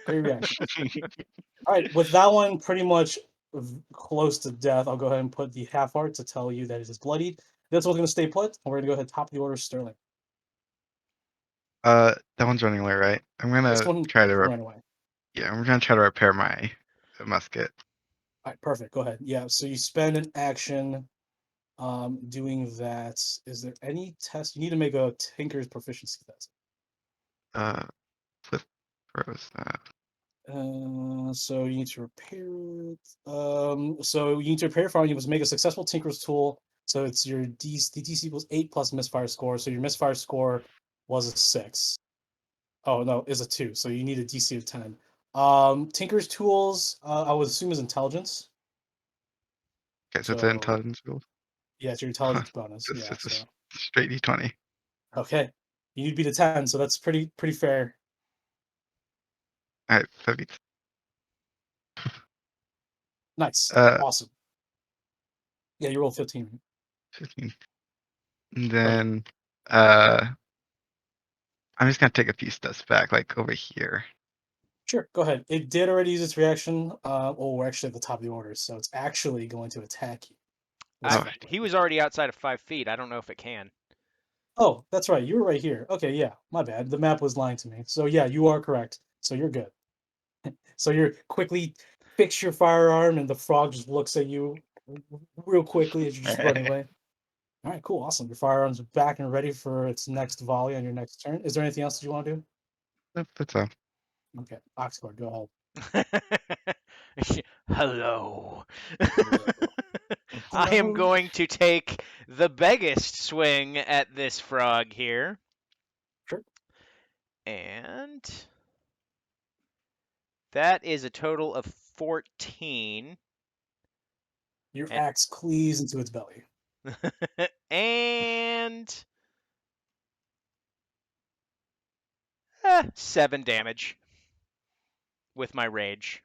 Great reactions. All right, with that one pretty much close to death, I'll go ahead and put the half art to tell you that it is bloodied. This one's going to stay put, and we're going to go ahead top of the order, Sterling. That one's running away, right? I'm This gonna one try to ran away. I'm gonna try to repair my musket. All right, perfect. Go ahead. Yeah, so you spend an action doing that. Is there any test? You need to make a Tinker's proficiency test. Flip throws that. So you need to repair it. So you need to repair fire. You must make a successful Tinker's tool. So it's your DC. The DC equals 8 plus misfire score. So your misfire score was a 6. Oh no, is a 2. So you need a DC of 10. Tinker's tools. I would assume is intelligence. Okay, so it's an So intelligence roll. yeah, it's your intelligence bonus. It's Yeah. just a So straight D20. okay, you need to beat a 10. So that's pretty fair. All right, that beats. Nice. Uh, Awesome. Yeah, you rolled 15. 15. And Perfect. then I'm just gonna take a few steps back, like over here. Sure, go ahead. It did already use its reaction. Oh, we're actually at the top of the order, so it's actually going to attack you. This Oh, frog. He was already outside of 5 feet. I don't know if it can. Oh, that's right. You were right here. Okay, yeah, my bad. The map was lying to me. So yeah, you are correct. So you're good. So you're quickly fix your firearm, and the frog just looks at you real quickly as you're just running away. All right, cool, awesome. Your firearm's back and ready for its next volley on your next turn. Is there anything else that you want to do? that's all. Okay, Oxford, go Hello. ahead. I am Hello. going to take the biggest swing at this frog here. Sure. And that is a total of 14. Your And, axe cleaves into its belly. and 7 damage with my rage.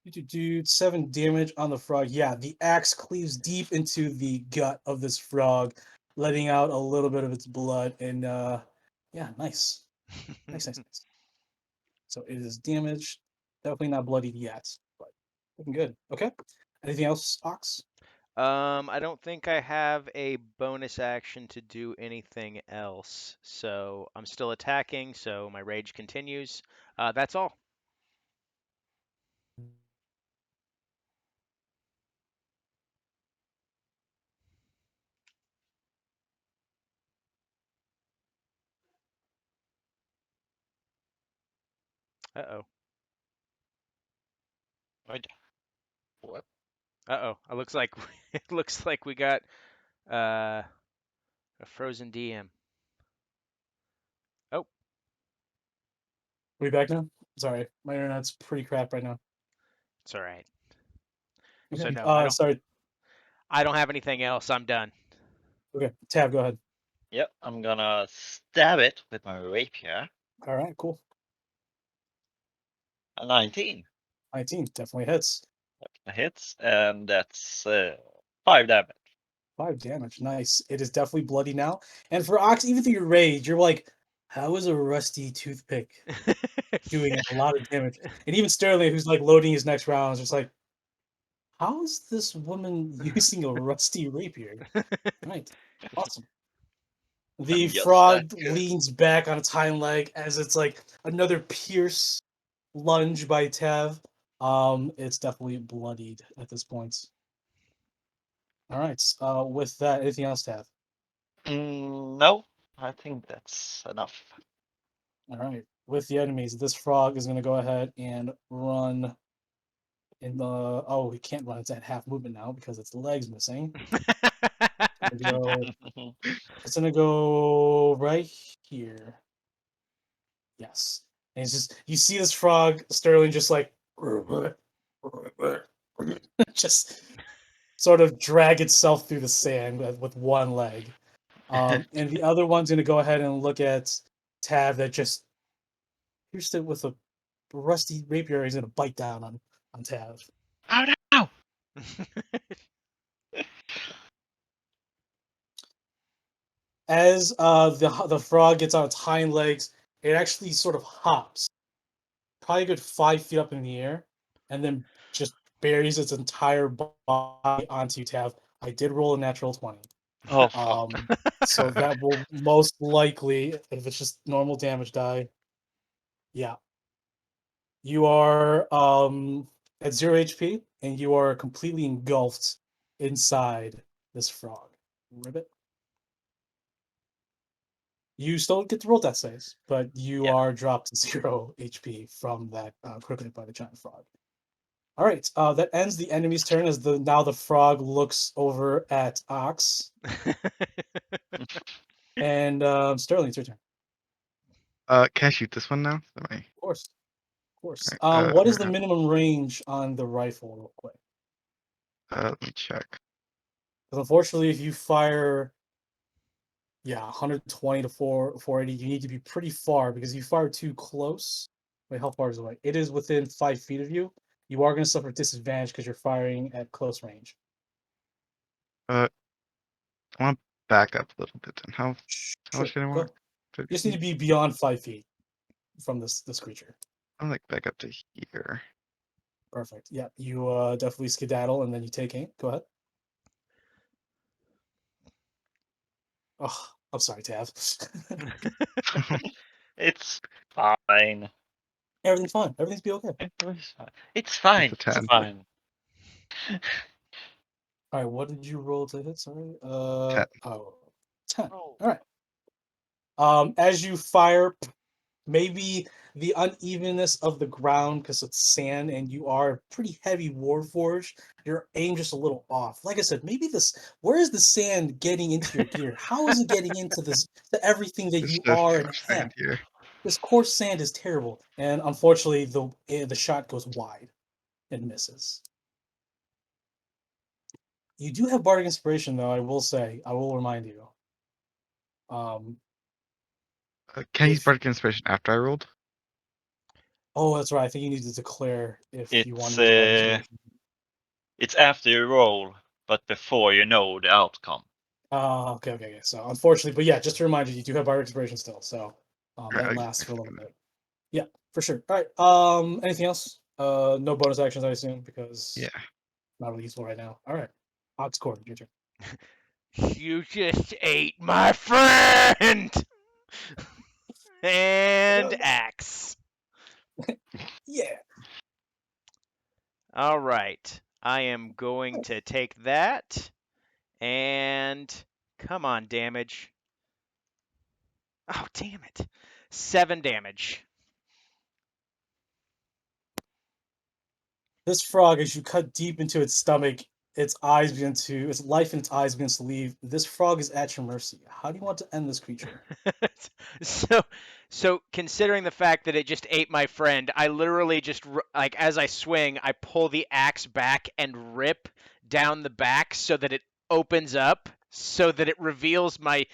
Dude, 7 damage on the frog. Yeah, the axe cleaves deep into the gut of this frog, letting out a little bit of its blood. And yeah, nice. Nice. So it is damaged. Definitely not bloodied yet, but looking good. Okay. Anything else, Ox? I don't think I have a bonus action to do anything else, so I'm still attacking, so my rage continues. That's all. Uh-oh. Wait, what? Uh-oh. It looks like it looks like we got a frozen DM. Oh, Are we back now? Sorry, my internet's pretty crap right now. it's all right. So Okay. no, I don't Sorry. I don't have anything else. I'm done. Okay, Tab, go ahead. Yep, I'm gonna stab it with my rapier. All right, cool. A 19. 19 definitely hits. That hits, and that's 5 damage. 5 damage. Nice. It is definitely bloody now. And for Ox, even through your rage, you're like, how is a rusty toothpick doing a lot of damage? And even Sterling, who's like loading his next round, is just like, how is this woman using a rusty rapier? Right. Awesome. The Just that frog good. leans back on its hind leg as it's like another pierce lunge by Tev. It's definitely bloodied at this point. All right. With that, anything else, Tev? No, I think that's enough. All right. With the enemies, this frog is going to go ahead and run in the. Oh, he can't run. It's at half movement now because its legs missing. It's gonna go, it's gonna go right here. Yes. And it's just you see this frog, Sterling, just like just sort of drag itself through the sand with one leg. And the other one's gonna go ahead and look at Tav that just pierced it with a rusty rapier. He's gonna bite down on Tav. Oh no! As the frog gets on its hind legs, it actually sort of hops, probably a good 5 feet up in the air, and then just buries its entire body onto you, Tav. I did roll a natural 20. Oh fuck. So that will most likely, if it's just normal damage die, yeah. You are at 0 HP, and you are completely engulfed inside this frog. Ribbit. You still get to roll death saves, but you Yeah. are dropped to 0 HP from that critical hit by the giant frog. All right, that ends the enemy's turn as now the frog looks over at Ox. And Sterling, it's your turn. Can I shoot this one now? Sorry. Of course. Of course. Alright, What is the minimum range on the rifle, real quick? let me check. Because unfortunately, if you fire, 120 to 480, you need to be pretty far because if you fire too close. Wait, how far is it away? It is within 5 feet of you. You are going to suffer disadvantage because you're firing at close range. I want to back up a little bit. Then how Sure. much did I Go. want? You just need to be beyond 5 feet from this creature. I'm like back up to here. Perfect. Yeah, you definitely skedaddle and then you take aim. Go ahead. Oh, I'm sorry, Tav. It's fine. Everything's fine. Everything's be okay. It's fine. It's a 10. It's fine. All right, what did you roll to hit? Sorry. 10. 10. Oh. All right. As you fire, maybe the unevenness of the ground because it's sand and you are a pretty heavy warforged, your aim just a little off. Like I said, maybe where is the sand getting into your gear? How is it getting into to everything that There's you just are too and much have? sand here. This coarse sand is terrible, and unfortunately, the shot goes wide and misses. You do have bardic inspiration, though. I will say, I will remind you. Can I use If Bardic Inspiration after I rolled? oh, that's right. I think you need to declare if you want It's to use Bardic Inspiration. it's after you roll, but before you know the outcome. Okay. So unfortunately, but yeah, just to remind you, you do have Bardic Inspiration still, so Alright, that I'll lasts use for a little that. bit. Yeah, for sure. All right. Anything else? No bonus actions, I assume, because Yeah. not really useful right now. All right. Oxcord, your turn. You just ate my friend! And axe. Yeah. All right. I am going to take that and come on, damage. Oh, damn it. 7 damage. This frog, as you cut deep into its stomach, its life and its eyes begins to leave. This frog is at your mercy. How do you want to end this creature? so so considering the fact that it just ate my friend, I literally just like as I swing, I pull the axe back and rip down the back so that it opens up so that it reveals my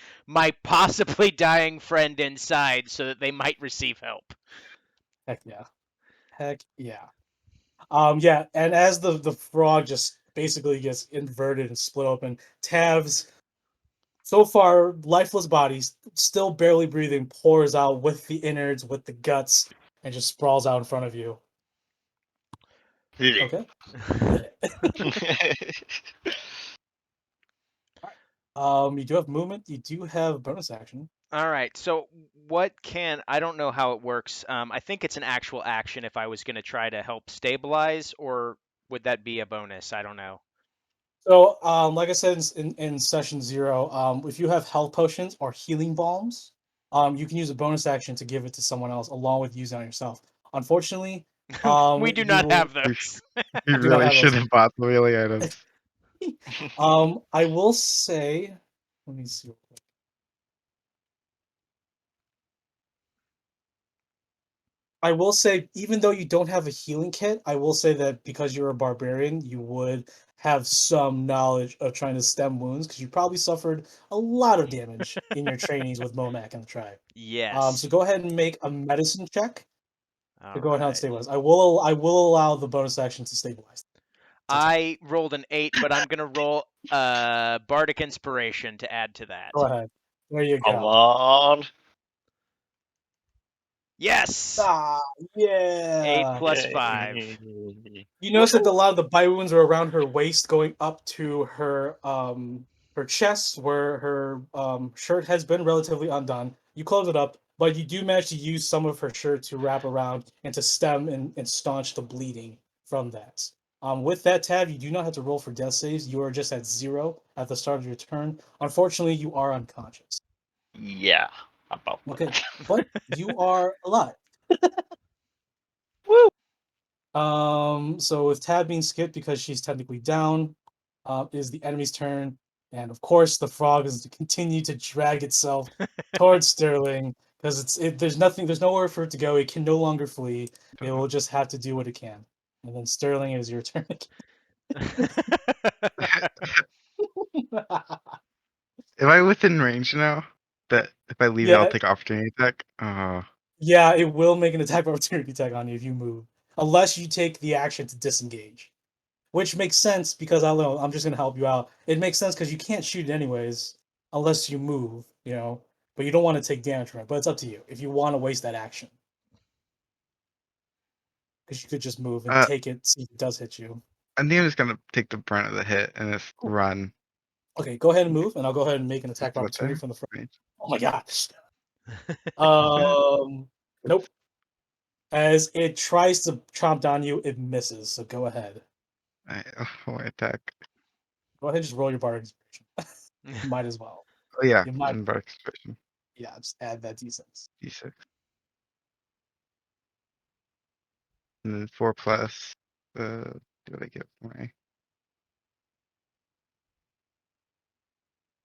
possibly dying friend inside so that they might receive help. Heck yeah. Heck yeah. Yeah, and as the frog just basically gets inverted and split open, Tav's so far lifeless body, still barely breathing, pours out with the innards, with the guts, and just sprawls out in front of you. Okay. You do have movement. You do have bonus action. All right. So I don't know how it works. I think it's an actual action if I was going to try to help stabilize, or would that be a bonus? I don't know. So, like I said in session 0, if you have health potions or healing balms, you can use a bonus action to give it to someone else along with using it on yourself. Unfortunately, We do you not will have We, those. we do not really have those. should have bought the wheeling items. I will say, let me see real quick. I will say, even though you don't have a healing kit, I will say that because you're a barbarian, you would have some knowledge of trying to stem wounds because you probably suffered a lot of damage in your trainings with Momac and the tribe. So Yes. go ahead and make a medicine check to All go ahead and right. stabilize. I will allow the bonus action to stabilize. It's okay. I rolled an 8, but I'm going to roll Bardic Inspiration to add to Go that. ahead. There you Come go. on. Yes. Ah, 8 yeah. plus 5. You notice that a lot of the bite wounds are around her waist, going up to her chest, where her shirt has been relatively undone. You close it up, but you do manage to use some of her shirt to wrap around and to stem and staunch the bleeding from that. With that tab, you do not have to roll for death saves. You are just at 0 at the start of your turn. Unfortunately, you are unconscious. Yeah, about Okay, that. but you are alive. Woo! So with Tab being skipped because she's technically down, is the enemy's turn, and of course the frog is to continue to drag itself towards Sterling because there's nowhere for it to go. It can no longer flee. It will just have to do what it can. And then Sterling, it is your turn. Am I within range now? That if I leave it, I'll Yeah, take opportunity attack? yeah, it will make an attack opportunity tag on you if you move, unless you take the action to disengage. Which makes sense because I don't know, I'm just gonna help you out. It makes sense because you can't shoot it anyways unless you move, but you don't want to take damage from it. But it's up to you if you want to waste that action because you could just move and Uh, take it, see if it does hit you. I think I'm just gonna take the brunt of the hit and just Cool. run. Okay, go ahead and move, and I'll go ahead and make an attack Is of that opportunity there? from the front. Right. Oh my gosh. Nope. As it tries to chomp down you, it misses. So go ahead. My attack. Go ahead and just roll your bar inspiration. Might as well. Oh yeah, You might. and Bardic Expression. Yeah, just add that d6. D6. And then 4 plus. What did I get for my?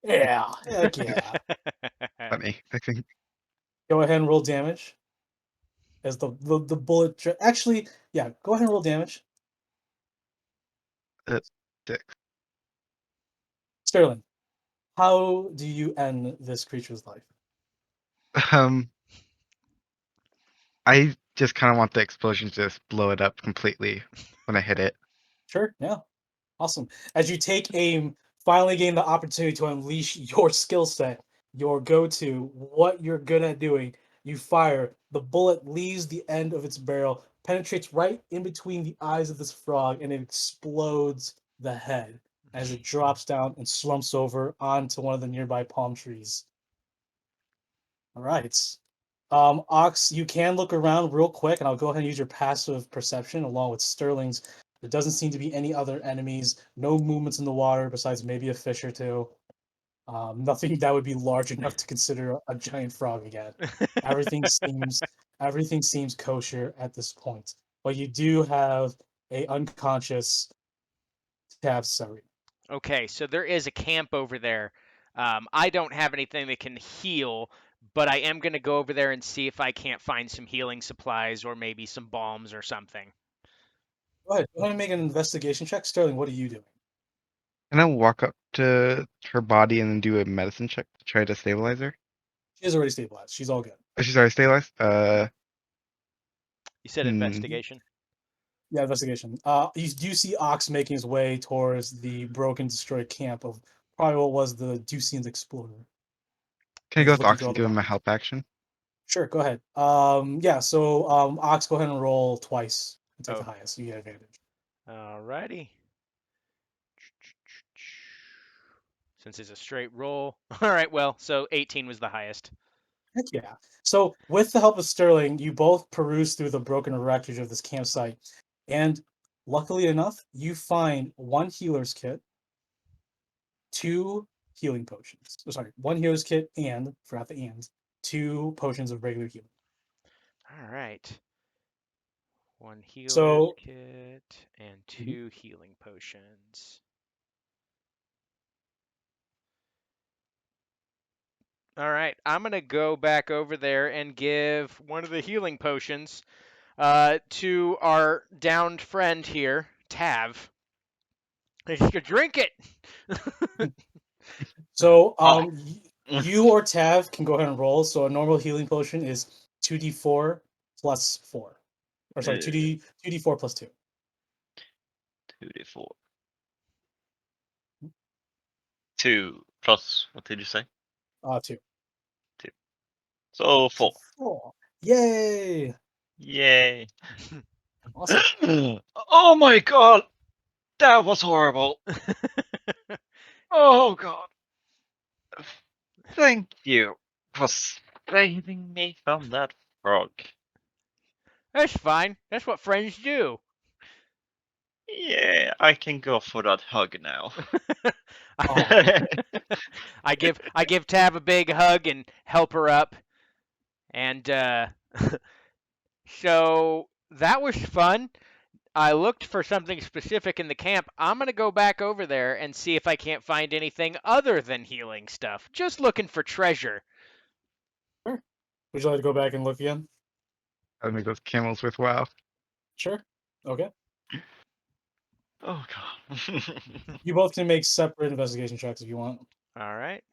Yeah, heck yeah. Funny, I think. Go ahead and roll damage as the bullet. Actually, yeah, go ahead and roll damage. 6. Sterling, How do you end this creature's life? Um, I just kind of want the explosion to just blow it up completely when I hit it. Sure, yeah. Awesome. As you take aim, finally gain the opportunity to unleash your skill set, your go-to, what you're good at doing. You fire. The bullet leaves the end of its barrel, penetrates right in between the eyes of this frog, and it explodes the head as it drops down and slumps over onto one of the nearby palm trees. All right. Ox, you can look around real quick, and I'll go ahead and use your passive perception along with Sterling's. There doesn't seem to be any other enemies, no movements in the water besides maybe a fish or two. Nothing that would be large enough to consider a giant frog again. Everything seems everything seems kosher at this point. But you do have a unconscious tab Sari. Okay, so there is a camp over there. I don't have anything that can heal, but I am going to go over there and see if I can't find some healing supplies or maybe some balms or something. Go ahead and make an investigation check. Sterling, what are you doing? And I'll walk up to her body and then do a medicine check to try to stabilize her. She is already stabilized. She's all good. Oh, she's already stabilized? You said Hmm. investigation? Yeah, investigation. You do see Ox making his way towards the broken, destroyed camp of probably what was the Ducian's Explorer. Can I And go he's with looking Ox through all and the give him a bodies. help action? Sure, go ahead. Yeah, so Ox, go ahead and roll twice and take the Oh, highest. You get advantage. alrighty. Since it's a straight roll. All right, well, so 18 was the highest. Heck yeah. So, with the help of Sterling, you both peruse through the broken wreckage of this campsite, and luckily enough, you find one healer's kit, two healing potions. Oh, sorry, one healer's kit and forgot the and two potions of regular healing. All right. One healer's So, kit and mhm, 2 healing potions. All right, I'm going to go back over there and give one of the healing potions to our downed friend here, Tav. Drink it! so Oh. you or Tav can go ahead and roll. So a normal healing potion is 2d4 plus 4. Or sorry, 2d4 plus 2. 2d4. 2 plus, what did you say? 2. 2. So So 4. 4. Yay! Yay. Awesome. Oh my god! That was horrible. Oh god. Thank you for saving me from that frog. That's fine. That's what friends do. Yeah, I can go for that hug now. Oh, I give Tav a big hug and help her up. And so that was fun. I looked for something specific in the camp. I'm going to go back over there and see if I can't find anything other than healing stuff. Just looking for treasure. sure. Would you like to go back and look again? I'll make those camels with WoW. Sure. Okay. Oh god. You both can make separate investigation checks if you want. All right.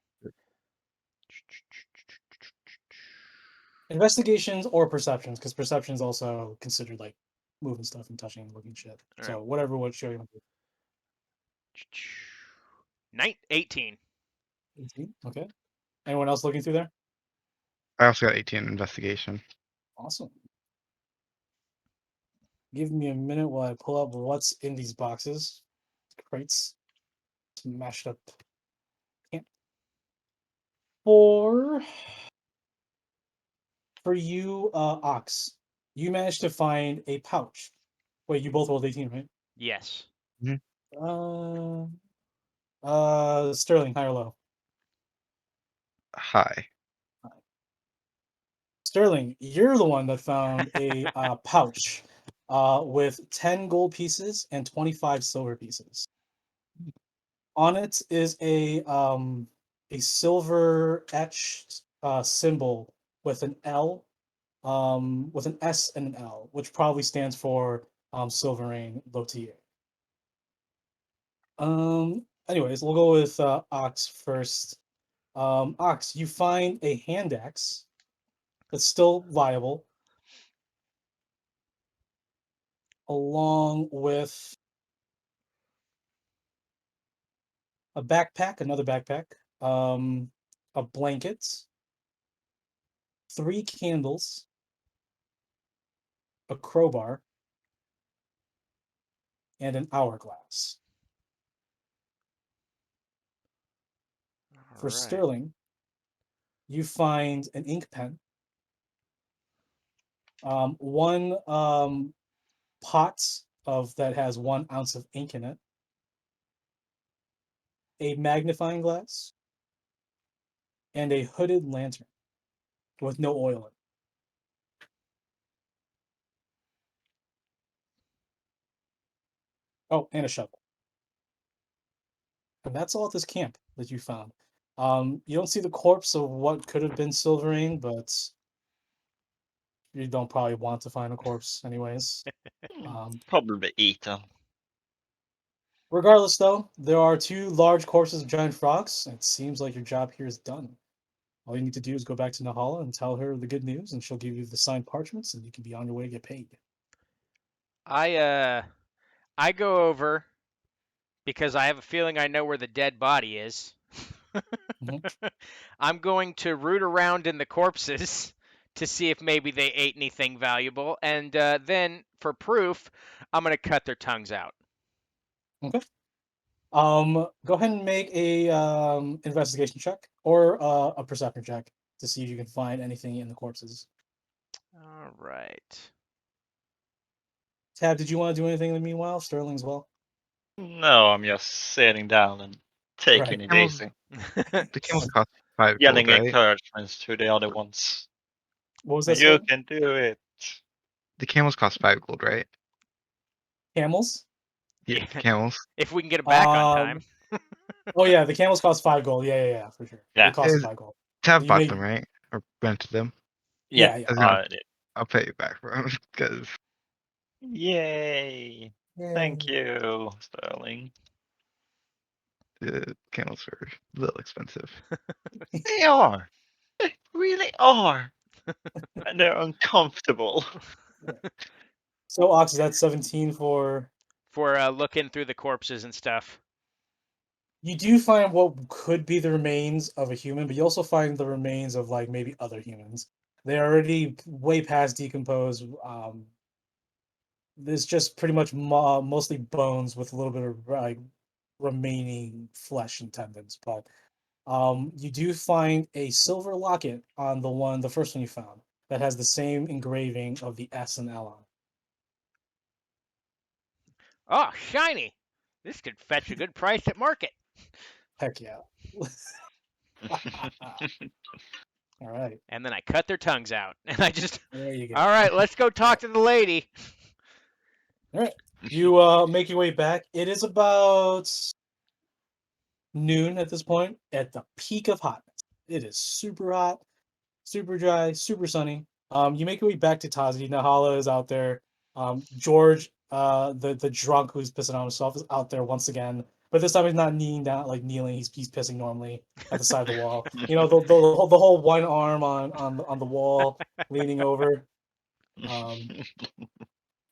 Investigations or perceptions, because perceptions also considered like moving stuff and touching and looking shit. All right. So whatever what show you want to Night 18. do. 18. Okay. Anyone else looking through there? I also got 18 investigation. Awesome. Give me a minute while I pull up what's in these boxes. Crates. Smashed up. Can't. For you, Ox, you managed to find a pouch. Wait, you both rolled 18, right? Yes. Uh, Sterling, high or low? Hi. Sterling, you're the one that found a pouch with 10 gold pieces and 25 silver pieces. On it is a silver etched symbol with an L, with an S and an L, which probably stands for Silverane Lotier. anyways, we'll go with Ox first. Ox, you find a hand axe that's still viable, along with a backpack, another backpack, a blanket, 3 candles, a crowbar, and an hourglass. All For right. Sterling, you find an ink pen, one pot of that has 1 ounce of ink in it, a magnifying glass, and a hooded lantern with no oil in it. Oh, and a shovel. And that's all at this camp that you found. You don't see the corpse of what could have been Silverine, but you don't probably want to find a corpse anyways. Probably eaten. Regardless, though, there are 2 large corpses of giant frogs, and it seems like your job here is done. All you need to do is go back to Nahala and tell her the good news, and she'll give you the signed parchments, and you can be on your way to get paid. I go over because I have a feeling I know where the dead body is. Mhm. I'm going to root around in the corpses to see if maybe they ate anything valuable, and then for proof, I'm going to cut their tongues out. Okay. Go ahead and make a investigation check or a perception check to see if you can find anything in the corpses. All right. Tab, did you want to do anything in the meanwhile? Sterling as well. No, I'm just sitting down and taking Right. it Camels, easy. the camels cost 5 gold, Yelling right? encouragements to the other ones. What was that, You Sterling? can do it. The camels cost 5 gold, right? Camels. Yeah, Yeah, the camels. if we can get them back on time. Um. Oh yeah, the camels cost 5 gold. Yeah, for sure. They Yeah. cost 5 gold. Tab You bought make them, right? Or rented them. Yeah. yeah. I was gonna, I'll pay you back for them because Yay. Thank you, Sterling. the camels are a little expensive. They are. They really are. And they're uncomfortable. So Ox, is that 17 for? For looking through the corpses and stuff. You do find what could be the remains of a human, but you also find the remains of like maybe other humans. They're already way past decomposed. There's just pretty much mostly bones with a little bit of like remaining flesh and tendons. But you do find a silver locket on the first one you found, that has the same engraving of the S and L on it. Oh, shiny! This could fetch a good price at market. Heck yeah! All right, And then I cut their tongues out. And I just, there you go. all right, let's go talk to the lady. All right, you make your way back. It is about noon at this point, at the peak of hotness. It is super hot, super dry, super sunny. You make your way back to Tazi. Nahala is out there. George, the drunk who's pissing on himself, is out there once again. But this time he's not kneeling down, like kneeling. He's pissing normally at the side of the wall. You know, the whole one arm on the wall, leaning over. Um,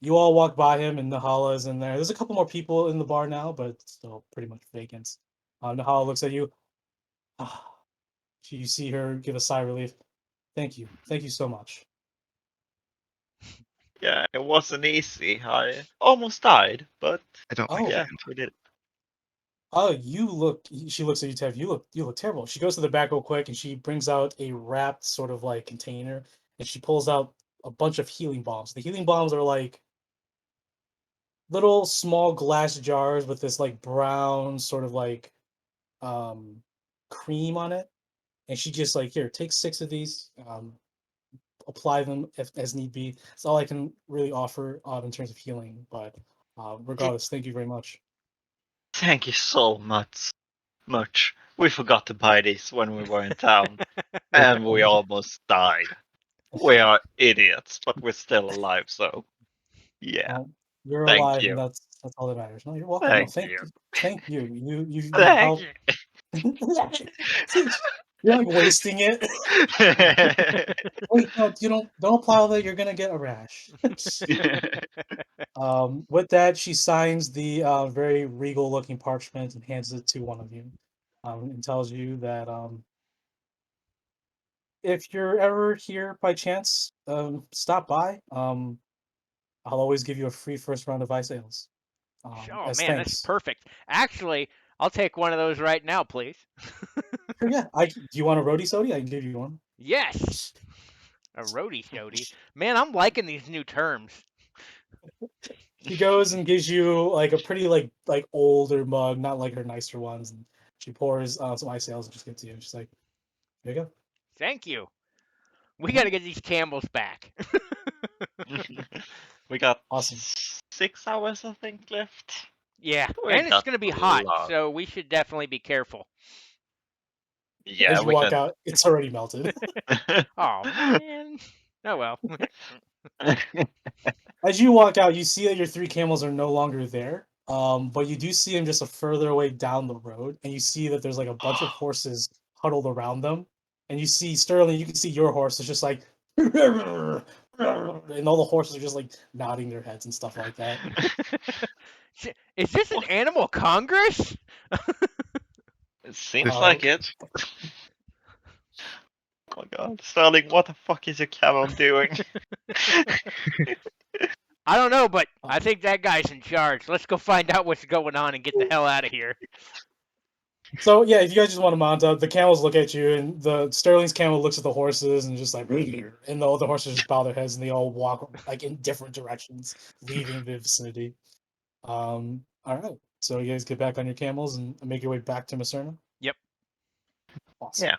you all walk by him, and Nahala is in there. There's a couple more people in the bar now, but it's still pretty much vacant. Nahala looks at you. Ah, you see her give a sigh of relief. Thank you so much. Yeah, it wasn't easy. I almost died, but I don't like Oh, yeah, sand. we did it. oh, you look. She looks at you, Tev. You look terrible. She goes to the back real quick, and she brings out a wrapped sort of like container, and she pulls out a bunch of healing bombs. The healing bombs are like little small glass jars with this like brown sort of like um cream on it, and she just like, here, take 6 of these. Apply them if as need be. That's all I can really offer in terms of healing. But regardless, thank you very much. Thank you so much. We forgot to buy these when we were in town, and we almost died. We are idiots, but we're still alive, so yeah. Well, You're Thank alive, and you. that's all that matters. No, you're welcome. No, Thank you. thank you. You've Thank helped. You're like wasting it. you. Wait, no, you don't apply all that. You're gonna get a rash. With that, she signs the very regal-looking parchment and hands it to one of you, and tells you that if you're ever here by chance, stop by. I'll always give you a free first round of ice ales, Oh as man, that's thanks. perfect. Actually, I'll take one of those right now, please. Sure, yeah. Do you want a roadie sody? I can give you one. Yes, a roadie shody. Man, I'm liking these new terms. She goes and gives you like a pretty like older mug, not like her nicer ones, and she pours some ice ales and just gives it to you. She's like, "Here you go." Thank you. We got Mhm. to get these camels back. We got Awesome. 6 hours, I think, left. Yeah, We and it's got going to be a hot, lot. so we should definitely be careful. Yeah, As you we walk can. out, it's already melted. Oh man. Oh well. As you walk out, you see that your three camels are no longer there. But you do see them just a further away down the road, and you see that there's like a bunch of horses huddled around them. And you see Sterling, you can see your horse is just like, and all the horses are just like nodding their heads and stuff like that. Is this an animal congress? It seems Uh, like it. Oh my god, Sterling, what the fuck is your camel doing? I don't know, but I think that guy's in charge. Let's go find out what's going on and get the hell out of here. So yeah, if you guys just want to mount up, the camels look at you, and the Sterling's camel looks at the horses and just like, and the other horses just bow their heads and they all walk like in different directions, leaving the vicinity. All right, so you guys get back on your camels and make your way back to Macerna. Yep. Awesome. Yeah.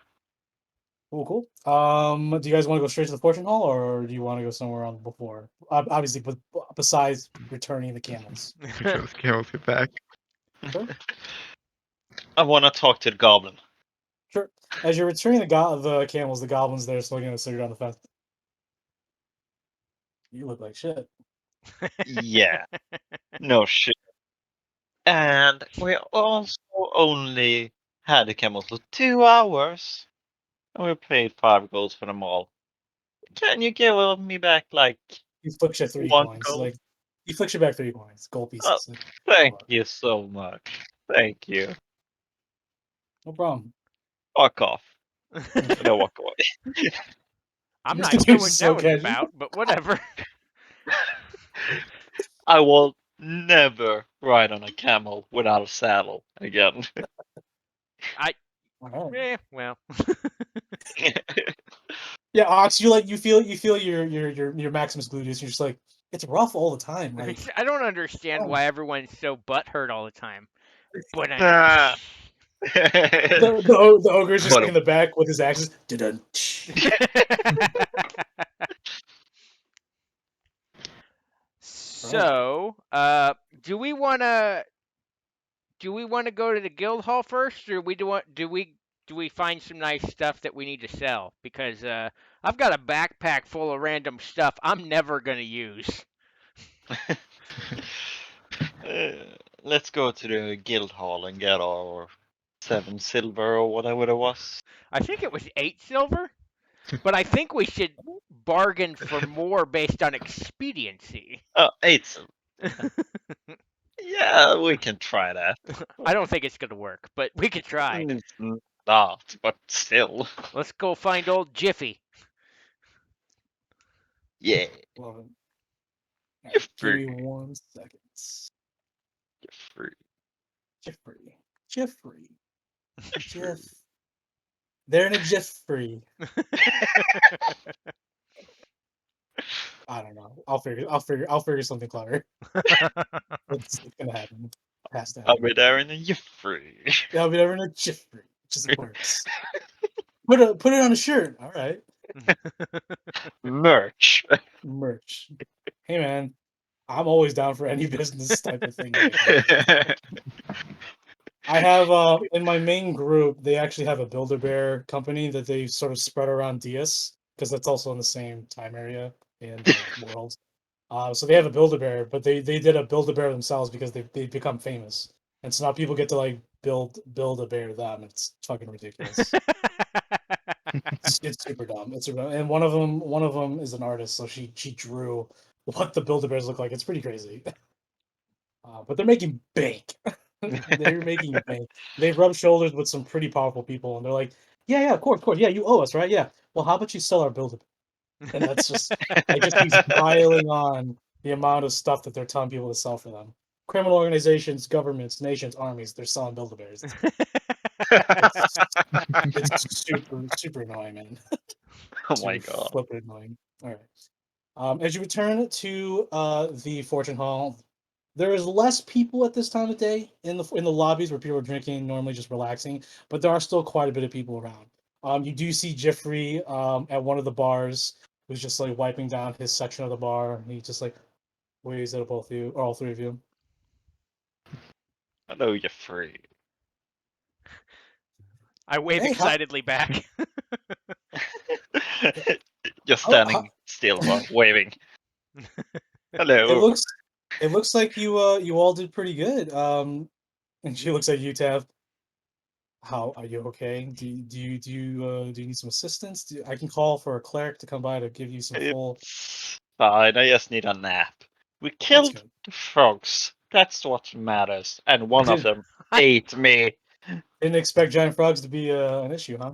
Cool. Do you guys want to go straight to the fortune hall, or do you want to go somewhere on before? Obviously, but besides returning the camels. Make those camels get back. Sure. I want to talk to the goblin. Sure. As you're returning the camels, the goblins there looking at you on the fence. You look like shit. Yeah, no shit. And we also only had the camels for 2 hours, and we paid 5 gold for them all. Can you give me back like He flicks you 3 coins. 1 gold? Like he flicks you back 3 coins, gold Oh, pieces. Like, thank fuck. you so much. Thank you. No problem. Fuck off. Okay. And I walk away. I'm Just not sure continues what to that so was casual. about, but whatever. I will never ride on a camel without a saddle again. All right. Well. Yeah, Ox, you feel your Maximus gluteus. You're just like, it's rough all the time. Like I don't understand oh. why everyone's so butthurt all the time. But Nah. The ogre's just like But in the back with his axes. Dun-dun. So, do we want to go to the guild hall first, or do we find some nice stuff that we need to sell? Because I've got a backpack full of random stuff I'm never gonna use. let's go to the guild hall and get our 7 silver or whatever it was. I think it was 8 silver, but I think we should bargain for more based on expediency. Oh, 8 silver. Yeah, we can try that. I don't think it's gonna work, but we could try. It's not, but still. Let's go find old Jiffy. Yeah, Love it. you're Give free. me 1 second. You're free. Jeffrey. You're free. Jeff. They're in a Jeffrey. I don't know. I'll figure something clever. It's gonna happen. It has to I'll happen. be there in a you're free. Yeah, I'll be never in a Jeffrey. It just works. Put it on a shirt. All right. Merch. Merch. Hey man, I'm always down for any business type of thing. I have in my main group, they actually have a Build-A-Bear company that they sort of spread around DS because that's also in the same time area and world. So they have a Build-A-Bear, but they did a Build-A-Bear themselves because they become famous, and so now people get to like build a bear them. It's fucking ridiculous. It's super dumb. It's super dumb. And one of them is an artist, so she drew what the Build-A-Bears look like. It's pretty crazy. But they're making bank. They're making bank. They've rubbed shoulders with some pretty powerful people, and they're like, yeah, of course, yeah, you owe us, right? Yeah. Well, how about you sell our Build-A-Bear? And that's just like just keeps piling on the amount of stuff that they're telling people to sell for them. Criminal organizations, governments, nations, armies, they're selling Build-A-Bears. It's it's super annoying, man. Oh my Super god. flippin' annoying. All right. As you return to the Fortune Hall, there is less people at this time of day in the lobbies where people are drinking, normally just relaxing, but there are still quite a bit of people around. You do see Jeffrey at one of the bars who's just like wiping down his section of the bar. He just like waves at both of you, or all three of you. Hello, you're free. I wave Hey, excitedly back. You're how, standing still while waving. it Hello. looks it looks like you all did pretty good. And she looks at you, Tav. How are you okay? Do you need some assistance? I can call for a cleric to come by to give you some full. It's fine, I just need a nap. We That's killed good. the frogs. That's what matters. And one of Did them ate me. Didn't expect giant frogs to be an issue, huh?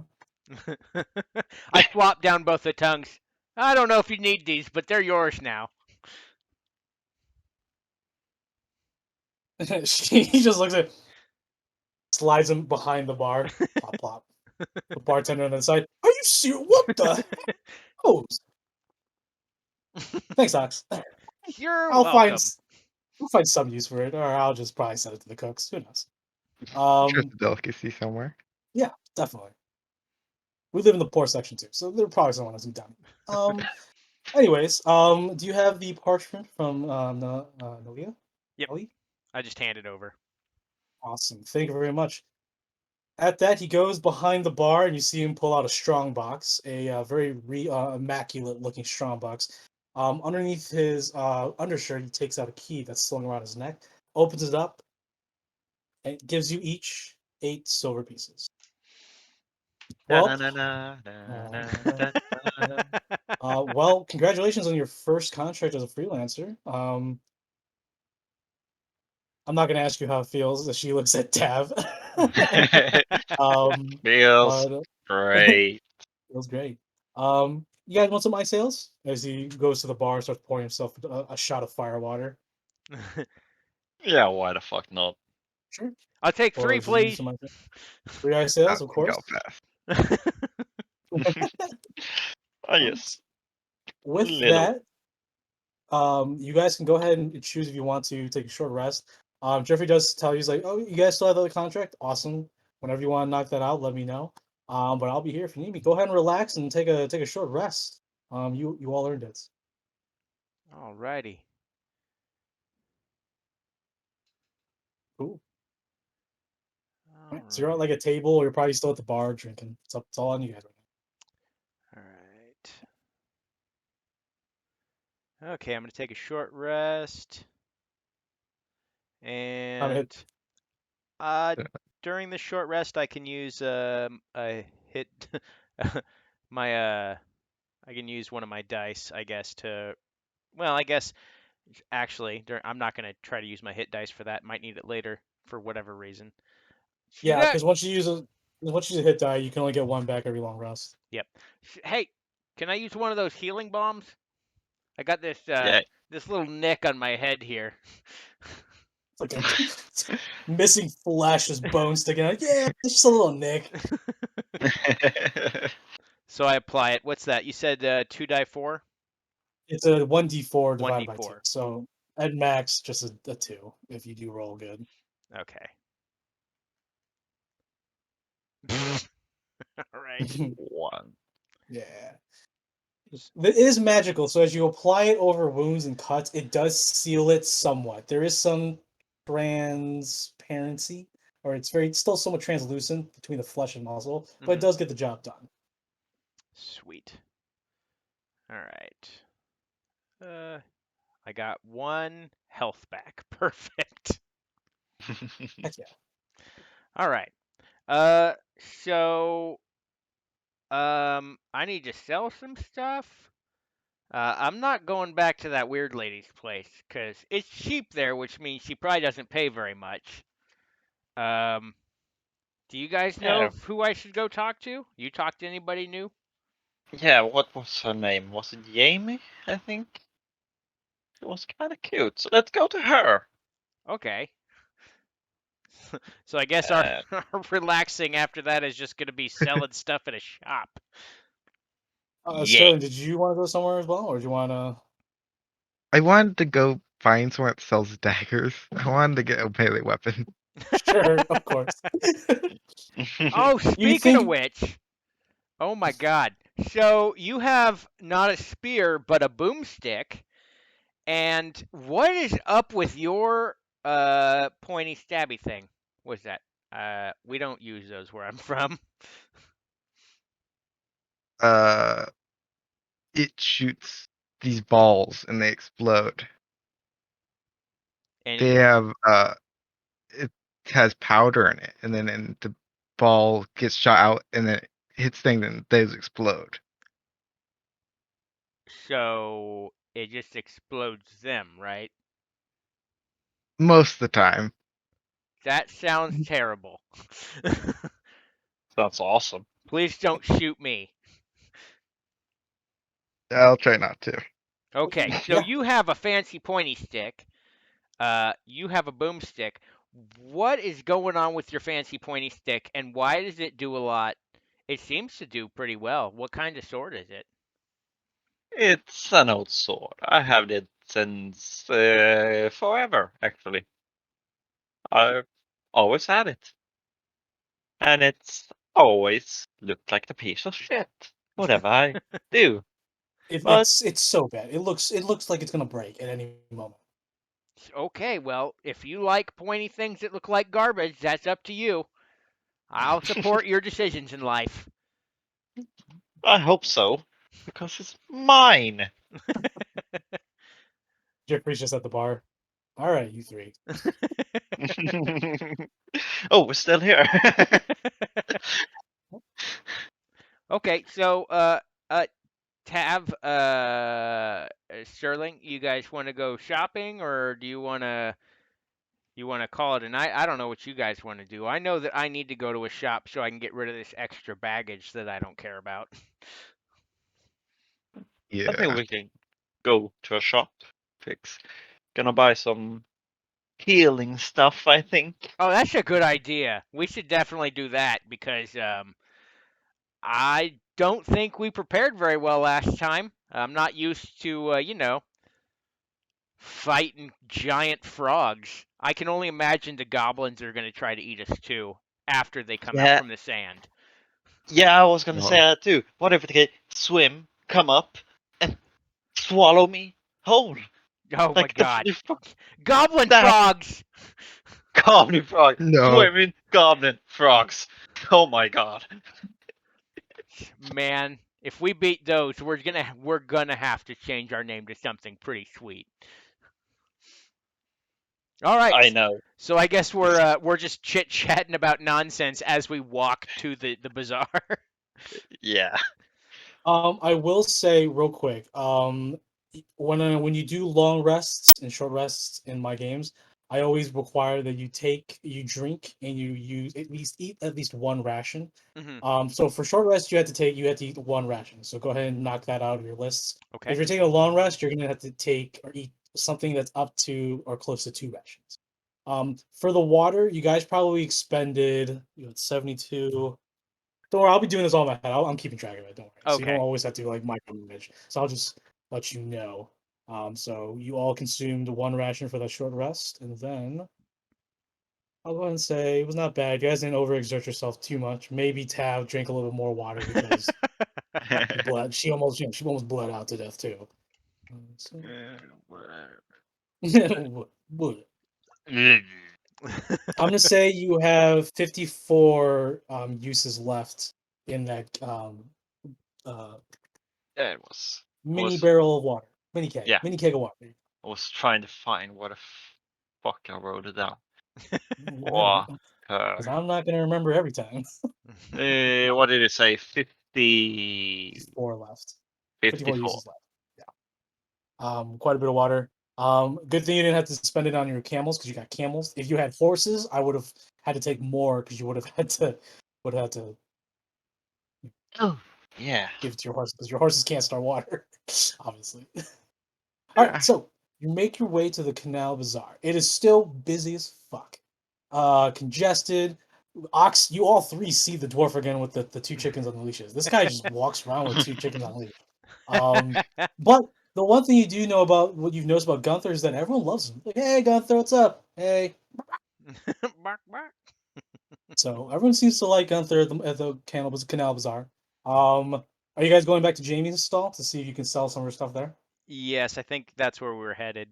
I flop down both the tongues. I don't know if you need these, but they're yours now. He just looks at, slides him behind the bar. Plop plop. The bartender on the side. Are you serious? What the? Oh, thanks, Ox. You're I'll find welcome. we'll find some use for it, or I'll just probably send it to the cooks. Who knows? Just a delicacy somewhere. Yeah, definitely. We live in the poor section too, so there probably someone who's down. Anyways, do you have the parchment from Nolia? Yep. Ellie? I just hand it over. Awesome. Thank you very much. At that, he goes behind the bar, and you see him pull out a strong box, a very immaculate-looking strong box. Underneath his undershirt, he takes out a key that's slung around his neck, opens it up, and it gives you each 8 silver pieces. Well, well, congratulations on your first contract as a freelancer. I'm not gonna ask you how it feels as she looks at Tav. Feels But great. feels great. You guys want some ice ales? As he goes to the bar, starts pouring himself a shot of fire water. Yeah, why the fuck not? Sure. I'll take Or 3, do you need please. some ice? 3 ice I ales, of can course. go fast. Oh yes, With little. that, you guys can go ahead and choose if you want to take a short rest. Jeffrey does tell you, he's like, "Oh, you guys still have the contract? Awesome. Whenever you want to knock that out, let me know. But I'll be here if you need me. Go ahead and relax and take a short rest. You all earned it. Alrighty. Cool. All right. So you're at Alright. like a table, or you're probably still at the bar drinking. It's all on you guys right Alright. Okay, I'm going to take a short rest. now. Time to hit. And uh, during the short rest, I can use a hit. my I can use one of my dice, I guess, to. Well, I guess actually, I'm not going to try to use my hit dice for that. Might need it later for whatever reason. Yeah, Yeah. because once you use a hit die, you can only get one back every long rest. Yep. Hey, can I use one of those healing bombs? I got this Yeah. this little nick on my head here. It's like a missing flesh, just bone sticking out. Yeah, it's just a little nick. So I apply it. What's that? You said 2 die 4? It's a 1d4 divided by 2. 1d4. So at max, just a 2 if you do roll good. Okay. All right. One. Yeah. It is magical, so as you apply it over wounds and cuts, it does seal it somewhat. There is some transparency, or it's still somewhat translucent between the flesh and muscle, but it does get the job done. Sweet. All right. I got 1 health back. Perfect. Heck yeah. All right. So I need to sell some stuff. I'm not going back to that weird lady's place because it's cheap there, which means she probably doesn't pay very much. Um, do you guys know Yeah, who I should go talk to? You talk to anybody new? yeah. What was her name? Was it Jamie? I think it was kind of cute. So let's go to her. Okay. So I guess our, Uh, our relaxing after that is just going to be selling stuff at a shop. yeah. Sterling, did you want to go somewhere as well, or do you want to? I wanted to go find someone that sells daggers. I wanted to get a melee weapon. Sure, of course. Oh, You speaking of think which, oh my God. So you have not a spear, but a boomstick. And what is up with your pointy stabby thing? What's that? We don't use those where I'm from. Uh, it shoots these balls and they explode. And They you have it has powder in it, and then the ball gets shot out, and then it hits things, and those explode so it just explodes them, right? most of the time. That sounds terrible. That's awesome. Please don't shoot me. I'll try not to. Okay, so yeah, you have a fancy pointy stick. You have a boomstick. What is going on with your fancy pointy stick, and why does it do a lot? It seems to do pretty well. What kind of sword is it? It's an old sword. I have it since forever, actually. I've always had it. And it's always looked like the piece of shit. Whatever I do. But it's so bad. It looks like it's gonna break at any moment. Okay, well, if you like pointy things that look like garbage, that's up to you. I'll support your decisions in life. I hope so. Because it's mine. Jeffrey's just at the bar. All right, you three. Oh, we're still here. Okay, so Tav, Sterling, you guys want to go shopping, or do you want to call it a night? I don't know what you guys want to do. I know that I need to go to a shop so I can get rid of this extra baggage that I don't care about. I think Yeah, we can go to a shop. Fix. Gonna buy some healing stuff, I think. Oh, that's a good idea. We should definitely do that because I don't think we prepared very well last time. I'm not used to, fighting giant frogs. I can only imagine the goblins are going to try to eat us too after they come out Yeah, from the sand. yeah, I was gonna say no, that too. What if they swim, come up, and swallow me whole? Oh my Like the god. frog. Goblin That frogs! goblin frog. no, Swimming goblin frogs. Oh my god. Man, if we beat those, we're gonna have to change our name to something pretty sweet. All right. I know. So I guess we're just chit chatting about nonsense as we walk to the bazaar. Yeah. I will say real quick. When you do long rests and short rests in my games, I always require that you drink, and you use eat at least one ration. Hmm. So for short rest, you have to eat one ration. So go ahead and knock that out of your list. If Okay. you're taking a long rest, you're gonna have to take or eat something that's up to or close to two rations. For the water, you guys probably expended 72. Don't worry, I'll be doing this all in my head. I'm keeping track of it. Don't worry. So you don't Okay. always have to like micromanage. So I'll just let you know. So you all consumed one ration for that short rest, and then I'll go ahead and say it was not bad. You guys didn't overexert yourself too much. Maybe Tav drank a little bit more water because you bled. She almost bled out to death too. So, Bleh. I'm gonna say you have 54 uses left in that uh, Yeah, it was mini barrel of water, mini yeah. keg of water. I was trying to find what the fuck I wrote it down. Because I'm not gonna remember every time. What did it say? 50... 4 left. 54 54. uses left. Yeah. Quite a bit of water. Good thing you didn't have to spend it on your camels because you got camels. If you had horses, I would have had to take more because you would have had to Oh, yeah. give it to your horse because your horses can't start water, obviously. All right, so you make your way to the Canal Bazaar. It is still busy as fuck. Congested. Ox, you all three see the dwarf again with the two chickens on the leashes. This guy just walks around with two chickens on leash. But the one thing you do know about what you've noticed about Gunther is that everyone loves him. Like, hey Gunther, what's up? Hey. Bark, bark. So everyone seems to like Gunther at the Canal Bazaar. Are you guys going back to Jamie's stall to see if you can sell some of her stuff there? Yes, I think that's where we're headed.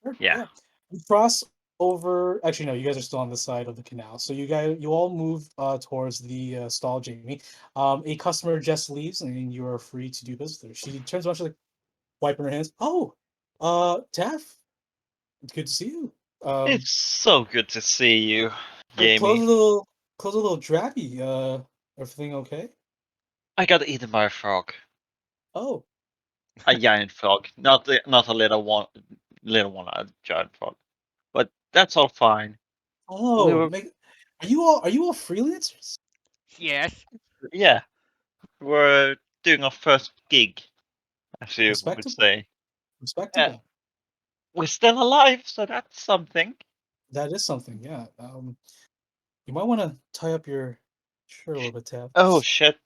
Sure, Yeah. You cross over. Actually, no, you guys are still on this side of the canal. So you all move towards the stall, Jamie. A customer just leaves, and you are free to do business there. She turns around, she's like wiping her hands. Oh, Taff, it's good to see you. It's so good to see you, Close Jamie. a little drabby. Everything okay? I got eaten by a frog. Oh, A giant frog. Not a little one, a giant frog. But that's all fine. We oh, were, are you all freelancers? Yes. yeah, we're doing our first gig, as you would Respectable, say. respectable. We're still alive, so that's something. That is something, yeah. You might want to tie up your shirt a little bit, Tab. Oh shit.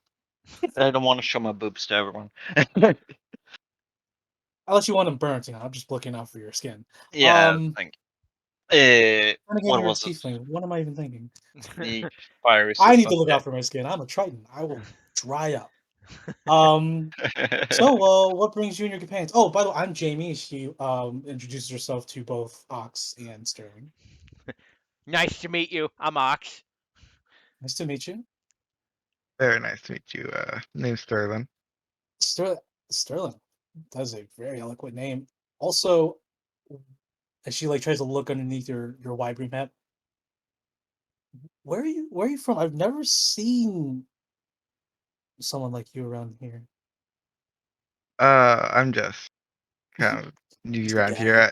I don't want to show my boobs to everyone. Unless you want them burnt, I'm just looking out for your skin. Yeah, thank you. And again, What you're a was it? tiefling. What am I even thinking? The fire I need to resistant. look out for my skin. I'm a Triton. I will dry up. Um, so, what brings you and your companions? Oh, by the way, I'm Jamie. She introduces herself to both Ox and Sterling. Nice to meet you. I'm Ox. Nice to meet you. Very nice to meet you. Name's Sterling. Sterling. That's a very eloquent name. Also, as she like tries to look underneath your Wybrine hat, where are you from? I've never seen someone like you around here. I'm just kind of new Just a around guy. here.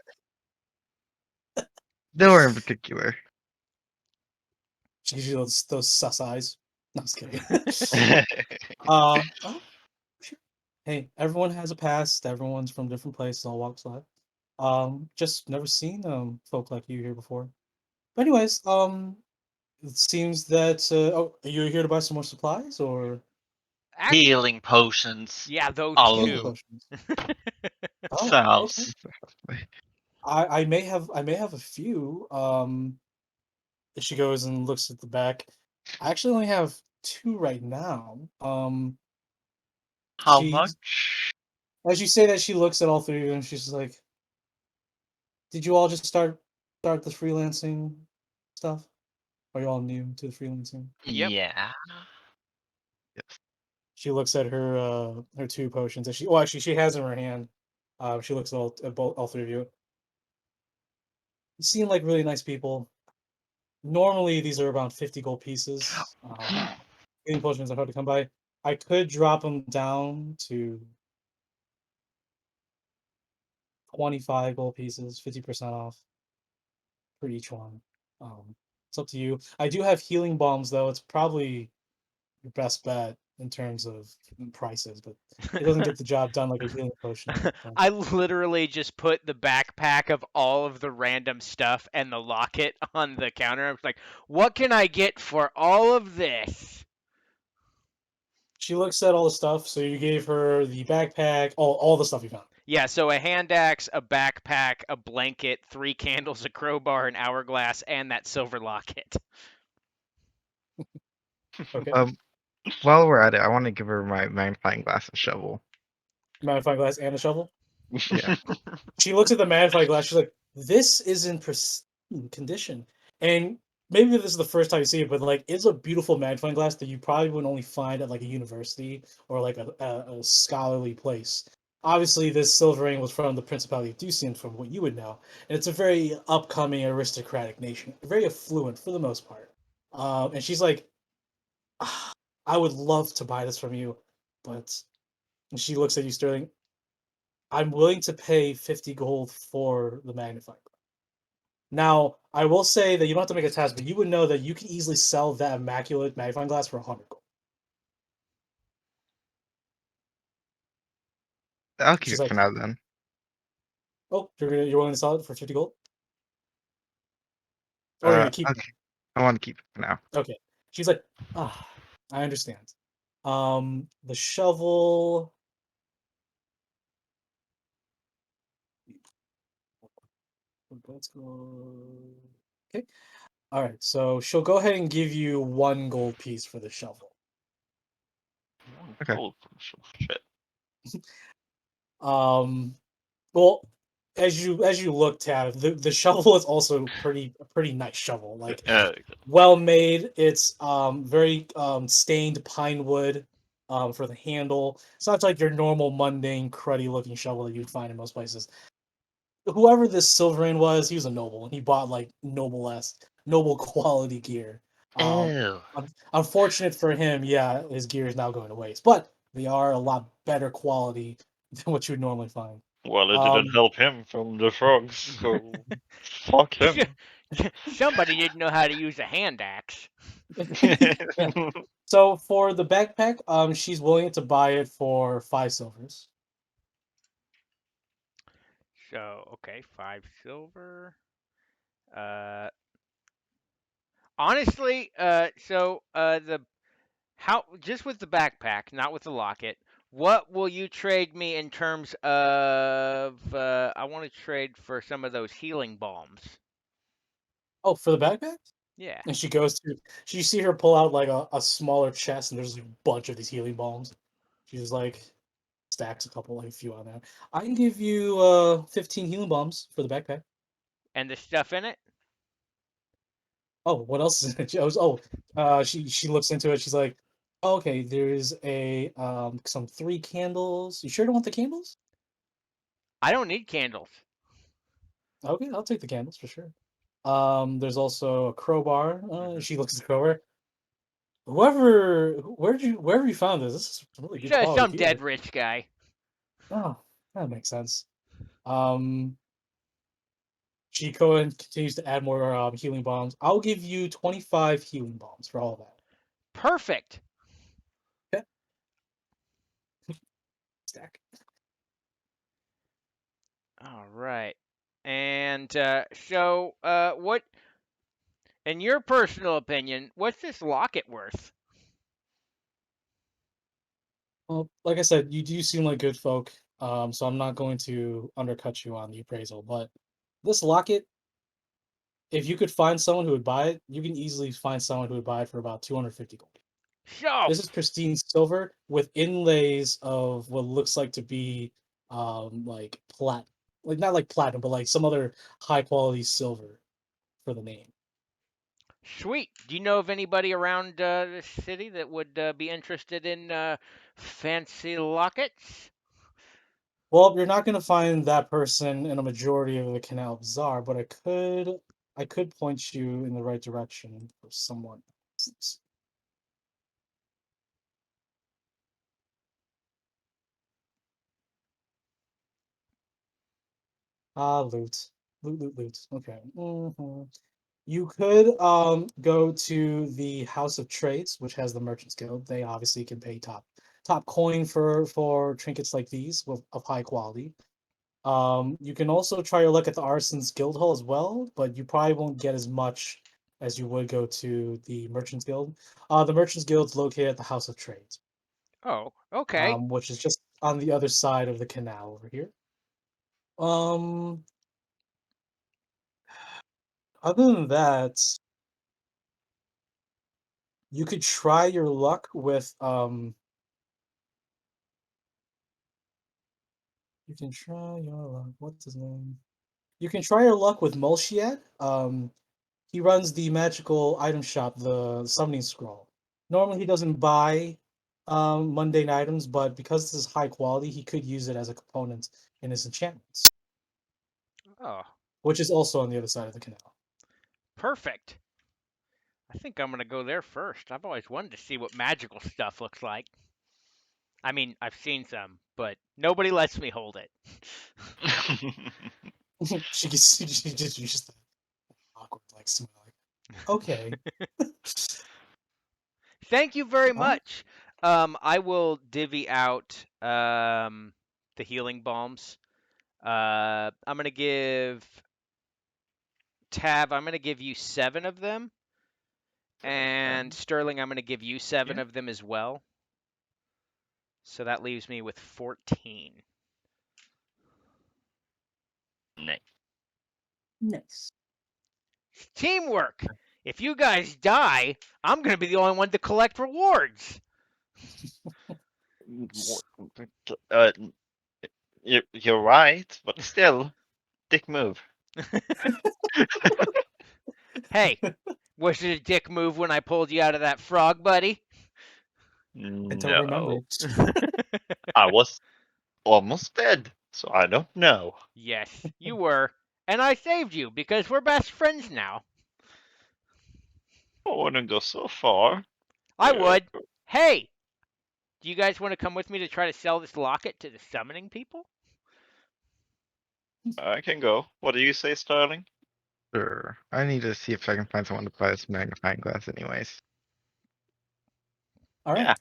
Nowhere in particular. She gives you those sus eyes. No, I was kidding. Oh, sure. Hey, everyone has a past. Everyone's from different places, all walks of life. Just never seen folk like you here before. But anyways, it seems that oh, are you here to buy some more supplies or Ac- Healing potions. yeah, those healing two. All potions? Oh, okay. sounds. I may have a few. She goes and looks at the back. I actually only have two right now. How She much? As you say that, she looks at all three of you and she's like, "Did you all just start the freelancing stuff? Are you all new to the freelancing?" Yep. Yeah. Yes. She looks at her two potions that well actually she has in her hand. She looks at both all three of you. You seem like really nice people. Normally these are around 50 gold pieces. Healing potions are hard to come by. I could drop them down to 25 gold pieces, 50% off for each one. It's up to you. I do have healing bombs though. It's probably your best bet in terms of prices, but it doesn't get the job done like a healing potion does. I literally just put the backpack of all of the random stuff and the locket on the counter. I was like, what can I get for all of this? She looks at all the stuff. So you gave her the backpack, all the stuff you found. Yeah, so a hand axe, a backpack, a blanket, 3 candles, a crowbar, an hourglass, and that silver locket. Okay. Um, while we're at it, I want to give her my magnifying glass and shovel. Magnifying glass and a shovel. Yeah. She looks at the magnifying glass. She's like, "This is in pristine condition." And maybe this is the first time you see it, but like, it's a beautiful magnifying glass that you probably would only find at like a university or like a scholarly place. obviously this silver ring was from the Principality of Ducian, from what you would know, and it's a very upcoming aristocratic nation, very affluent for the most part. And she's like, "Ah, I would love to buy this from you, but," and she looks at you, Sterling. "I'm willing to pay 50 gold for the magnifying glass." Now, I will say that you don't have to make a test, but you would know that you can easily sell that immaculate magnifying glass for 100 gold. I'll keep She's it for like, now then. "Oh, you're willing to sell it for 50 gold? Or you're gonna keep it?" Okay. I want to keep it for now. Okay. She's like, "Ah, I understand." The shovel. Let's go. Okay. All right. So she'll go ahead and give you 1 gold piece for the shovel. Okay. Oh, shit. Um, well, as you look, Tab, the shovel is also a pretty nice shovel. Like, well made. It's very stained pine wood for the handle. It's not like your normal mundane cruddy looking shovel that you'd find in most places. Whoever this Silverane was, he was a noble, and he bought like noble quality gear. Um, Oh. Unfortunate for him, yeah, his gear is now going to waste, but they are a lot better quality than what you would normally find. Well, it didn't Um, help him from the frogs, so fuck him. Somebody didn't know how to use a hand axe. yeah. So for the backpack, she's willing to buy it for 5 silvers. So okay, 5 silver. Uh, honestly, the how just with the backpack, not with the locket. What will you trade me in terms of? I want to trade for some of those healing balms. Oh, for the backpack? Yeah. And you see her pull out like a smaller chest, and there's like a bunch of these healing balms. She's like stacks a couple, like a few on there. I can give you 15 healing bombs for the backpack. And the stuff in it? Oh, what else is it? She looks into it. She's like, oh, okay, there's a some 3 candles. You sure don't want the candles? I don't need candles. Okay, I'll take the candles for sure. There's also a crowbar. Hmm. She looks at the crowbar. Wherever you found this is really good quality Some dead gear. rich guy. Oh, that makes sense. Um, she continues to add more healing bombs. I'll give you 25 healing bombs for all of that. Perfect. Okay, stack. All right. And what, in your personal opinion, what's this locket worth? Well, like I said, you do seem like good folk, so I'm not going to undercut you on the appraisal. But this locket, if you could find someone who would buy it, you can easily find someone who would buy it for about 250 gold. So, This is pristine silver with inlays of what looks like to be like like not like platinum, but like some other high quality silver for the name. sweet. Do you know of anybody around the city that would be interested in fancy lockets? Well, you're not going to find that person in a majority of the Canal Bazaar, but I could point you in the right direction for someone else. Ah, loot. Loot. Okay. You could go to the House of Trades, which has the Merchants Guild. They obviously can pay top coin for trinkets like these of high quality. You can also try your luck at the Arson's Guild Hall as well, but you probably won't get as much as you would go to the Merchants Guild. The Merchants Guild's located at the House of Trades, Oh, okay. which is just on the other side of the canal over here. Um, Other than that, you could try your luck with you can try your luck. What's his name? You can try your luck with Mulchiad. He runs the magical item shop, the Summoning Scroll. Normally, he doesn't buy mundane items, but because this is high quality, he could use it as a component in his enchantments, Oh, which is also on the other side of the canal. perfect. I think I'm gonna go there first. I've always wanted to see what magical stuff looks like. I mean, I've seen some, but nobody lets me hold it. She just uses that awkward like smile. Like, okay. Thank you very Huh? much. I will divvy out the healing bombs. I'm gonna give Tab. I'm gonna give you 7 of them, and Sterling. I'm gonna give you 7 Yeah. of them as well. So that leaves me with 14. Nice. Nice. Teamwork. If you guys die, I'm gonna be the only one to collect rewards. Uh, you're right, but still, dick move. Hey, was it a dick move when I pulled you out of that frog, buddy? I don't remember. No, I was almost dead, so I don't know. Yes, you were. And I saved you because we're best friends now. I wouldn't go so far. I Uh, would. Hey, do you guys want to come with me to try to sell this locket to the summoning people? I can go. What do you say, Sterling? Sure. I need to see if I can find someone to buy this magnifying glass anyways. All right. Yeah.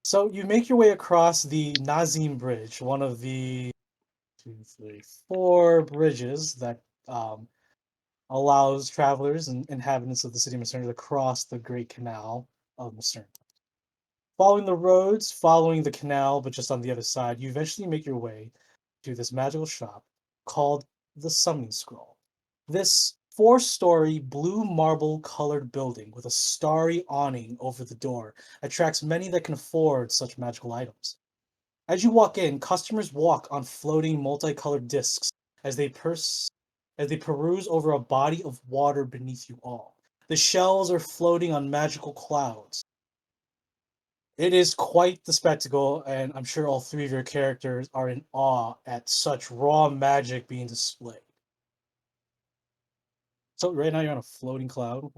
So you make your way across the Nazim Bridge, one of the 4 bridges that allows travelers and inhabitants of the city of Macerna to cross the Great Canal of Macerna. Following the roads, following the canal, but just on the other side, you eventually make your way to this magical shop called the Summoning Scroll. This 4-story blue marble colored building with a starry awning over the door attracts many that can afford such magical items. As you walk in, customers walk on floating multicolored discs as they peruse over a body of water beneath you all. The shells are floating on magical clouds. It is quite the spectacle, and I'm sure all 3 of your characters are in awe at such raw magic being displayed. So right now you're on a floating cloud,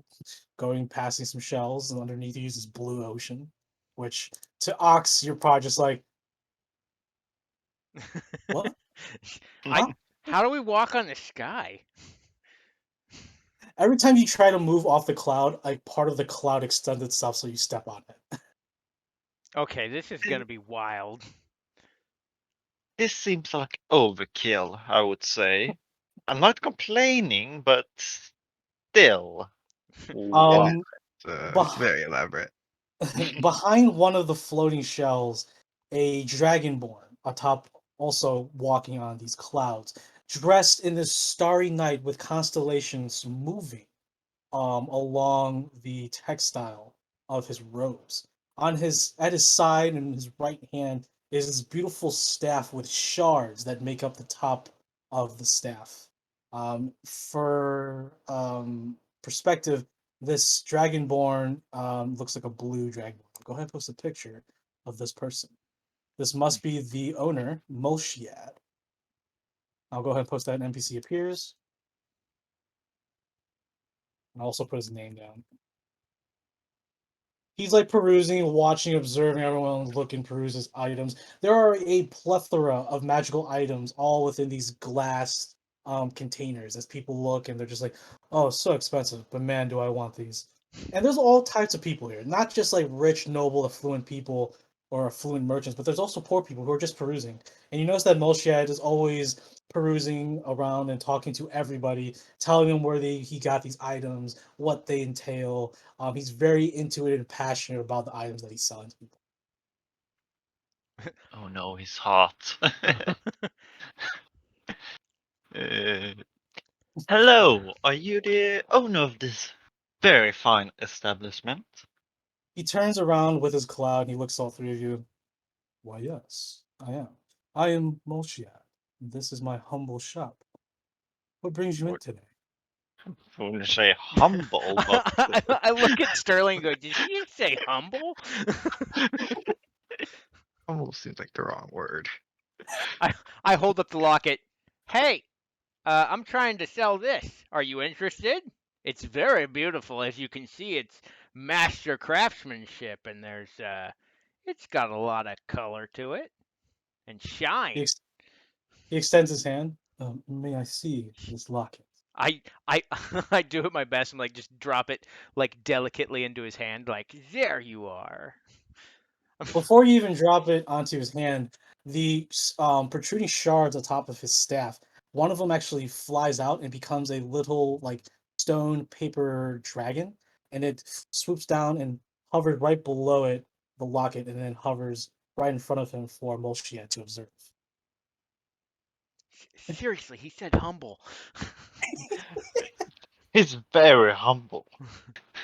going passing some shells, and underneath you is this blue ocean, which to Ox, you're probably just like, what? I. Huh? How do we walk on the sky? Every time you try to move off the cloud, like part of the cloud extends itself so you step on it. Okay, this is gonna be wild. This seems like overkill, I would say. I'm not complaining, but still. Why? Um, It's beh- very elaborate. behind one of the floating shells, a dragonborn atop also walking on these clouds, dressed in this starry night with constellations moving along the textile of his robes. At his side and his right hand is this beautiful staff with shards that make up the top of the staff. For perspective, this dragonborn looks like a blue dragonborn. Go ahead and post a picture of this person. This must be the owner, Molshiad. I'll go ahead and post that. NPC appears. And I'll also put his name down. He's like perusing, watching, observing everyone look and peruse his items. There are a plethora of magical items all within these glass containers as people look and they're just like, oh, so expensive, but man, do I want these. And there's all types of people here, not just like rich, noble, affluent people or affluent merchants, but there's also poor people who are just perusing. And you notice that Molshad is always perusing around and talking to everybody, telling them where he got these items, what they entail. He's very intuitive and passionate about the items that he's selling to people. Oh no, he's hot. Uh, hello, are you the owner of this very fine establishment? He turns around with his cloud and he looks all 3 of you. Why, yes, I am. I am Molshiad. This is my humble shop. What brings you in today? I wouldn't say humble, but I look at Sterling and go, did he just say humble? Humble seems like the wrong word. I hold up the locket. Hey, I'm trying to sell this. Are you interested? It's very beautiful, as you can see. It's master craftsmanship, and it's got a lot of color to it and He, shine. ex- he extends his hand. May I see this locket? I I do it my best and like just drop it like delicately into his hand. Like there you are. Before you even drop it onto his hand, the protruding shards atop of his staff, one of them actually flies out and becomes a little like stone paper dragon, and it swoops down and hovers right below it, the locket, and then hovers right in front of him for Molshiad to observe. Seriously, he said humble. He's very humble.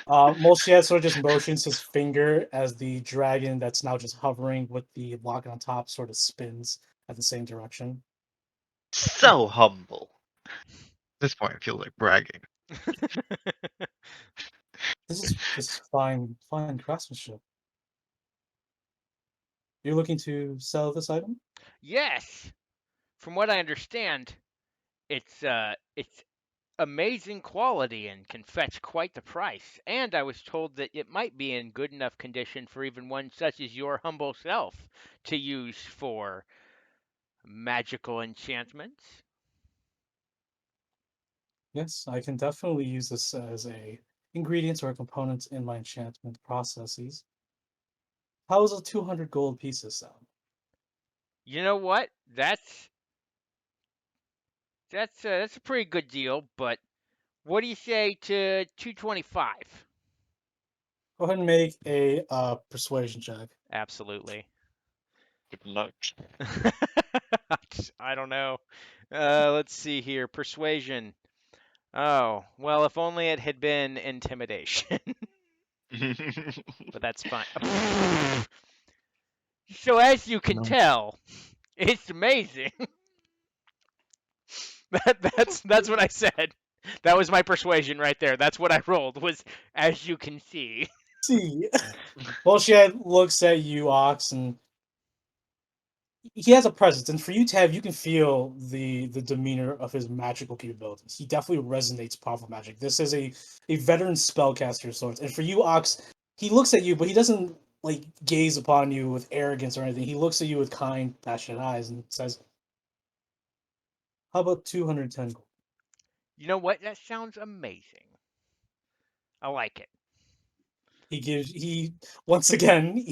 Molshiad sort of just motions his finger as the dragon that's now just hovering with the locket on top sort of spins at the same direction. So humble. At this point, it feels like bragging. This is fine craftsmanship. You're looking to sell this item? Yes, from what I understand, it's amazing quality and can fetch quite the price. And I was told that it might be in good enough condition for even one such as your humble self to use for magical enchantments. Yes, I can definitely use this as a ingredients or a component in my enchantment processes. How is a 200 gold pieces sound? You know what? That's a pretty good deal, but what do you say to 225? Go ahead and make a persuasion check. Absolutely. Good luck. I don't know. Let's see here. Persuasion. Oh, well, if only it had been intimidation. But that's fine. So as you can No. tell, it's amazing. That's what I said. That was my persuasion right there. That's what I rolled. Was as you can see. See, Bullshit looks at you, Ox, and he has a presence. And for you, Tab, you can feel the demeanor of his magical capabilities. He definitely resonates powerful magic. This is a veteran spellcaster of sorts. And for you, Ox, he looks at you, but he doesn't like gaze upon you with arrogance or anything. He looks at you with kind, passionate eyes and says, "How about 210 gold?" You know what? That sounds amazing. I like it. He once again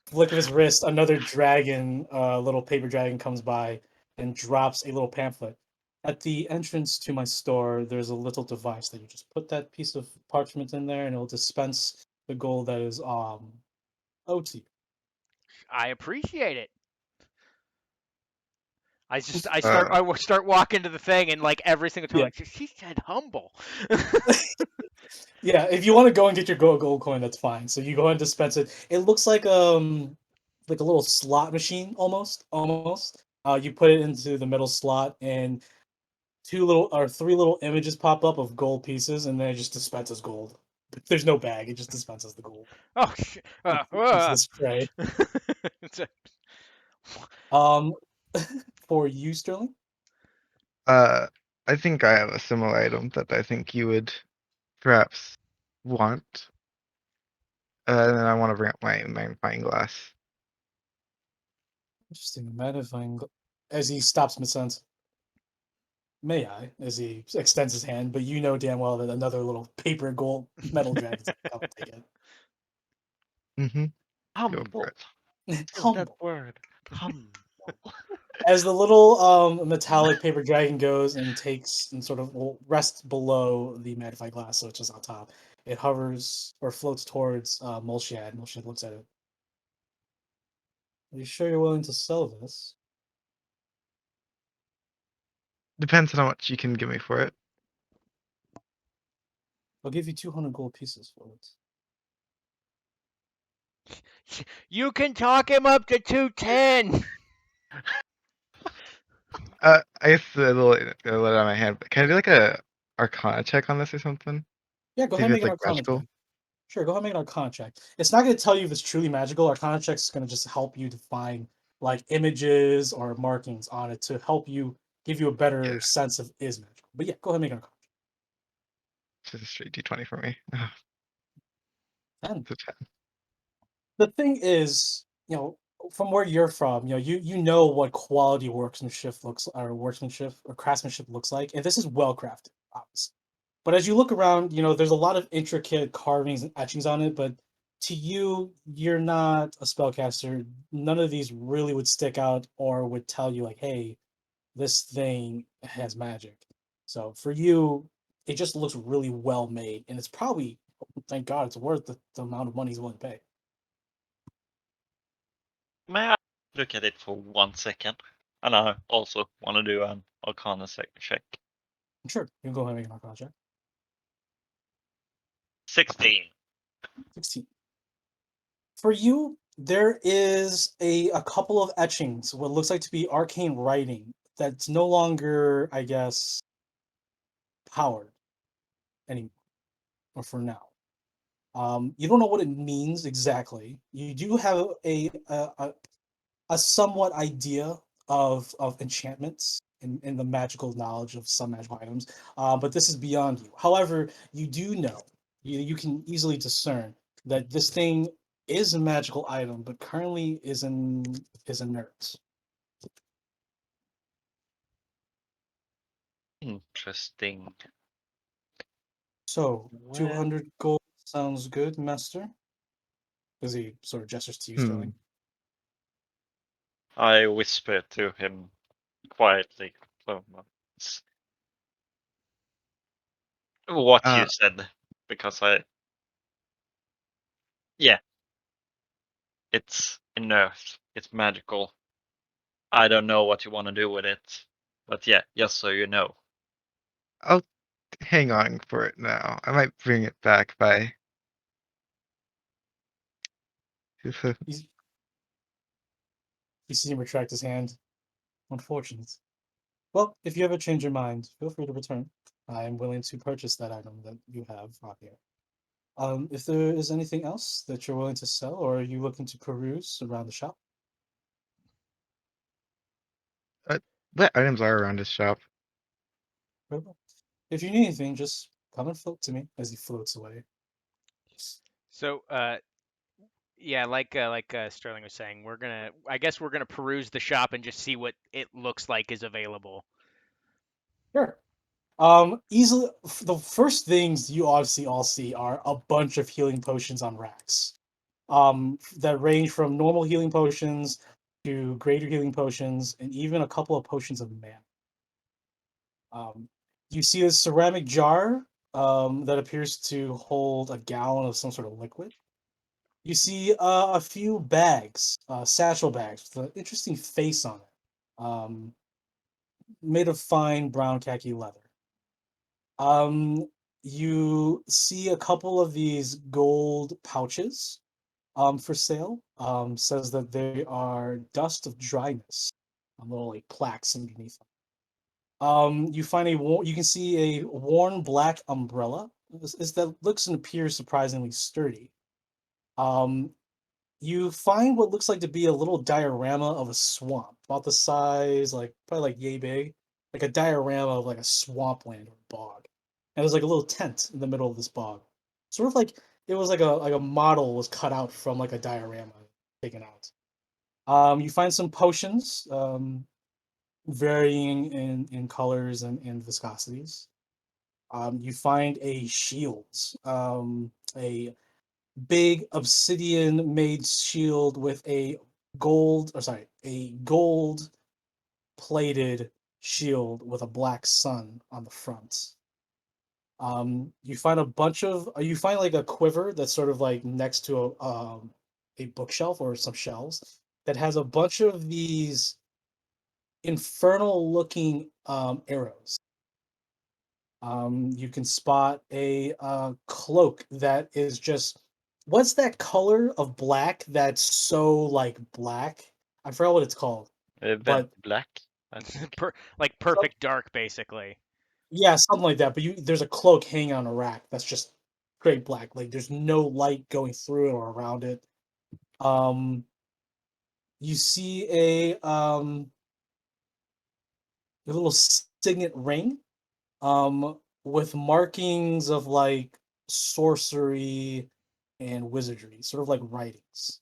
flick of his wrist, another dragon, little paper dragon comes by and drops a little pamphlet. At the entrance to my store, there's a little device that you just put that piece of parchment in there, and it'll dispense the gold that is owed to you. I appreciate it. Uh, I start walking to the thing and like every single time Yeah, like she said humble. yeah. If you want to go and get your gold coin, that's fine. So you go ahead and dispense it. It looks like a little slot machine almost. You put it into the middle slot, and two little or three little images pop up of gold pieces, and then it just dispenses gold. There's no bag; it just dispenses the gold Oh, into this tray. It's a- Um, for you, Sterling, uh, I think I have a similar item that I think you would perhaps want. And then I want to bring up my magnifying glass. interesting. As he stops mid sentence. May I? As he extends his hand, but you know damn well that another little paper gold metal dragon's gonna come and take Mm-hmm. Go for Humble. it. it. Is that Humble. word? Humble. As the little metallic paper dragon goes and takes and sort of will rest below the magnified glass, so it's just on top. It hovers or floats towards Molshad. Molshad looks at it. Are you sure you're willing to sell this? Depends on how much you can give me for it. I'll give you 200 gold pieces for it. You can talk him up to 210. I guess a little on my hand, but can I do like a Arcana check on this or something? Yeah, go See ahead if and make it's an like Arcana magical. check. Sure, go ahead and make an Arcana check. It's not going to tell you if it's truly magical. Arcana check is going to just help you define like images or markings on it to help you give you a better Yeah. sense of is magical. But yeah, go ahead and make an Arcana It's just a straight D20 for me. check. And It's a 10. the thing is, from where you're from, you know what quality workmanship or craftsmanship looks like, and this is well crafted, obviously. But as you look around, there's a lot of intricate carvings and etchings on it, but to you, you're not a spellcaster. None of these really would stick out or would tell you like, hey, this thing has magic. So for you, it just looks really well made, and it's probably, thank God, it's worth the amount of money he's willing to pay. May I look at it for 1 second? And I also want to do an Arcana check. Sure, you can go ahead and make an Arcana check. 16. 16. For you, there is a couple of etchings, what looks like to be arcane writing that's no longer, I guess, powered anymore, or for now. You don't know what it means exactly. You do have a somewhat idea of enchantments and the magical knowledge of some magical items, but this is beyond you. However, you do know, you can easily discern that this thing is a magical item, but currently is inert. Interesting. So Well, 200 gold sounds good, Master. As he sort of gestures to you, Sterling. I whisper to him quietly. It's what you said, because yeah, it's inert. It's magical. I don't know what you want to do with it, but yeah, just so you know. I'll hang on for it now. I might bring it back by. You see him retract his hand. Unfortunate. Well, if you ever change your mind, feel free to return. I am willing to purchase that item that you have on here. If there is anything else that you're willing to sell, or are you looking to peruse around the shop? What items are around his shop? Very well. If you need anything, just come and float to me as he floats away. So, yeah, like Sterling was saying, I guess we're gonna peruse the shop and just see what it looks like is available. Sure. Easily, the first things you obviously all see are a bunch of healing potions on racks. That range from normal healing potions to greater healing potions, and even a couple of potions of mana. You see a ceramic jar that appears to hold a gallon of some sort of liquid. You see a few bags, satchel bags with an interesting face on it, made of fine brown khaki leather. Um, you see a couple of these gold pouches for sale. Says that they are dust of dryness, little like plaques underneath them. You find you can see a worn black umbrella. That looks and appears surprisingly sturdy. Um, you find what looks like to be a little diorama of a swamp, about the size, like probably like yay big, like a diorama of like a swampland or bog. And there's like a little tent in the middle of this bog, sort of like it was like a model was cut out from like a diorama taken out. You find some potions, varying in colors and viscosities. You find a shield, a big obsidian made shield with a gold plated shield with a black sun on the front. You find like a quiver that's sort of like next to a bookshelf or some shelves that has a bunch of these infernal looking arrows. You can spot a cloak that is just, what's that color of black that's so like black? I forgot what it's called, Vent but black, I think. Like perfect dark, basically. yeah, something like that. But there's a cloak hanging on a rack that's just straight black. Like there's no light going through it or around it. You see a little signet ring with markings of like sorcery and wizardry, sort of like writings,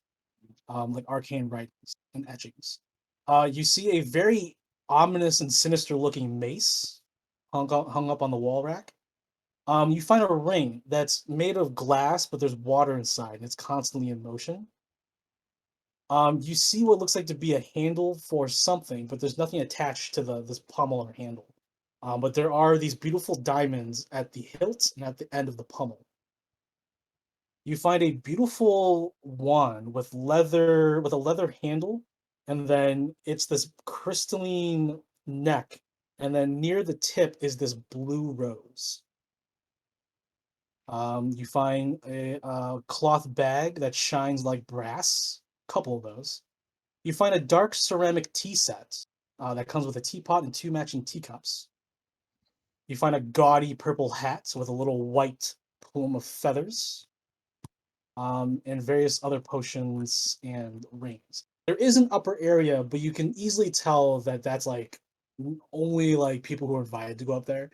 like arcane writings and etchings. You see a very ominous and sinister looking mace hung up on the wall rack. You find a ring that's made of glass, but there's water inside, and it's constantly in motion. You see what looks like to be a handle for something, but there's nothing attached to the this pommel or handle. But there are these beautiful diamonds at the hilt and at the end of the pommel. You find a beautiful wand with a leather handle, and then it's this crystalline neck, and then near the tip is this blue rose. You find a cloth bag that shines like brass, a couple of those. You find a dark ceramic tea set that comes with a teapot and 2 matching teacups. You find a gaudy purple hat with a little white plume of feathers, and various other potions and rings. There is an upper area, but you can easily tell that that's like only like people who are invited to go up there.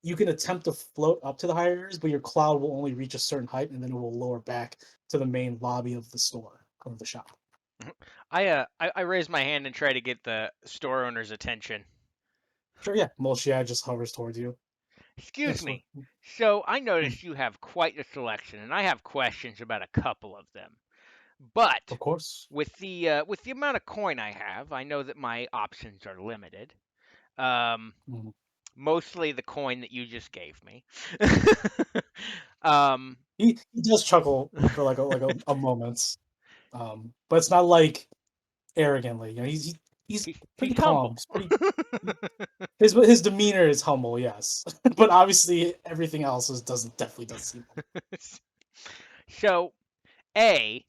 You can attempt to float up to the higher areas, but your cloud will only reach a certain height, and then it will lower back to the main lobby of the store or the shop. I raise my hand and try to get the store owner's attention. Sure, yeah. Molshia just hovers towards you. Excuse Yes, what? me. So I Hmm. noticed you have quite a selection, and I have questions about a couple of them. Of But course. with the amount of coin I have, I know that my options are limited. Um, Mhm. Mostly the coin that you just gave me. um, He does chuckle for like a moment, but it's not like arrogantly. You know, he's he's pretty calm. humble. He's pretty his demeanor is humble, yes, but obviously everything else is doesn't definitely doesn't seem humble. So, A,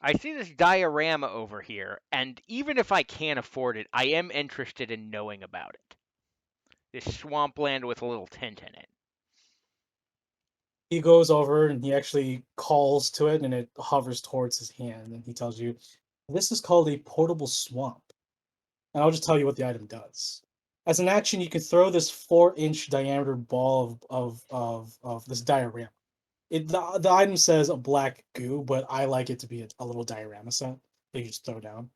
I see this diorama over here, and even if I can't afford it, I am interested in knowing about it. This swampland with a little tint in it. He goes over and he actually calls to it, and it hovers towards his hand, and he tells you, "This is called a portable swamp." And I'll just tell you what the item does. As an action, you can throw this 4-inch diameter ball of this diorama. The item says a black goo, but I like it to be a little diorama set that you just throw down.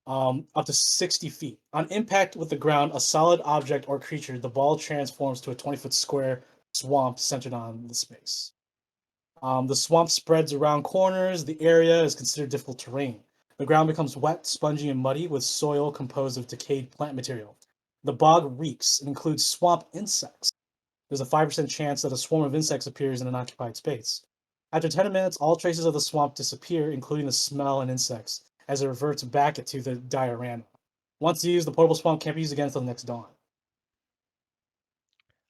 Up to 60 feet. On impact with the ground, a solid object or creature, the ball transforms to a 20-foot square swamp centered on the space. The swamp spreads around corners. The area is considered difficult terrain. The ground becomes wet, spongy, and muddy with soil composed of decayed plant material. The bog reeks and includes swamp insects. There's a 5% chance that a swarm of insects appears in an occupied space. After 10 minutes, all traces of the swamp disappear, including the smell and insects, as it reverts back to the diorama. Once used, the portable swamp can't be used again until the next dawn.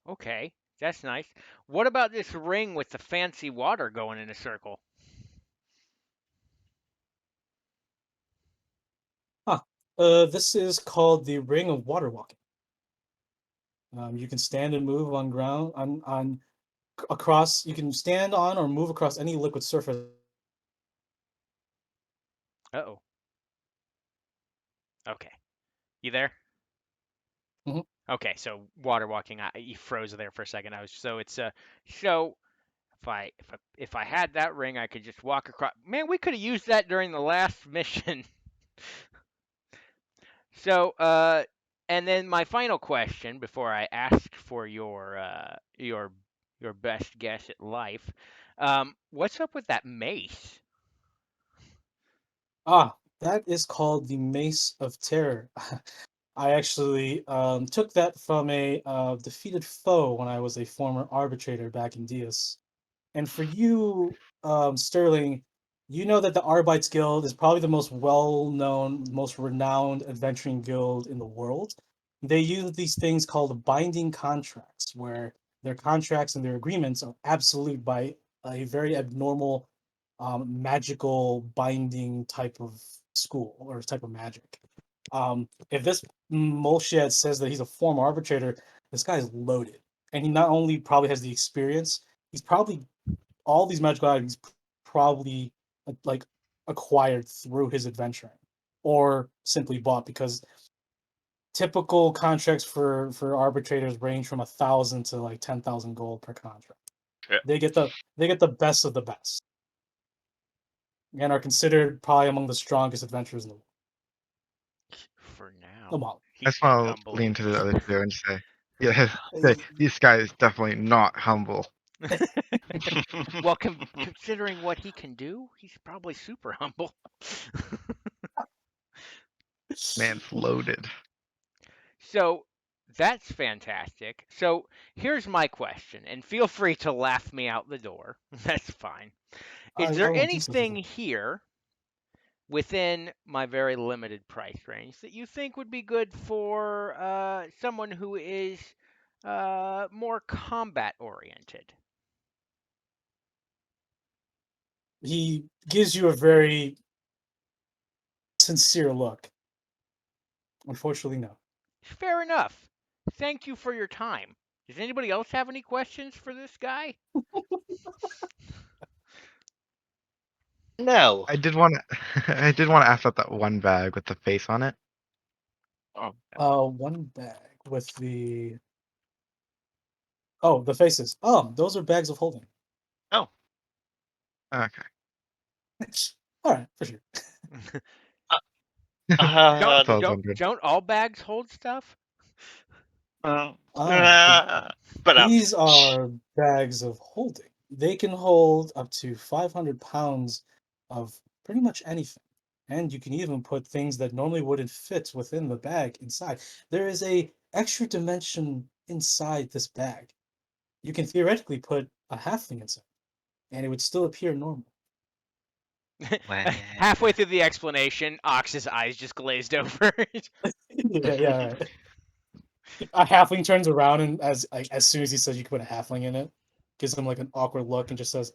Okay, that's nice. What about this ring with the fancy water going in a circle? Huh. This is called the Ring of Water Walking. You can stand and move on ground on across. You can stand on or move across any liquid surface. Uh-oh. Okay. You there? Mhm. Okay, so water walking. You froze there for a second. I was so it's so if I had that ring, I could just walk across. Man, we could have used that during the last mission. So and then my final question before I ask for your best guess at life, what's up with that mace? That is called the Mace of Terror. I actually took that from a defeated foe when I was a former arbitrator back in Dias. And for you, Sterling, you know that the Arbites Guild is probably the most well-known, most renowned adventuring guild in the world. They use these things called binding contracts, where their contracts and their agreements are absolute by a very abnormal, magical binding type of school or type of magic. If this Molshed says that he's a former arbitrator, this guy's loaded. and he not only probably has the experience, he's probably all these magical items probably like acquired through his adventuring or simply bought because typical contracts for arbitrators range from 1,000 to like 10,000 gold per contract. Yeah. They get the best of the best and are considered probably among the strongest adventurers in the world. For The now, model. I he just keep want to lean humbling to me. the other two and say, yeah, say, this guy is definitely not humble. Well, considering what he can do, he's probably super humble. Man's loaded. So that's fantastic. So here's my question, and feel free to laugh me out the door. That's fine. Is I there won't do such a anything thing. here within my very limited price range that you think would be good for someone who is more combat oriented? He gives you a very sincere look. Unfortunately, no. Fair enough. Thank you for your time. Does anybody else have any questions for this guy? No. I did want to, I did want to ask about that one bag with the face on it. Oh, One bag with the faces. Those are bags of holding. oh. Okay. All right, for sure. don't That's all I was don't wondering. don't all bags hold stuff? Uh, The- but these are bags of holding. They can hold up to 500 pounds of pretty much anything. And you can even put things that normally wouldn't fit within the bag inside. There is a extra dimension inside this bag. You can theoretically put a halfling inside, and it would still appear normal. well, Halfway through the explanation, Ox's eyes just glazed over. Yeah, right. A halfling turns around and as soon as he says you can put a halfling in it, gives him like an awkward look and just says,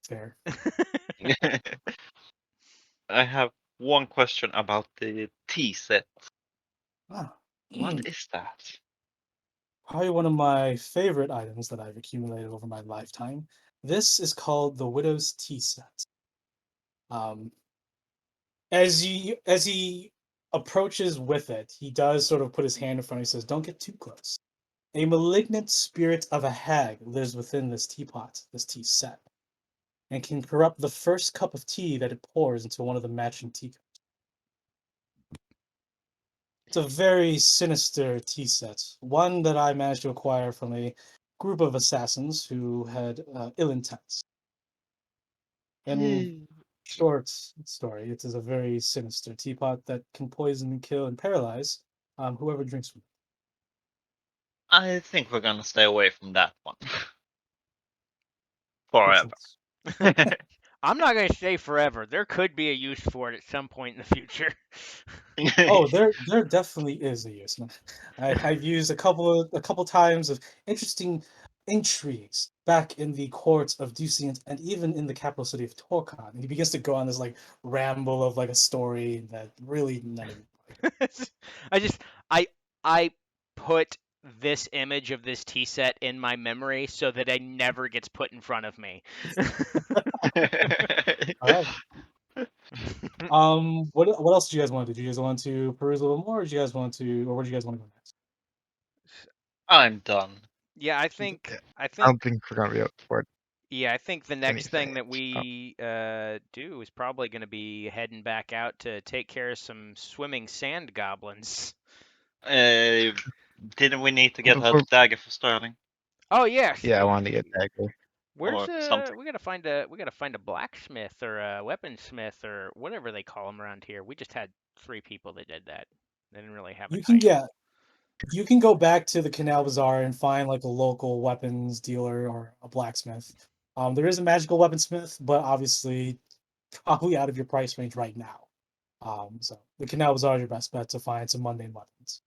"Fair." I have one question about the tea set. Ah, What is that? probably one of my favorite items that I've accumulated over my lifetime. This is called the Widow's Tea Set. Um, as he approaches with it, he does sort of put his hand in front. He says, "Don't get too close. A malignant spirit of a hag lives within this teapot, this tea set, and can corrupt the first cup of tea that it pours into one of the matching teacups. It's a very sinister tea set, one that I managed to acquire from a group of assassins who had ill intents. In short story, it is a very sinister teapot that can poison and kill and paralyze whoever drinks from I think we're gonna stay away from that one. it. Makes Forever. sense. I'm not going to say forever. There could be a use for it at some point in the future. Oh, there definitely is a use. I've used a couple times of interesting intrigues back in the courts of Ducient and even in the capital city of Torkon. And he begins to go on this like ramble of like a story that really none of you like. I just I put this image of this tea set in my memory so that it never gets put in front of me. All right. What else do you guys want to do? Do you guys want to peruse a little more, or do you guys want to, or where do you guys want to go next? I'm done. Yeah, I Okay. think Yeah, I I don't think think we're gonna be able to afford yeah, I think the next anything. thing that we do is probably going to be heading back out to take care of some swimming sand goblins. Uh, didn't we need to get a Before, dagger for Sterling Oh yes, yeah, I wanted to get dagger. where's or something? we gotta find a blacksmith or a weaponsmith or whatever they call them around here. We just had 3 people that did that. They didn't really have a You can title. get you can go back to the Canal Bazaar and find like a local weapons dealer or a blacksmith. There is a magical weaponsmith, but obviously probably out of your price range right now. So the Canal Bazaar is your best bet to find some mundane weapons.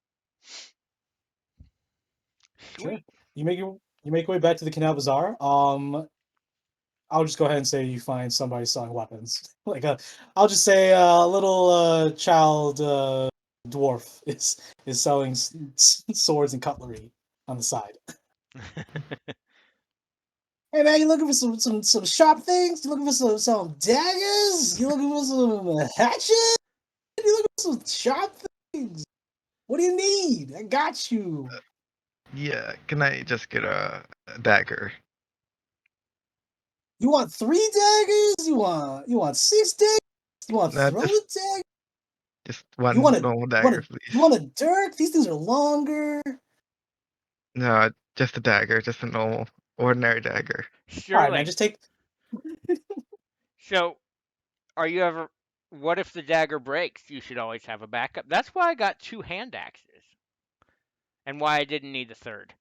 Sure. Sweet. You make your way back to the Canal Bazaar. I'll just go ahead and say you find somebody selling weapons. I'll just say a little child dwarf is selling swords and cutlery on the side. Hey man, you looking for some sharp things? You looking for some daggers? You looking for some hatchets? You looking for some sharp things? What do you need? I got you. Yeah, can I just get a dagger? You want 3 daggers? You want 6 daggers? You want No, throwing daggers? just You one want normal you want dagger, a please. you want a dirk? These things are longer. No, just a dagger, just a normal, ordinary dagger. All right, man, Sterling. just take. So, are you ever? What if the dagger breaks? You should always have a backup. That's why I got 2 hand axes, and why I didn't need a third.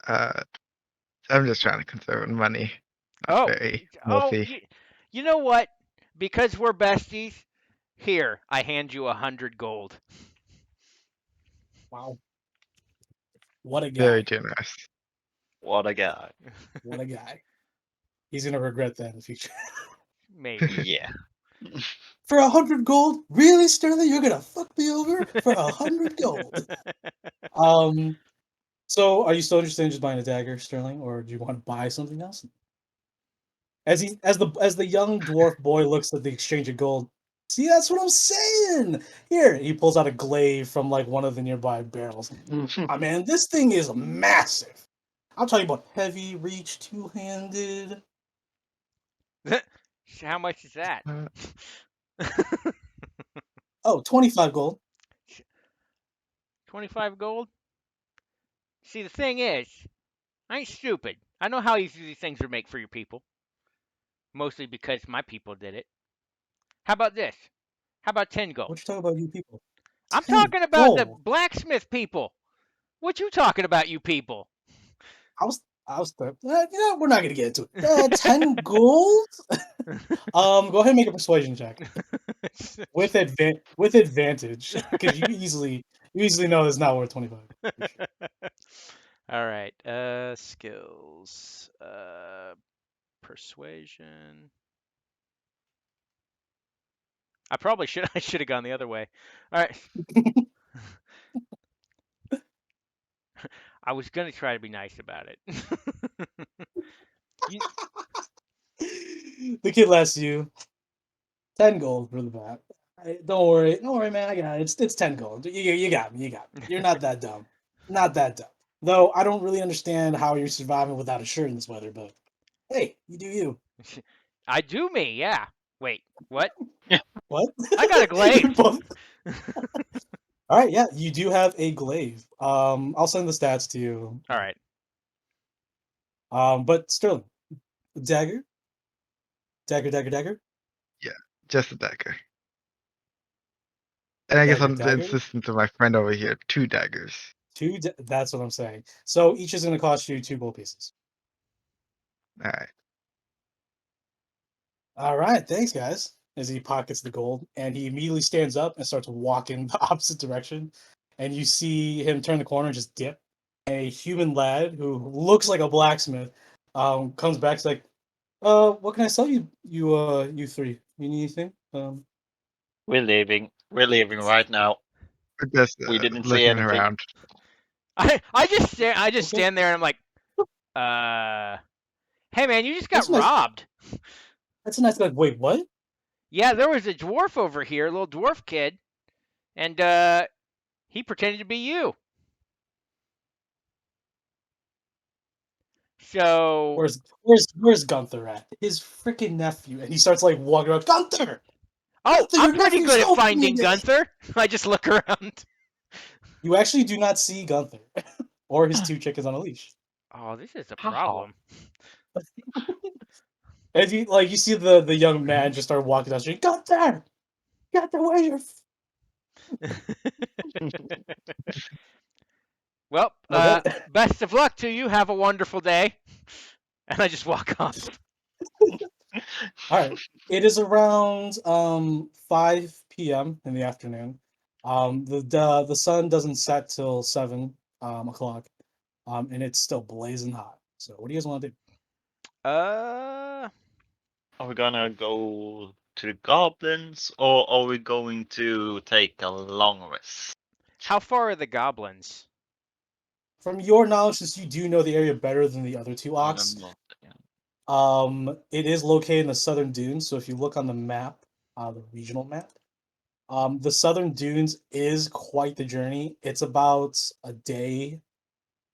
Uh, I'm just trying to conserve money. Not Oh, very oh, wealthy. you know what? Because we're besties, here I hand you 100 gold. Wow, what a Very guy! generous. What a guy. What a guy! He's gonna regret that in the future. Maybe. Yeah. For 100 gold, really, Sterling? You're gonna fuck me over for 100 gold? So are you still interested in just buying a dagger, Sterling, or do you want to buy something else? As the young dwarf boy looks at the exchange of gold, see, that's what I'm saying. Here, he pulls out a glaive from like one of the nearby barrels. Ah, man, this thing is massive. I'm talking about heavy reach, two-handed. How much is that? Uh, Oh, 25 gold. 25 gold? See, the thing is, I ain't stupid. I know how easy these things are made for your people. Mostly because my people did it. How about this? How about 10 gold? What you talking about, you people? I'm 10 talking about the gold. blacksmith people. What you talking about, you people? We're not gonna get into it. 10 gold. Go ahead and make a persuasion check with advantage because you easily know it's not worth 25. For sure. All right. Skills. Persuasion. I probably should. I should have gone the other way. All right. I was gonna try to be nice about it. you, The kid laughs at you. 10 gold for the bat. Don't worry, man. I got it. It's 10 gold. You got me. You got me. You're not that dumb. Not that dumb. Though I don't really understand how you're surviving without a shirt in this weather, but hey, you do you. I do me. Yeah. Wait. What? What? I got a You're glaive. both. All right, yeah, you do have a glaive. I'll send the stats to you. All right. But Sterling, dagger, dagger, yeah, just a dagger. And I guess on the dagger. insistence of my friend over here, 2 daggers. That's what I'm saying. So each is going to cost you 2 gold pieces. Alright. All right, thanks, guys. As he pockets the gold, and he immediately stands up and starts walking the opposite direction. And you see him turn the corner and just dip. A human lad who looks like a blacksmith comes back. He's like, what can I sell you? You three. You need anything? We're leaving. We're leaving right now. We're just We didn't say looking anything. around. I just Okay, stand there and I'm like, uh, hey man, you just that's got a nice. robbed. That's a nice. Like, wait, what? Yeah, there was a dwarf over here, a little dwarf kid, and he pretended to be you. So, Where's Gunther at? His freaking nephew, and he starts like walking around. Gunther, oh, Gunther, I'm your pretty nephew good at stole from me finding again. Gunther. I just look around. You actually do not see Gunther or his 2 chickens on a leash. Oh, this is a How? problem. As you see the young man just start walking down the street. Gunther, where's your? Well, Okay. best of luck to you. Have a wonderful day. And I just walk off. All right. It is around 5 p.m. in the afternoon. The sun doesn't set till 7 o'clock. And it's still blazing hot. So what do you guys want to do? Uh, Are we gonna go to the goblins or are we going to take a long rest? how far are the goblins? from your knowledge, since you do know the area better than the other two I Ox, don't know. Yeah. it is located in the Southern Dunes. So if you look on the map, the regional map, the Southern Dunes is quite the journey. It's about a day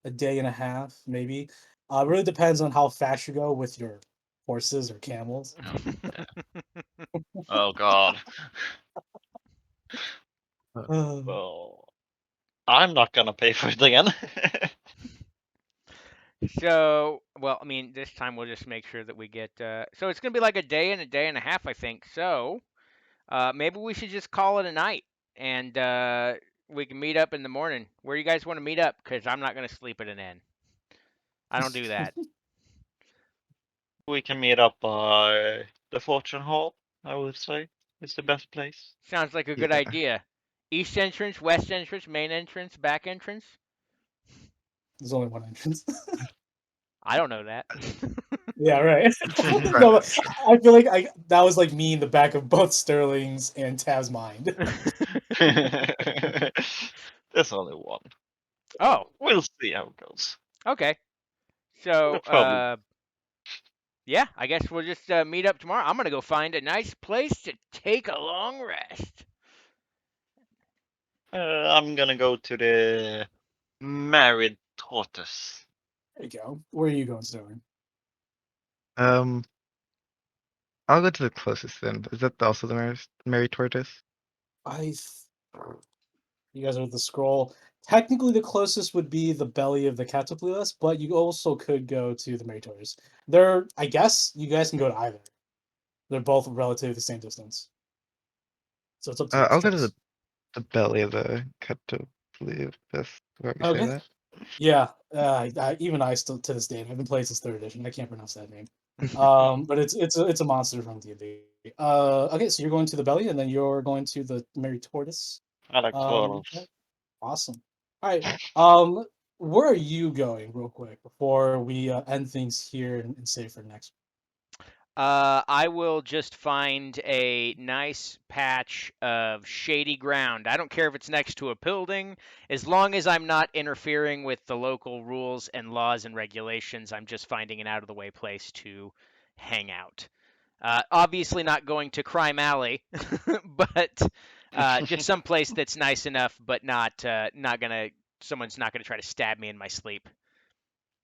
and a half, maybe. It really depends on how fast you go with your horses or camels. Oh God. Uh, Well, I'm not gonna pay for it again. So, well, I mean, this time we'll just make sure that we get. So it's gonna be like a day and a day and a half, I think. So maybe we should just call it a night, and we can meet up in the morning. Where you guys want to meet up? Because I'm not gonna sleep at an inn. I don't do that. We can meet up by the Fortune Hall, I would say. It's the best place. Sounds like a good Yeah. idea. East entrance, west entrance, main entrance, back entrance. there's only one entrance. I don't know that. Yeah, right. Right. No, I feel like that was like me in the back of both Sterling's and Tav's mind. There's only one. Oh, We'll see how it goes. okay. So, Probably. yeah, I guess we'll just meet up tomorrow. I'm gonna go find a nice place to take a long rest. I'm gonna go to the Married Tortoise. There you go. Where are you going, Sterling? Um, I'll go to the closest then. Is that also the Mary Tortoise? I. You guys are with the scroll. Technically, the closest would be the belly of the Catapulas, but you also could go to the Meritorious. They're, I guess, you guys can go to either. They're both relatively the same distance, so it's up to you. It's I'll a go to choice. the belly of the Catopleus. However you say Okay. that. Yeah. Even I still to this day, I've been playing since third edition. I can't pronounce that name. But it's a monster from D&D. Okay, so you're going to the belly, and then you're going to the Mary Tortoise. I like Okay. turtles. Awesome. All right. Where are you going, real quick, before we end things here and save for next? I will just find a nice patch of shady ground. I don't care if it's next to a building, as long as I'm not interfering with the local rules and laws and regulations. I'm just finding an out of the way place to hang out. Obviously, not going to Crime Alley, but just some place that's nice enough, but not gonna. Someone's not gonna try to stab me in my sleep.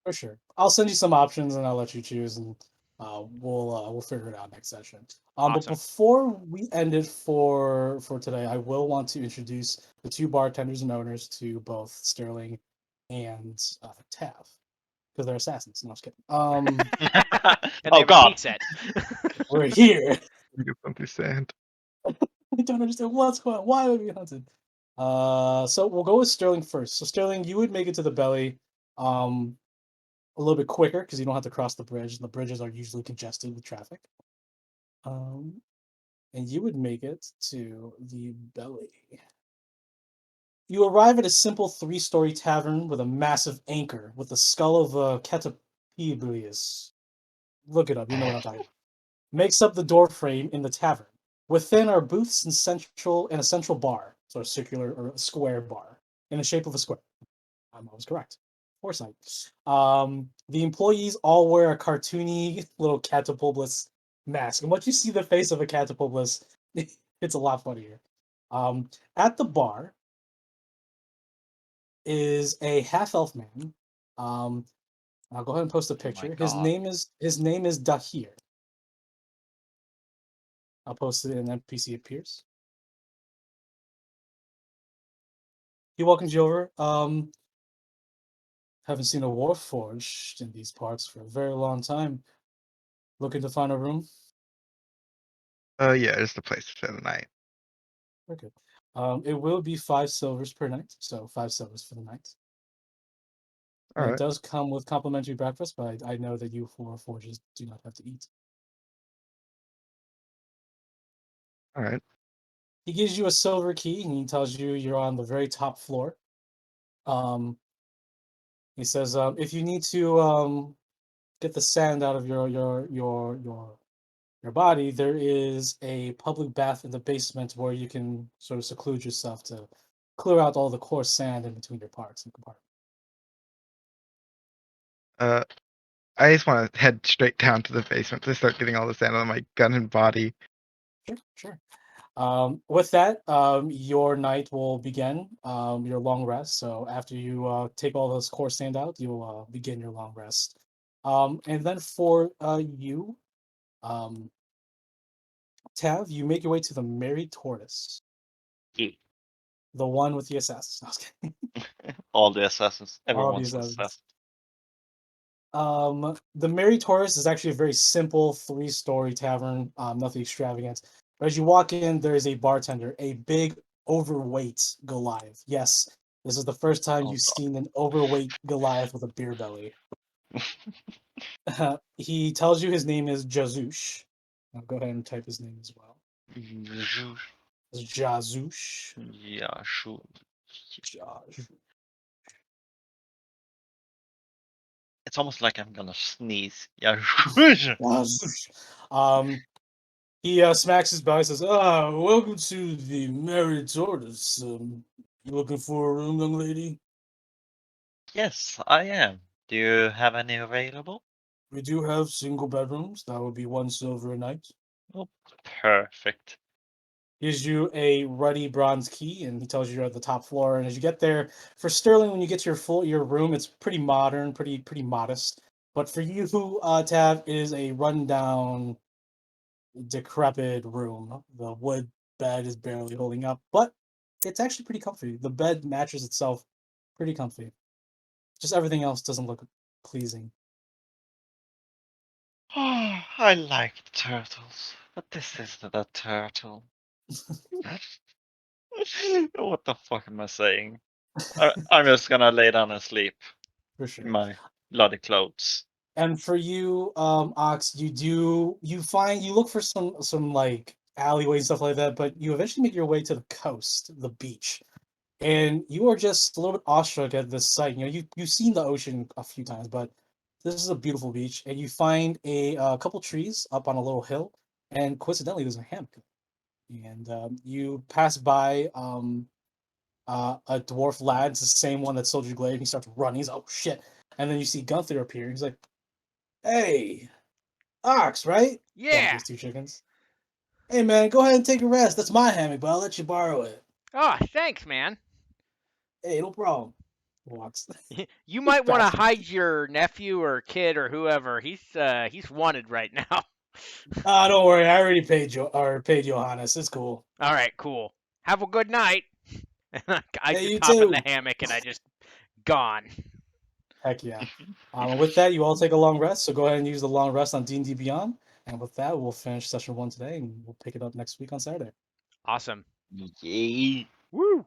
For sure. I'll send you some options, and I'll let you choose, and we'll figure it out next session. But Awesome. before we end it for today, I will want to introduce the two bartenders and owners to both Sterling and Tav, because they're assassins. No, I was kidding. And they Oh have a tea God. set. We're here. You can understand. I don't understand what's going on. Why are we being hunted? So we'll go with Sterling first. So Sterling, you would make it to the belly um a little bit quicker because you don't have to cross the bridge, and the bridges are usually congested with traffic. Um, and you would make it to the belly. You arrive at a simple three-story tavern with a massive anchor with the skull of a Catapeblius. Look it up, you know what I'm talking about. Makes up the door frame in the tavern. Within are booths and a central bar, so a circular or a square bar in the shape of a square. I'm always correct. Foresight. The employees all wear a cartoony little catapultless mask, and once you see the face of a catapultless, it's a lot funnier. At the bar is a half elf man. Um, I'll go ahead and post a Oh my picture. His God. name is Dahir. I'll post it in NPC appears. He welcomes you over. Haven't seen a warforged in these parts for a very long time. Looking to find a room? Yeah, just a place to spend the night. Okay. It will be 5 silvers per night, so 5 silvers for the night. All And it right. does come with complimentary breakfast, but I know that you four forges do not have to eat. All right. He gives you a silver key, and he tells you you're on the very top floor. Um, he says if you need to get the sand out of your body, there is a public bath in the basement where you can sort of seclude yourself to clear out all the coarse sand in between your parts and compartments. Uh, I just want to head straight down to the basement to start getting all the sand on my gun and body. Sure. With that, your night will begin. Your long rest. So after you take all this core sand out, you'll begin your long rest. And then for you, um, Tav, you make your way to the Merry Tortoise, Yeah. the one with the assassins. No, I was kidding. All the assassins. All the Everyone's an assassins. assassin. The Merry Tortoise is actually a very simple three-story tavern. Nothing extravagant. But as you walk in, there is a bartender, a big, overweight Goliath. Yes, this is the first time Oh, you've God. seen an overweight Goliath with a beer belly. He tells you his name is Jazush. I'll go ahead and type his name as well. It's Jazush. Yeah, sure. Jazush. It's almost like I'm gonna sneeze. Yeah. Jazush. He smacks his belly and says, welcome to the Merry Tortoise. You looking for a room, young lady? Yes, I am. Do you have any available? We do have single bedrooms. That would be 1 silver a night. Oh, perfect. Gives you a ruddy bronze key, and he tells you you're at the top floor. And as you get there, for Sterling, when you get to your room, it's pretty modern, pretty modest. But for you, Tav, it is a rundown, decrepit room. The wood bed is barely holding up, but it's actually pretty comfy. The bed mattress itself, pretty comfy. Just everything else doesn't look pleasing. Oh, I like turtles, but this isn't a turtle. What the fuck am I saying? I'm just gonna lay down and sleep For in sure. my bloody clothes. And for you, Ox, you look for some like alleyways and stuff like that, but you eventually make your way to the coast, the beach, and you are just a little bit awestruck at this sight. You know, you've seen the ocean a few times, but this is a beautiful beach, and you find a couple trees up on a little hill, and coincidentally, there's a hammock. And you pass by a dwarf lad. It's the same one that sold you glaive. He starts running. He's oh shit, and then you see Gunther appear. He's like, "Hey, Ox, right?" Pointing to Yeah. his two chickens. "Hey, man, go ahead and take a rest. That's my hammock, but I'll let you borrow it." Oh, thanks, man. "Hey, no problem." Walks. You might want to Bastard. hide your nephew or kid or whoever. He's wanted right now. Ah, don't worry. I already paid Johannes. It's cool. All right, cool. Have a good night. I Hey, just you hop in the too. hammock and I just gone. Heck yeah. And with that, you all take a long rest. So go ahead and use the long rest on D&D Beyond. And with that, we'll finish session 1 today, and we'll pick it up next week on Saturday. Awesome. Yay. Woo.